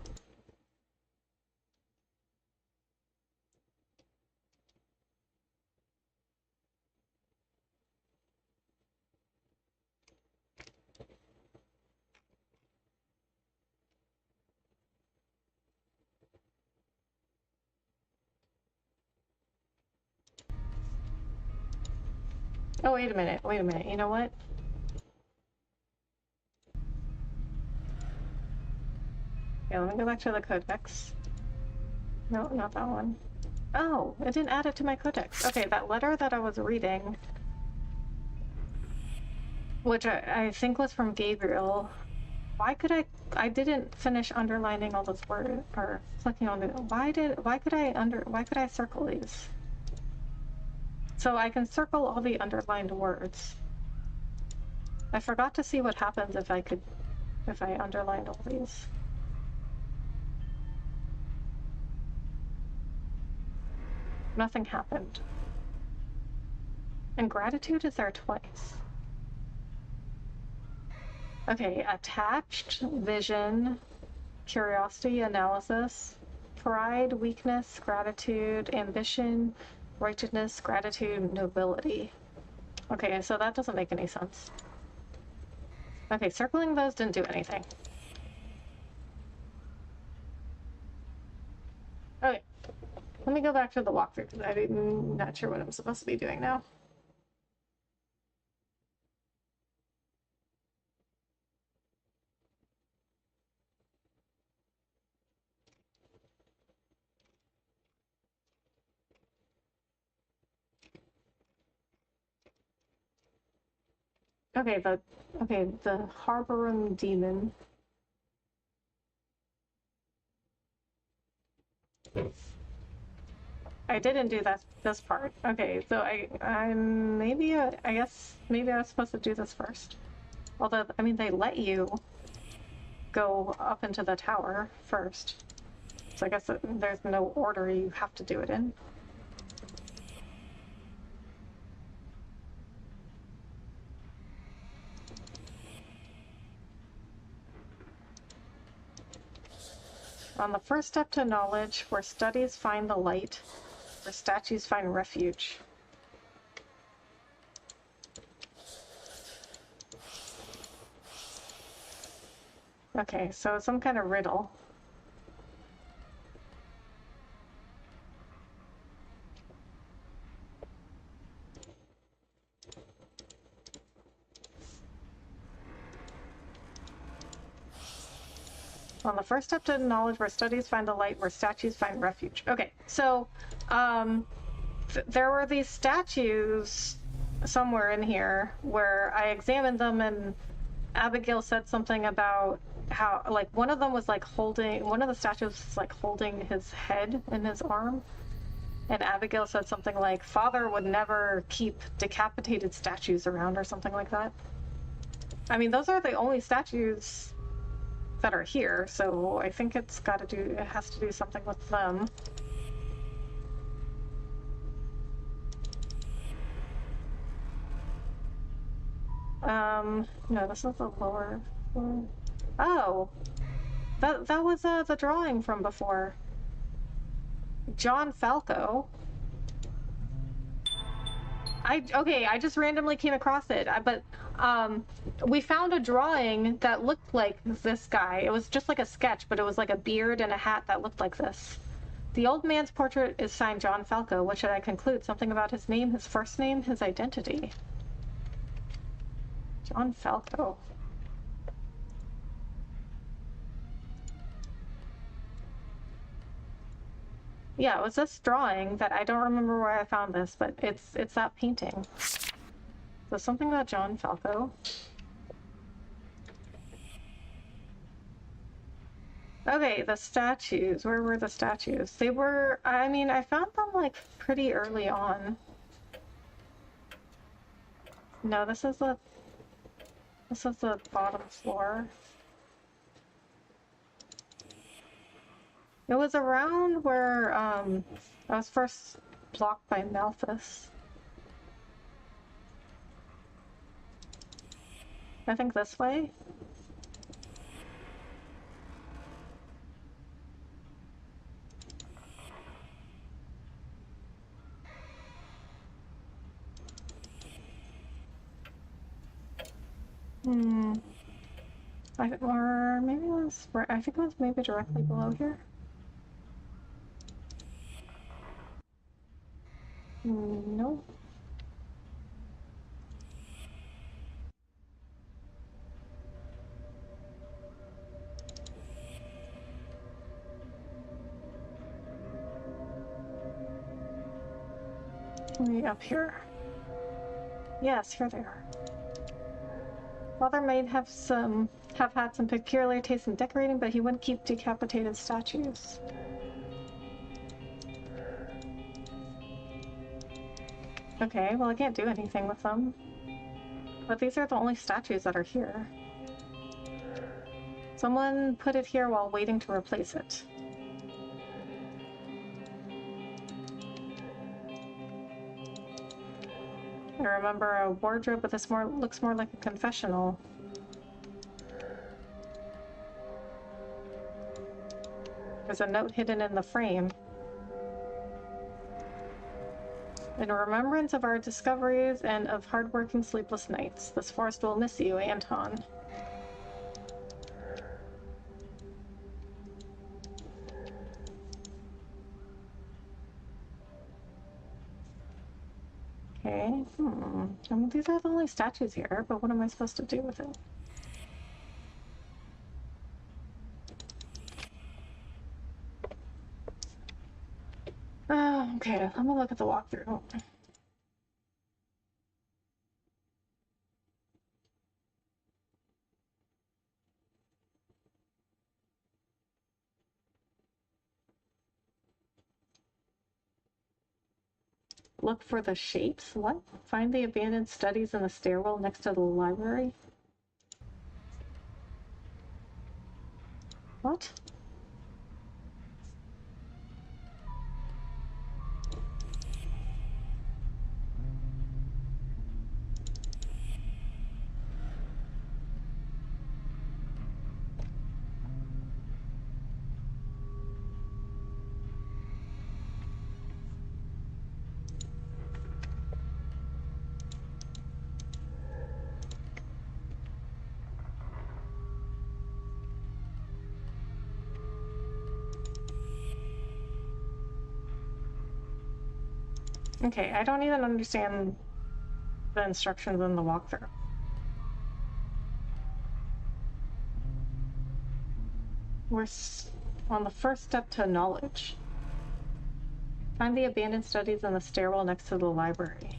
Oh, wait a minute, you know what? Okay, let me go back to the codex. No, not that one. Oh, it didn't add it to my codex. Okay, that letter that I was reading, which I think was from Gabriel. Why could I didn't finish underlining all those words or clicking on it. Why could I circle these? So I can circle all the underlined words. I forgot to see what happens if I underlined all these. Nothing happened. And gratitude is there twice. Okay, attached, vision, curiosity, analysis, pride, weakness, gratitude, ambition, righteousness, gratitude, nobility. Okay, so that doesn't make any sense. Okay, circling those didn't do anything. Okay, let me go back to the walkthrough because I'm not sure what I'm supposed to be doing now. Okay, the harboring demon. I didn't do this part. Okay, so I guess maybe I was supposed to do this first. Although, I mean, they let you go up into the tower first. So I guess there's no order you have to do it in. On the first step to knowledge, where studies find the light, where statues find refuge. Okay, so some kind of riddle. On the first step to knowledge, where studies find the light, where statues find refuge. Okay, so there were these statues somewhere in here where I examined them, and Abigail said something about how, like, one of them was like one of the statues was like holding his head in his arm. And Abigail said something like, Father would never keep decapitated statues around or something like that. I mean, those are the only statues that are here, so I think it has to do something with them. No, this is the lower floor. Oh, that was the drawing from before. John Falco. I just randomly came across it, but we found a drawing that looked like this guy. It was just like a sketch, but it was like a beard and a hat that looked like this. The old man's portrait is signed John Falco. What should I conclude? Something about his name, his first name, his identity. John Falco. Yeah, it was this drawing that I don't remember where I found this, but it's that painting. So something about John Falco. Okay, the statues. Where were the statues? They were, I mean, I found them like pretty early on. No, this is the bottom floor. It was around where I was first blocked by Malthus. I think this way. Or maybe it was, I think it was maybe directly below here. No. Maybe up here. Yes, here they are. Father might have had some peculiar taste in decorating, but he wouldn't keep decapitated statues. Okay, well I can't do anything with them. But these are the only statues that are here. Someone put it here while waiting to replace it. I remember a wardrobe, but this looks more like a confessional. There's a note hidden in the frame. In remembrance of our discoveries and of hard-working sleepless nights, this forest will miss you, Anton. Okay, I mean, these are the only statues here, but what am I supposed to do with it? Okay, let me look at the walkthrough. Look for the shapes? What? Find the abandoned studies in the stairwell next to the library? What? Okay, I don't even understand the instructions in the walkthrough. We're on the first step to knowledge. Find the abandoned studies in the stairwell next to the library.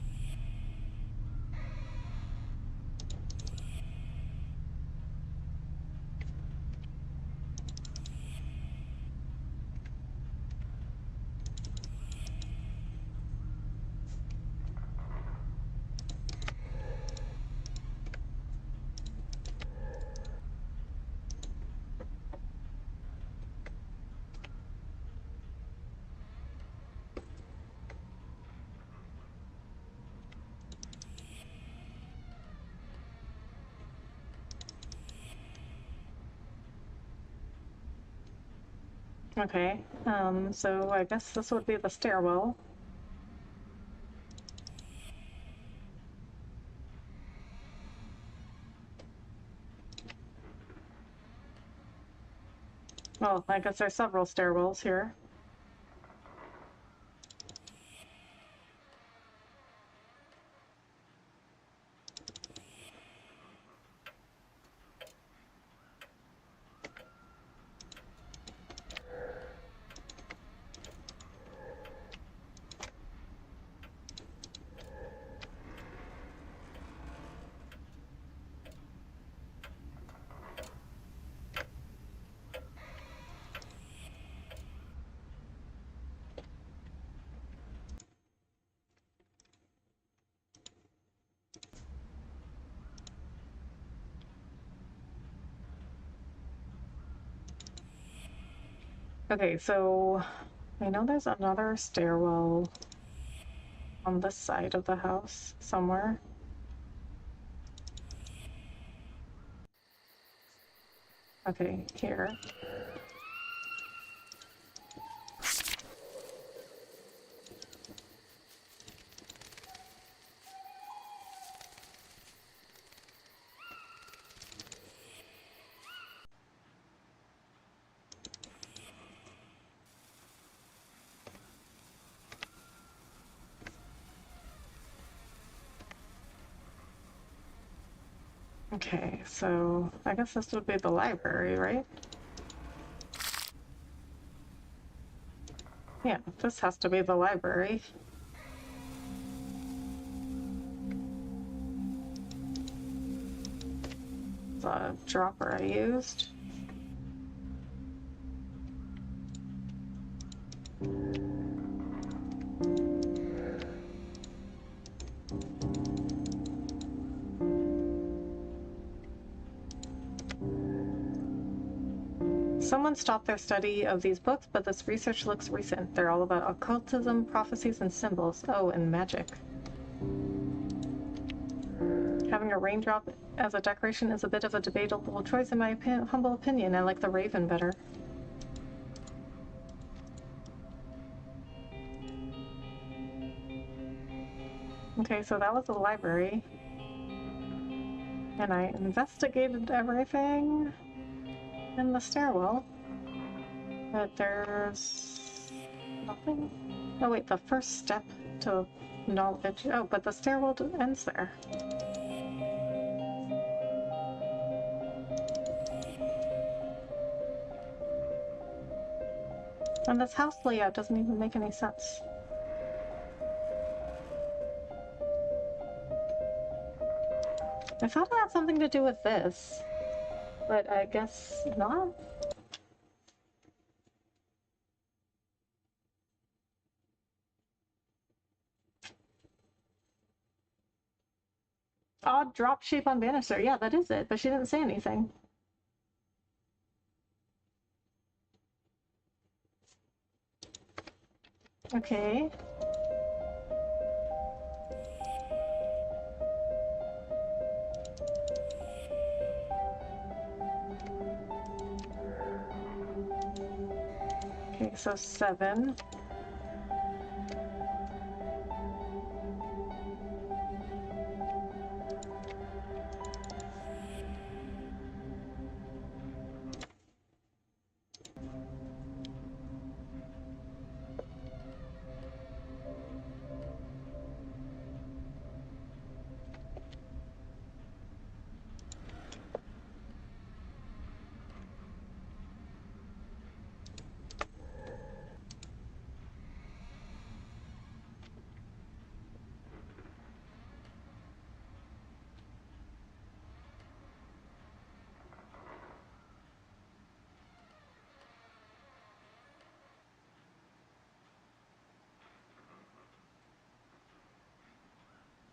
Okay, so I guess this would be the stairwell. Well, I guess there's several stairwells here. Okay, so I know there's another stairwell on this side of the house somewhere. Okay, here. Okay, so I guess this would be the library, right? Yeah, this has to be the library. the dropper I used. Someone stopped their study of these books, but this research looks recent. They're all about occultism, prophecies, and symbols. Oh, and magic. Having a raindrop as a decoration is a bit of a debatable choice in my humble opinion. I like the raven better. Okay, so that was the library. And I investigated everything in the stairwell. But there's nothing. Oh wait, the first step to knowledge. Oh, but the stairwell ends there. And this house layout doesn't even make any sense. I thought it had something to do with this, but I guess not. Odd drop shape on banister. Yeah, that is it, but she didn't say anything. Okay. Okay, so 7.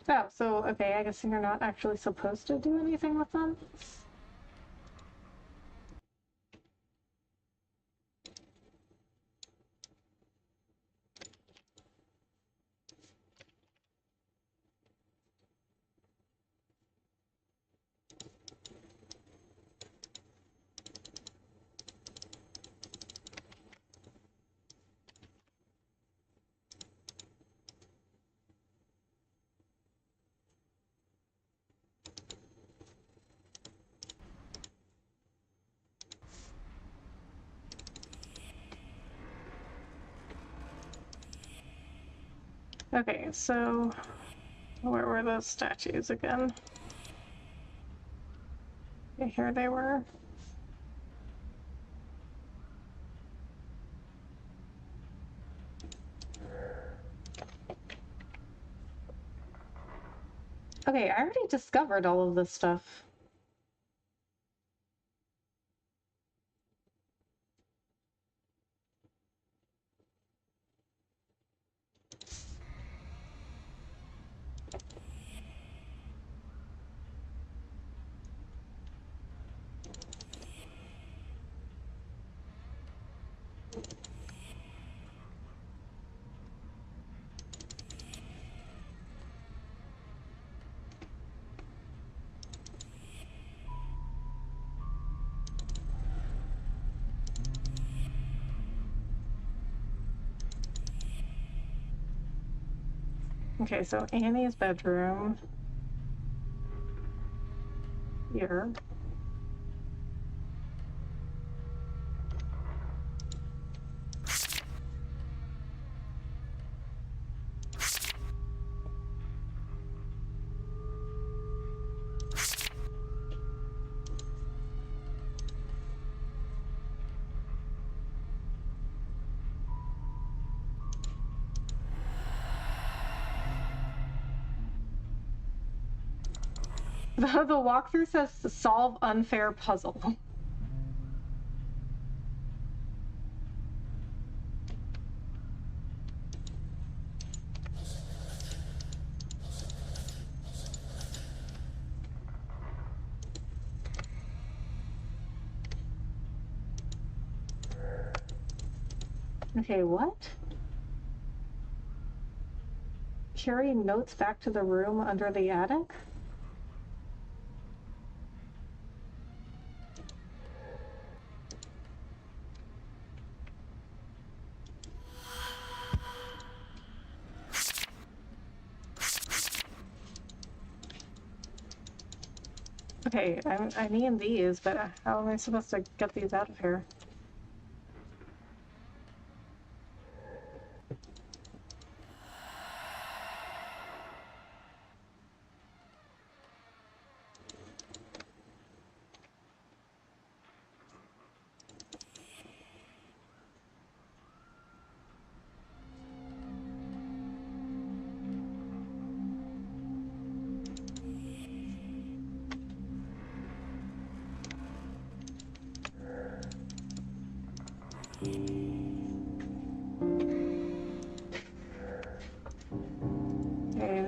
Oh, so, okay, I guess you're not actually supposed to do anything with them? Okay, so where were those statues again? Okay, here they were. Okay, I already discovered all of this stuff. Okay, so Annie's bedroom. Here. The walkthrough says solve unfair puzzle. Okay, what? Carry notes back to the room under the attic? Okay, I need these, but how am I supposed to get these out of here? Okay,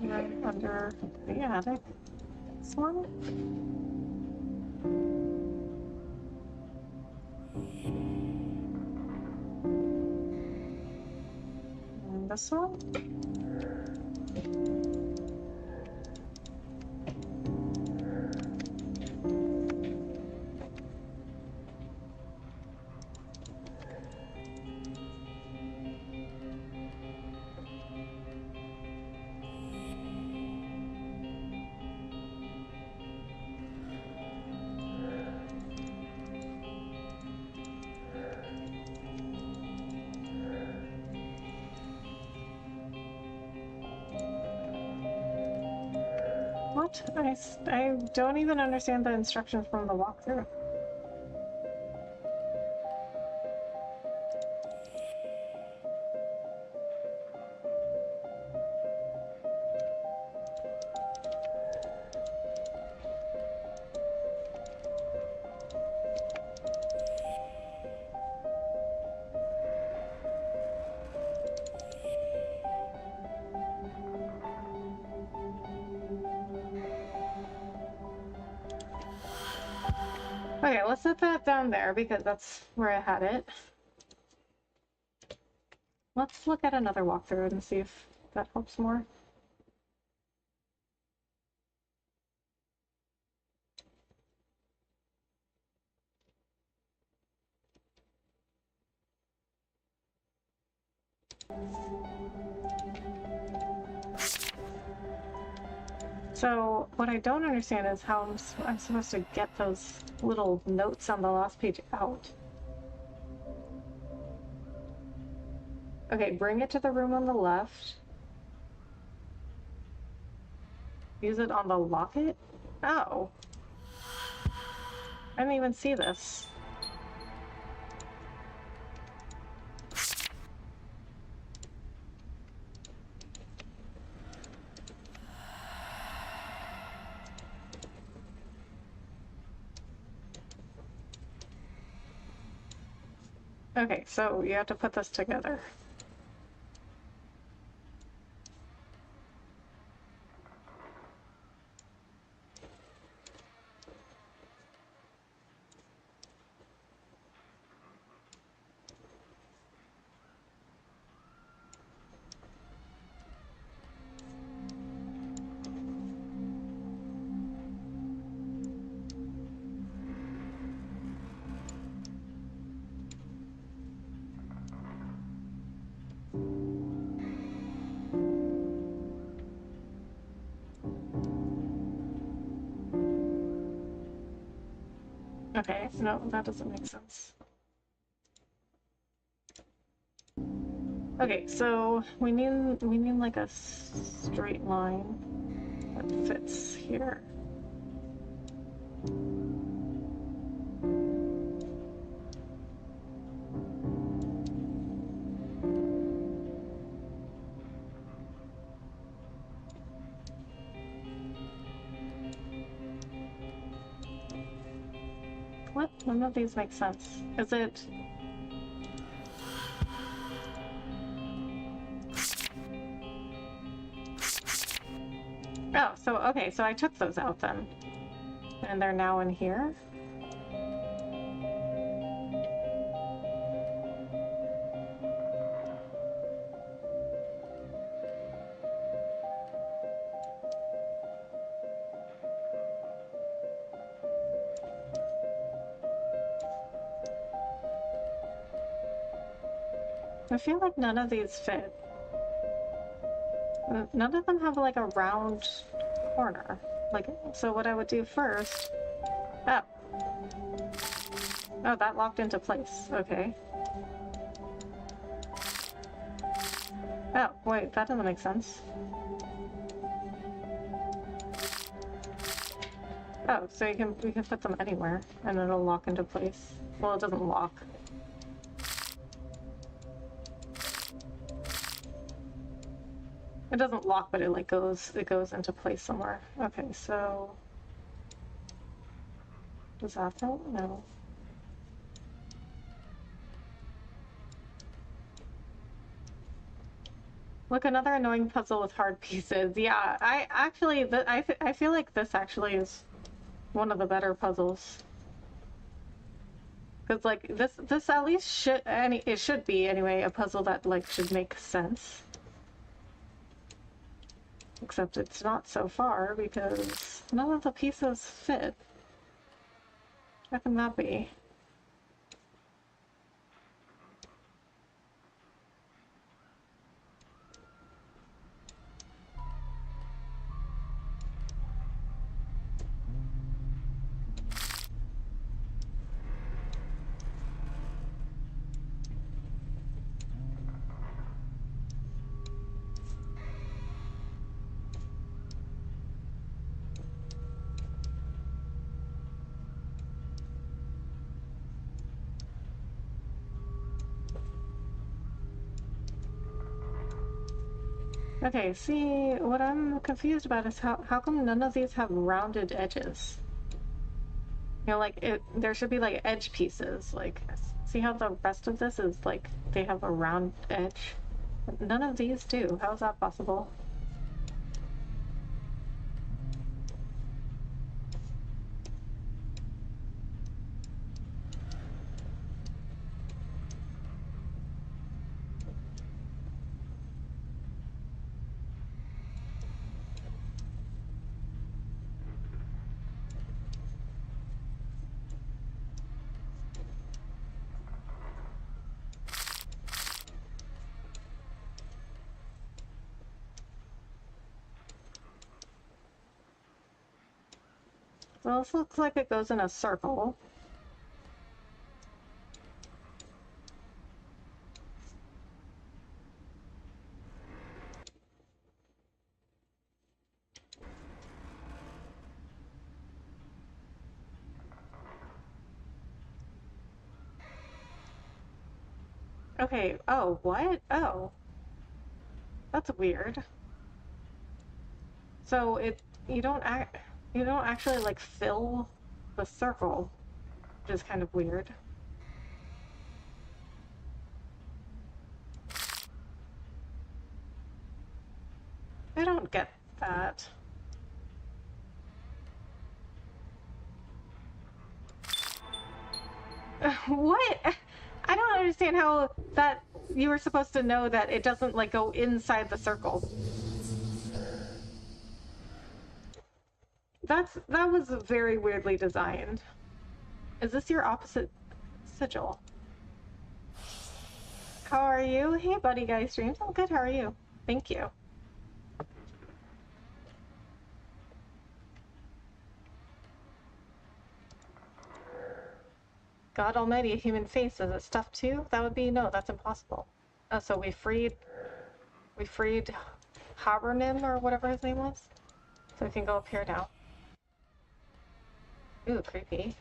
right under the attic. This one? And this one? What? I don't even understand the instructions from the walkthrough. Okay, let's set that down there because that's where I had it. Let's look at another walkthrough and see if that helps more. So what I don't understand is how I'm supposed to get those little notes on the last page out. Okay, bring it to the room on the left. Use it on the locket? Oh. I didn't even see this. Okay, so you have to put this together. Okay, no, that doesn't make sense. Okay, so we need like a straight line that fits here. What? None of these make sense. Is it... Oh, so, okay, so I took those out then. And they're now in here? I feel like none of these fit. None of them have like a round corner. Like, so what I would do first... Oh. Oh, that locked into place. Okay. Oh, wait, that doesn't make sense. Oh, so we can put them anywhere and it'll lock into place. Well, it doesn't lock. It doesn't lock, but it goes into place somewhere. Okay, so does that fit? No. Look, another annoying puzzle with hard pieces. Yeah, I actually, I feel like this actually is one of the better puzzles. Because like this at least should, it should be anyway, a puzzle that like should make sense. Except it's not so far because none of the pieces fit. How can that be? Okay, see, what I'm confused about is how come none of these have rounded edges? You know, like, there should be, like, edge pieces. Like, see how the rest of this is, like, they have a round edge? None of these do. How is that possible? Well, this looks like it goes in a circle. Okay, oh, what? Oh. That's weird. So you don't actually like fill the circle, which is kind of weird. I don't get that. What? I don't understand how that you were supposed to know that it doesn't like go inside the circle. That was very weirdly designed. Is this your opposite sigil? How are you? Hey buddy guy streams. I'm good, how are you? Thank you. God almighty, a human face, is it stuffed too? That would be, no, that's impossible. Oh, so we freed Habernim or whatever his name was. So we can go up here now. Ooh, creepy.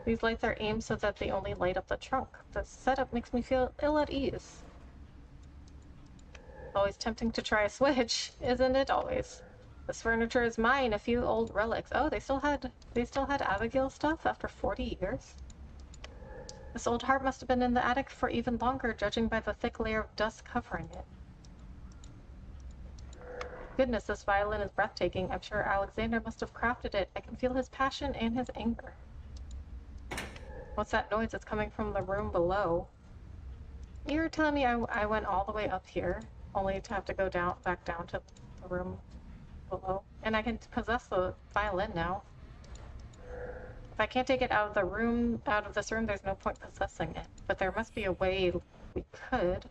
These lights are aimed so that they only light up the trunk. The setup makes me feel ill at ease. Always tempting to try a switch, isn't it always? This furniture is mine. A few old relics. Oh, they still had Abigail stuff after 40 years. This old harp must have been in the attic for even longer, judging by the thick layer of dust covering it. Goodness, this violin is breathtaking. I'm sure Alexander must have crafted it. I can feel his passion and his anger. What's that noise? It's coming from the room below. You're telling me I went all the way up here, only to have to go back down to the room below? And I can possess the violin now. If I can't take it out of this room, there's no point possessing it. But there must be a way we could.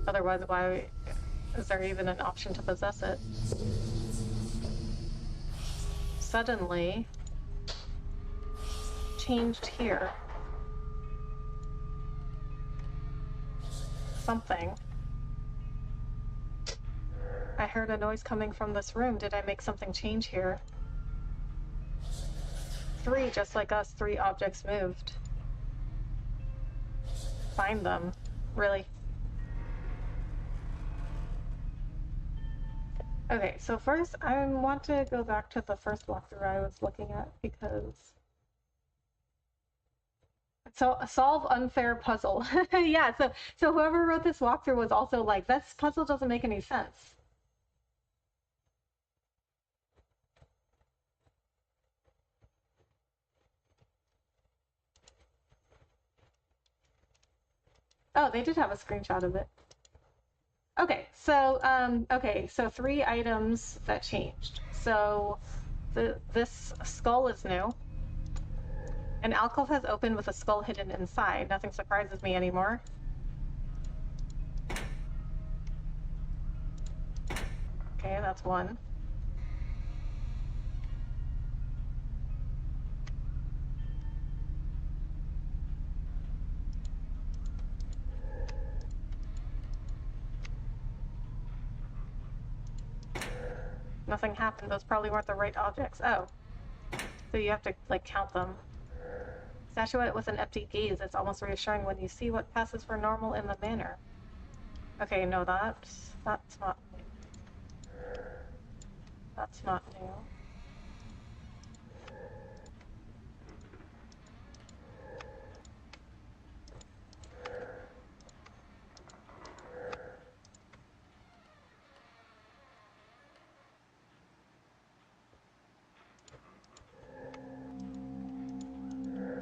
Otherwise, why is there even an option to possess it? Suddenly changed here. Something. I heard a noise coming from this room. Did I make something change here? 3, just like us, 3 objects moved. Find them. Really? Okay, so first I want to go back to the first walkthrough I was looking at because... So, solve unfair puzzle. Yeah, so whoever wrote this walkthrough was also like, this puzzle doesn't make any sense. Oh, they did have a screenshot of it. Okay, so 3 items that changed. So this skull is new. An alcove has opened with a skull hidden inside. Nothing surprises me anymore. Okay, that's 1. Nothing happened. Those probably weren't the right objects. Oh. So you have to, like, count them. Statuette with an empty gaze. It's almost reassuring when you see what passes for normal in the manner. Okay, no, that's not new. That's not new.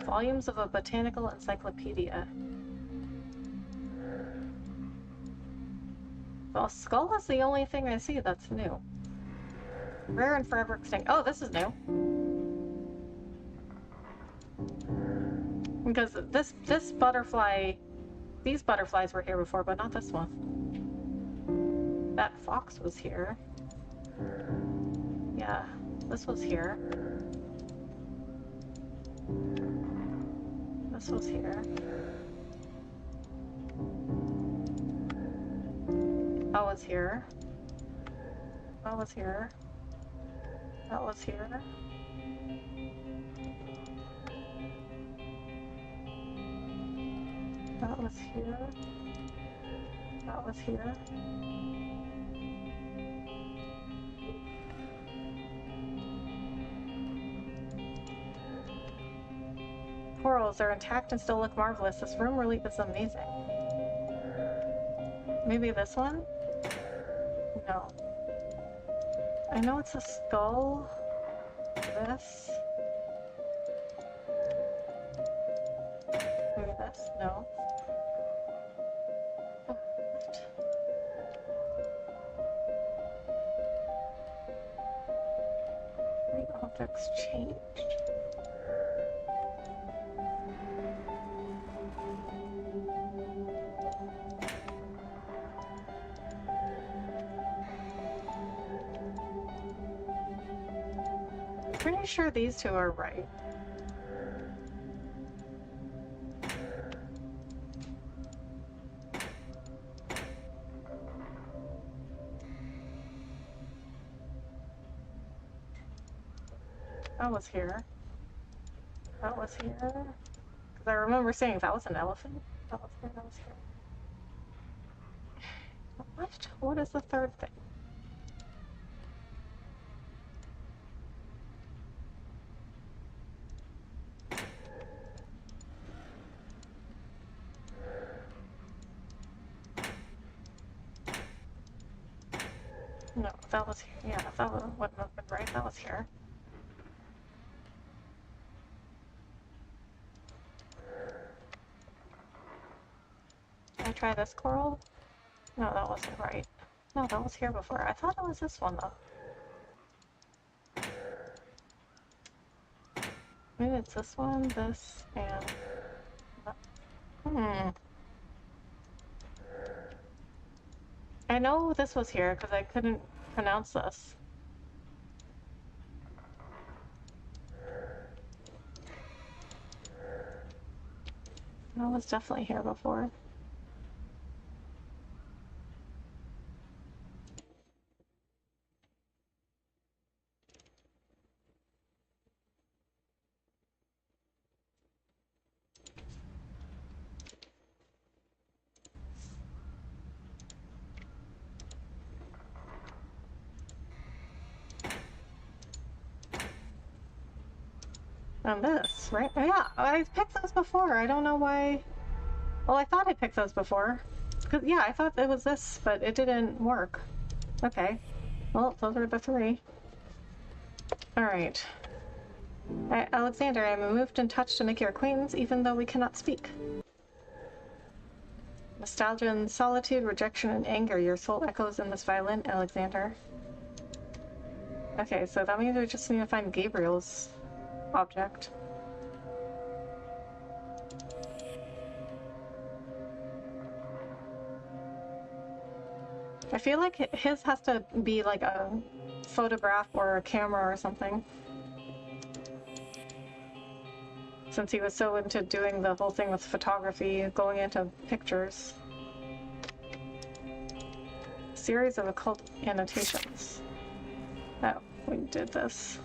Volumes of a botanical encyclopedia. Well, skull is the only thing I see that's new. Rare and forever extinct. Oh, this is new. Because this butterfly, these butterflies were here before, but not this one. That fox was here. Yeah, this was here. This was here. That was here. That was here. That was here. That was here. That was here. Corals are intact and still look marvelous. This room really is amazing. Maybe this one? No. I know it's a skull. This. Maybe this? No. Three objects changed. Pretty sure these 2 are right. That was here. That was here. Because I remember saying that was an elephant. That was here, that was here. What? What is the third thing? No, that was here. Yeah, that wouldn't have been right. That was here. Can I try this coral? No, that wasn't right. No, that was here before. I thought it was this one, though. Maybe it's this one, this, and... I know this was here, because I couldn't pronounce this. That was definitely here before. And this, right? Yeah, I've picked those before. I don't know why. Well, I thought I picked those before. Cause yeah, I thought it was this, but it didn't work. Okay. Well, those are the three. Alright. Alexander, I am moved and touched to make your acquaintance, even though we cannot speak. Nostalgia and solitude, rejection and anger. Your soul echoes in this violin, Alexander. Okay, so that means we just need to find Gabriel's object. I feel like his has to be like a photograph or a camera or something. Since he was so into doing the whole thing with photography, going into pictures. Series of occult annotations. Oh, we did this.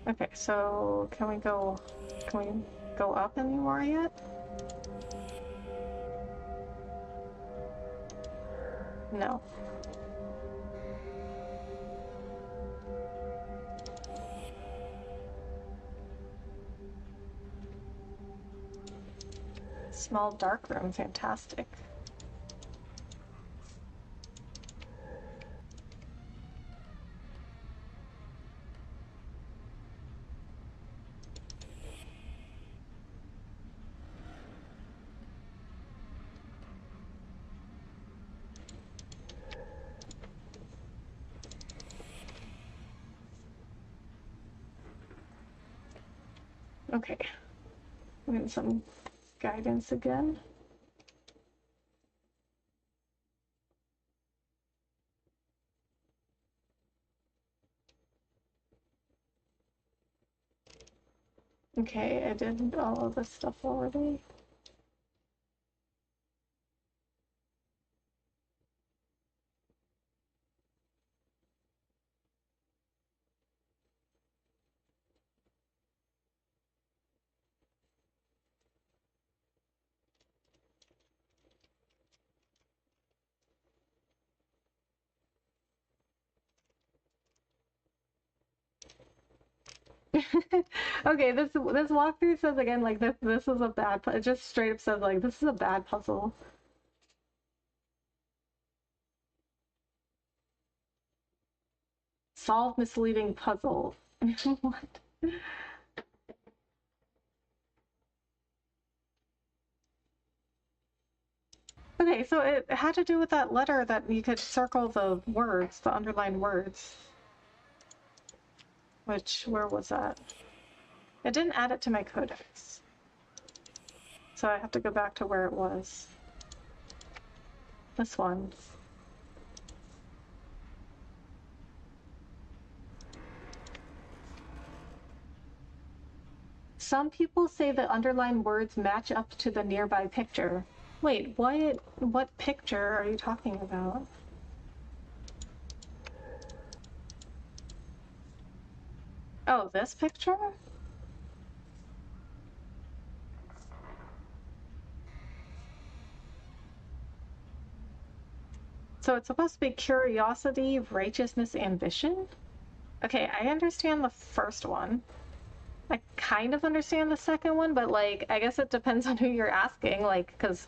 Okay, so can we go up anymore yet? No. Small dark room, fantastic. Okay. We need some guidance again. Okay, I did all of this stuff already. Okay, this walkthrough says again like this is a bad. It just straight up says like this is a bad puzzle. Solve misleading puzzle. What? Okay, so it had to do with that letter that you could circle the words, the underlined words. Which, where was that? It didn't add it to my codex. So I have to go back to where it was. This one. Some people say the underlined words match up to the nearby picture. Wait, what picture are you talking about? Oh, this picture? So it's supposed to be curiosity, righteousness, ambition? Okay, I understand the first one. I kind of understand the second one, but like, I guess it depends on who you're asking. Like, because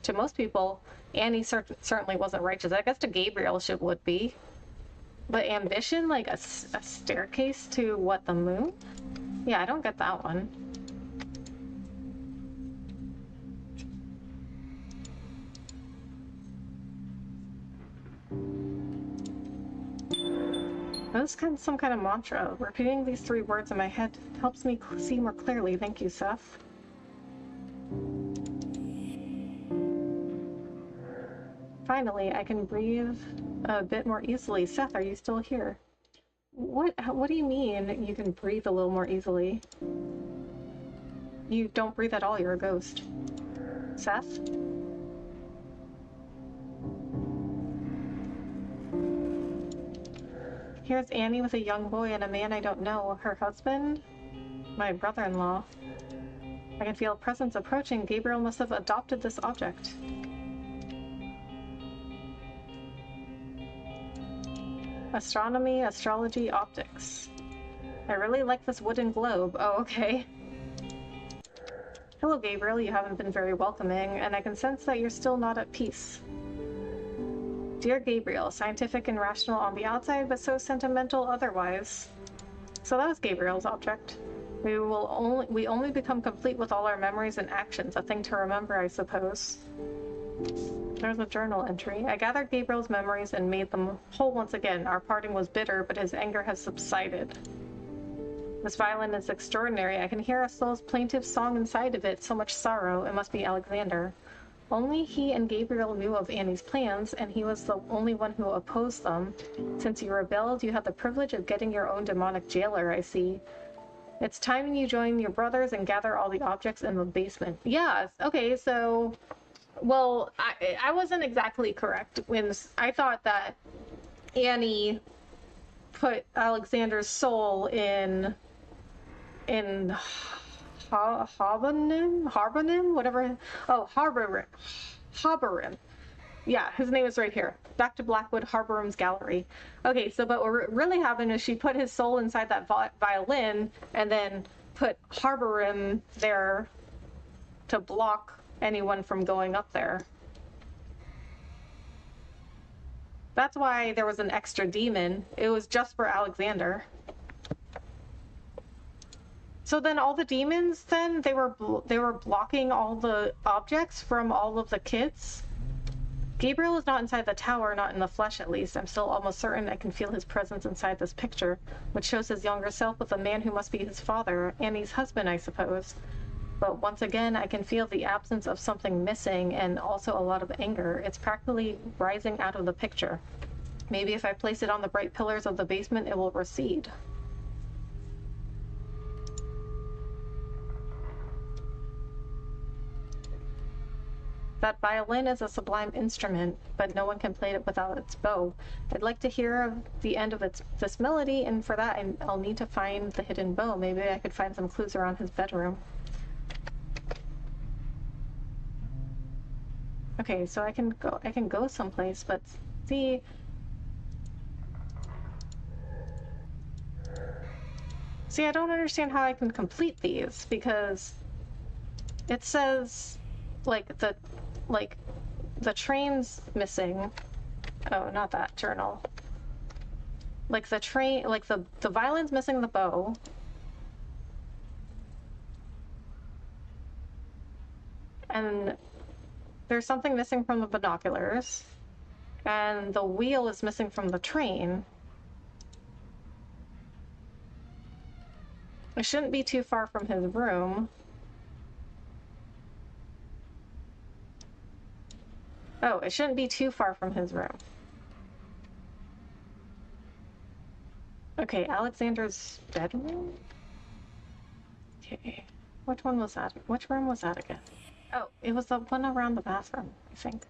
to most people, Annie certainly wasn't righteous. I guess to Gabriel she would be. But ambition, like a staircase to what, the moon? Yeah, I don't get that one. That's kind of some kind of mantra. Repeating these 3 words in my head helps me see more clearly. Thank you, Seth. Finally, I can breathe a bit more easily. Seth, are you still here? What do you mean you can breathe a little more easily? You don't breathe at all, you're a ghost. Seth? Here's Annie with a young boy and a man I don't know. Her husband? My brother-in-law. I can feel a presence approaching. Gabriel must have adopted this object. Astronomy, astrology, optics. I really like this wooden globe. Oh, okay. Hello, Gabriel. You haven't been very welcoming, and I can sense that you're still not at peace. Dear Gabriel, scientific and rational on the outside, but so sentimental otherwise. So that was Gabriel's object. We only become complete with all our memories and actions, a thing to remember, I suppose. There's a journal entry. I gathered Gabriel's memories and made them whole once again. Our parting was bitter, but his anger has subsided. This violin is extraordinary. I can hear a soul's plaintive song inside of it. So much sorrow. It must be Alexander. Only he and Gabriel knew of Annie's plans, and he was the only one who opposed them. Since you rebelled, you had the privilege of getting your own demonic jailer, I see. It's time you join your brothers and gather all the objects in the basement. Yeah, okay, so... Well, I wasn't exactly correct when I thought that Annie put Alexander's soul in Harbonim, whatever. Oh, Harborim. Yeah, his name is right here. Back to Blackwood, Harborim's gallery. Okay, so but what really happened is she put his soul inside that violin and then put Harborim there to block anyone from going up there. That's why there was an extra demon. It was just for Alexander. So then all the demons, then they were blocking all the objects from all of the kids. Gabriel is not inside the tower, not in the flesh at least. I'm still almost certain I can feel his presence inside this picture, which shows his younger self with a man who must be his father, Annie's husband, I suppose. But once again, I can feel the absence of something missing and also a lot of anger. It's practically rising out of the picture. Maybe if I place it on the bright pillars of the basement, it will recede. That violin is a sublime instrument, but no one can play it without its bow. I'd like to hear the end of this melody, and for that I'll need to find the hidden bow. Maybe I could find some clues around his bedroom. Okay, so I can go someplace, but see, I don't understand how I can complete these, because it says the train's missing. Oh, not that journal. Like the train, like the violin's missing the bow. And there's something missing from the binoculars. And the wheel is missing from the train. It shouldn't be too far from his room. Oh, it shouldn't be too far from his room. Okay, Alexander's bedroom? Okay, which one was that? Which room was that again? Oh, it was the one around the bathroom, I think.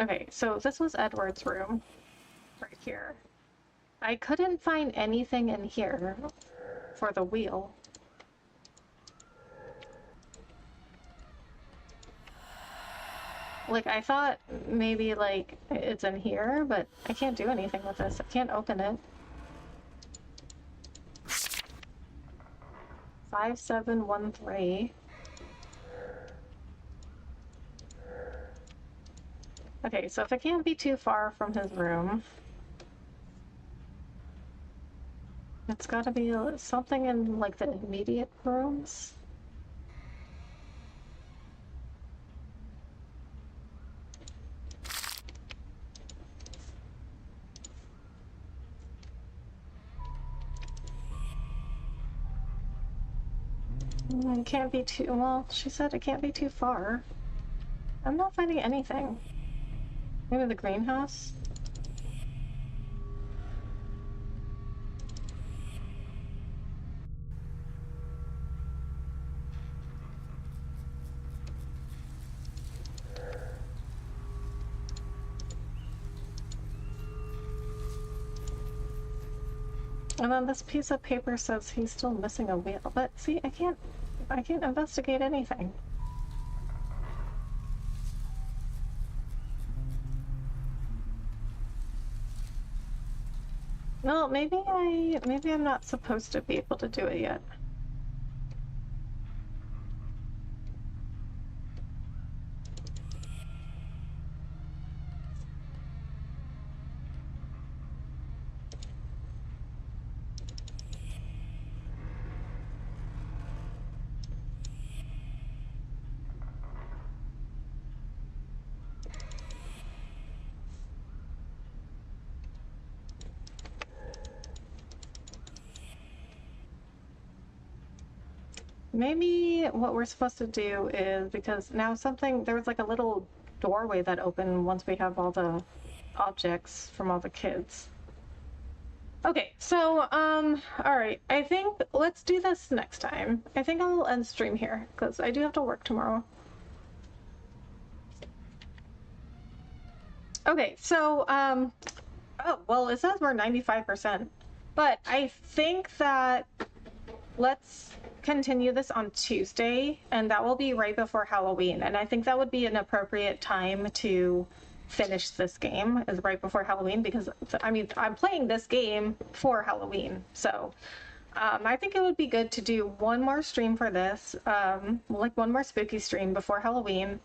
Okay, so this was Edward's room, right here. I couldn't find anything in here for the wheel. Like, I thought maybe, like, it's in here, but I can't do anything with this. I can't open it. 5713. Okay, so if it can't be too far from his room, it's gotta be something in, like, the immediate rooms. It can't be too, well, she said it can't be too far. I'm not finding anything. Maybe the greenhouse? And then this piece of paper says he's still missing a wheel. But see, I can't investigate anything. Well, maybe I'm not supposed to be able to do it yet. Maybe what we're supposed to do is, because now there was like a little doorway that opened once we have all the objects from all the kids. Okay, so, all right, I think let's do this next time. I think I'll end stream here, because I do have to work tomorrow. Okay, so, oh, well, it says we're 95%, but I think that let's continue this on Tuesday, and that will be right before Halloween, and I think that would be an appropriate time to finish this game, is right before Halloween, because, I mean, I'm playing this game for Halloween, so I think it would be good to do one more stream for this, like one more spooky stream before Halloween.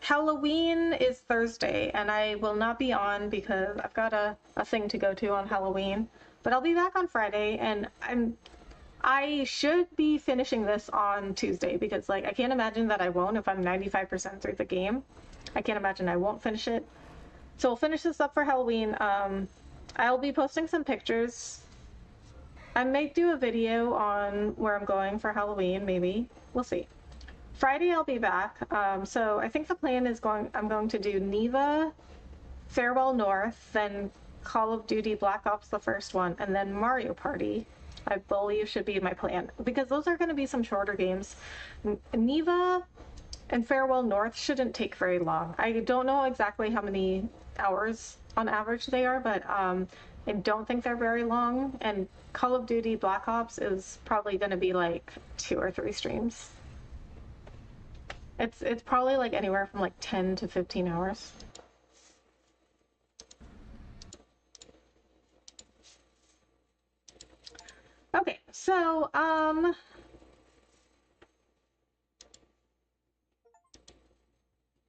Halloween is Thursday, and I will not be on because I've got a thing to go to on Halloween. But I'll be back on Friday, and I should be finishing this on Tuesday because, like, I can't imagine that I won't if I'm 95% through the game. I can't imagine I won't finish it. So we'll finish this up for Halloween. I'll be posting some pictures. I might do a video on where I'm going for Halloween, maybe. We'll see. Friday I'll be back, so I think the plan is I'm going to do Neva, Farewell North, then Call of Duty Black Ops, the first one, and then Mario Party, I believe should be my plan, because those are going to be some shorter games. Neva and Farewell North shouldn't take very long. I don't know exactly how many hours on average they are, but I don't think they're very long, and Call of Duty Black Ops is probably going to be like 2 or 3 streams. It's probably like anywhere from like 10 to 15 hours. Okay, so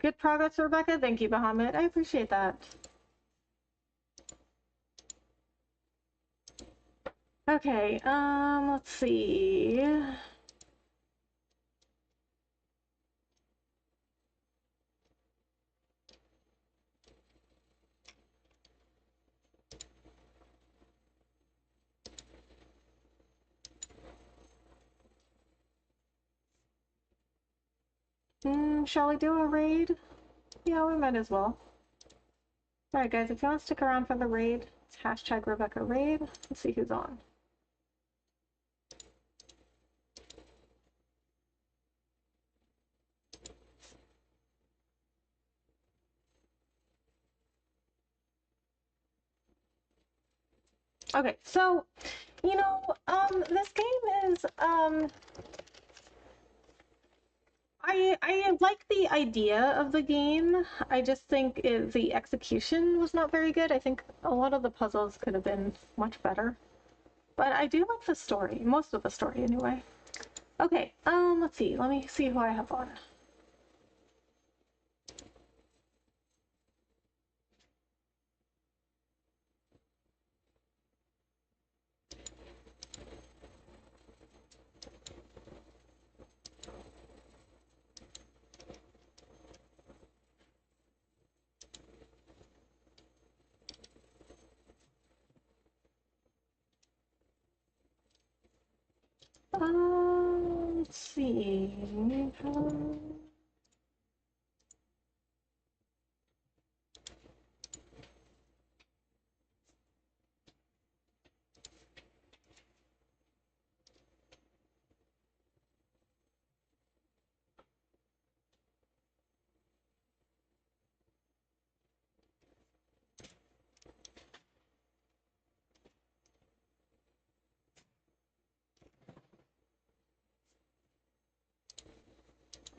good progress, Rebecca. Thank you, Bahamut. I appreciate that. Okay, let's see. Shall we do a raid? Yeah, we might as well. Alright guys, if you want to stick around for the raid, it's hashtag Rebecca raid. Let's see who's on. Okay, so, you know, this game is, I like the idea of the game. I just think the execution was not very good. I think a lot of the puzzles could have been much better. But I do like the story, most of the story anyway. Okay, let's see. Let me see who I have on. Let's see.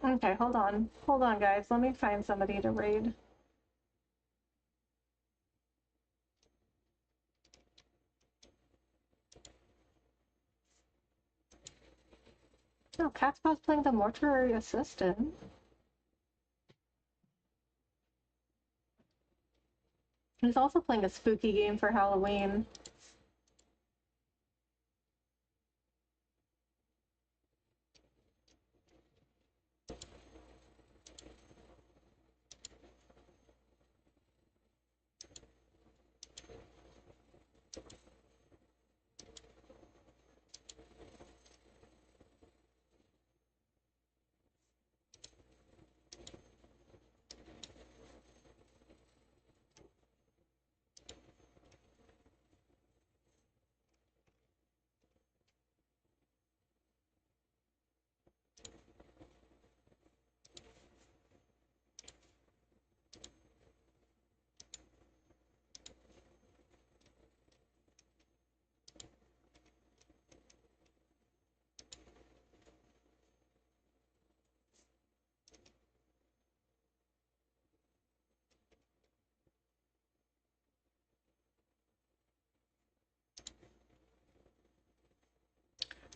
Okay, hold on. Hold on, guys. Let me find somebody to raid. No, Cat's Paw's playing the mortuary assistant. He's also playing a spooky game for Halloween.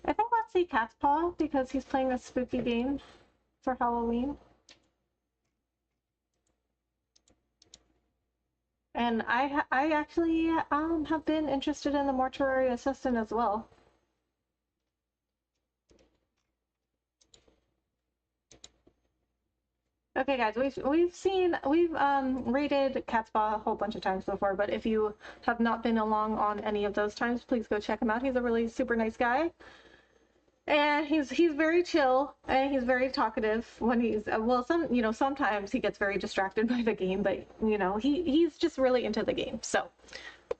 I think let's see Cat's Paw because he's playing a spooky game for Halloween. And I actually have been interested in the mortuary assistant as well. Okay, guys, we've rated Cat's Paw a whole bunch of times before, but if you have not been along on any of those times, please go check him out. He's a really super nice guy. And he's very chill and he's very talkative when he's well sometimes he gets very distracted by the game, but he's just really into the game. So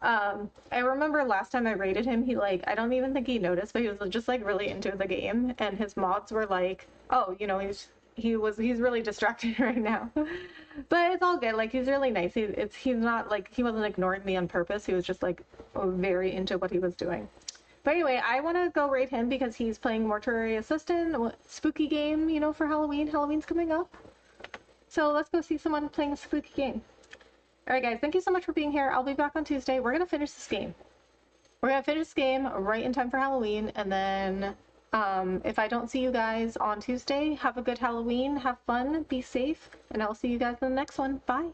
I remember last time I rated him, he like I don't even think he noticed, but he was just like really into the game, and his mods were like, oh, he's really distracted right now. But it's all good. Like he's really nice. He's not like he wasn't ignoring me on purpose. He was just like very into what he was doing. But anyway, I want to go rate him because he's playing Mortuary Assistant, spooky game, for Halloween. Halloween's coming up. So let's go see someone playing a spooky game. All right, guys, thank you so much for being here. I'll be back on Tuesday. We're going to finish this game. We're going to finish this game right in time for Halloween. And then if I don't see you guys on Tuesday, have a good Halloween. Have fun. Be safe. And I'll see you guys in the next one. Bye.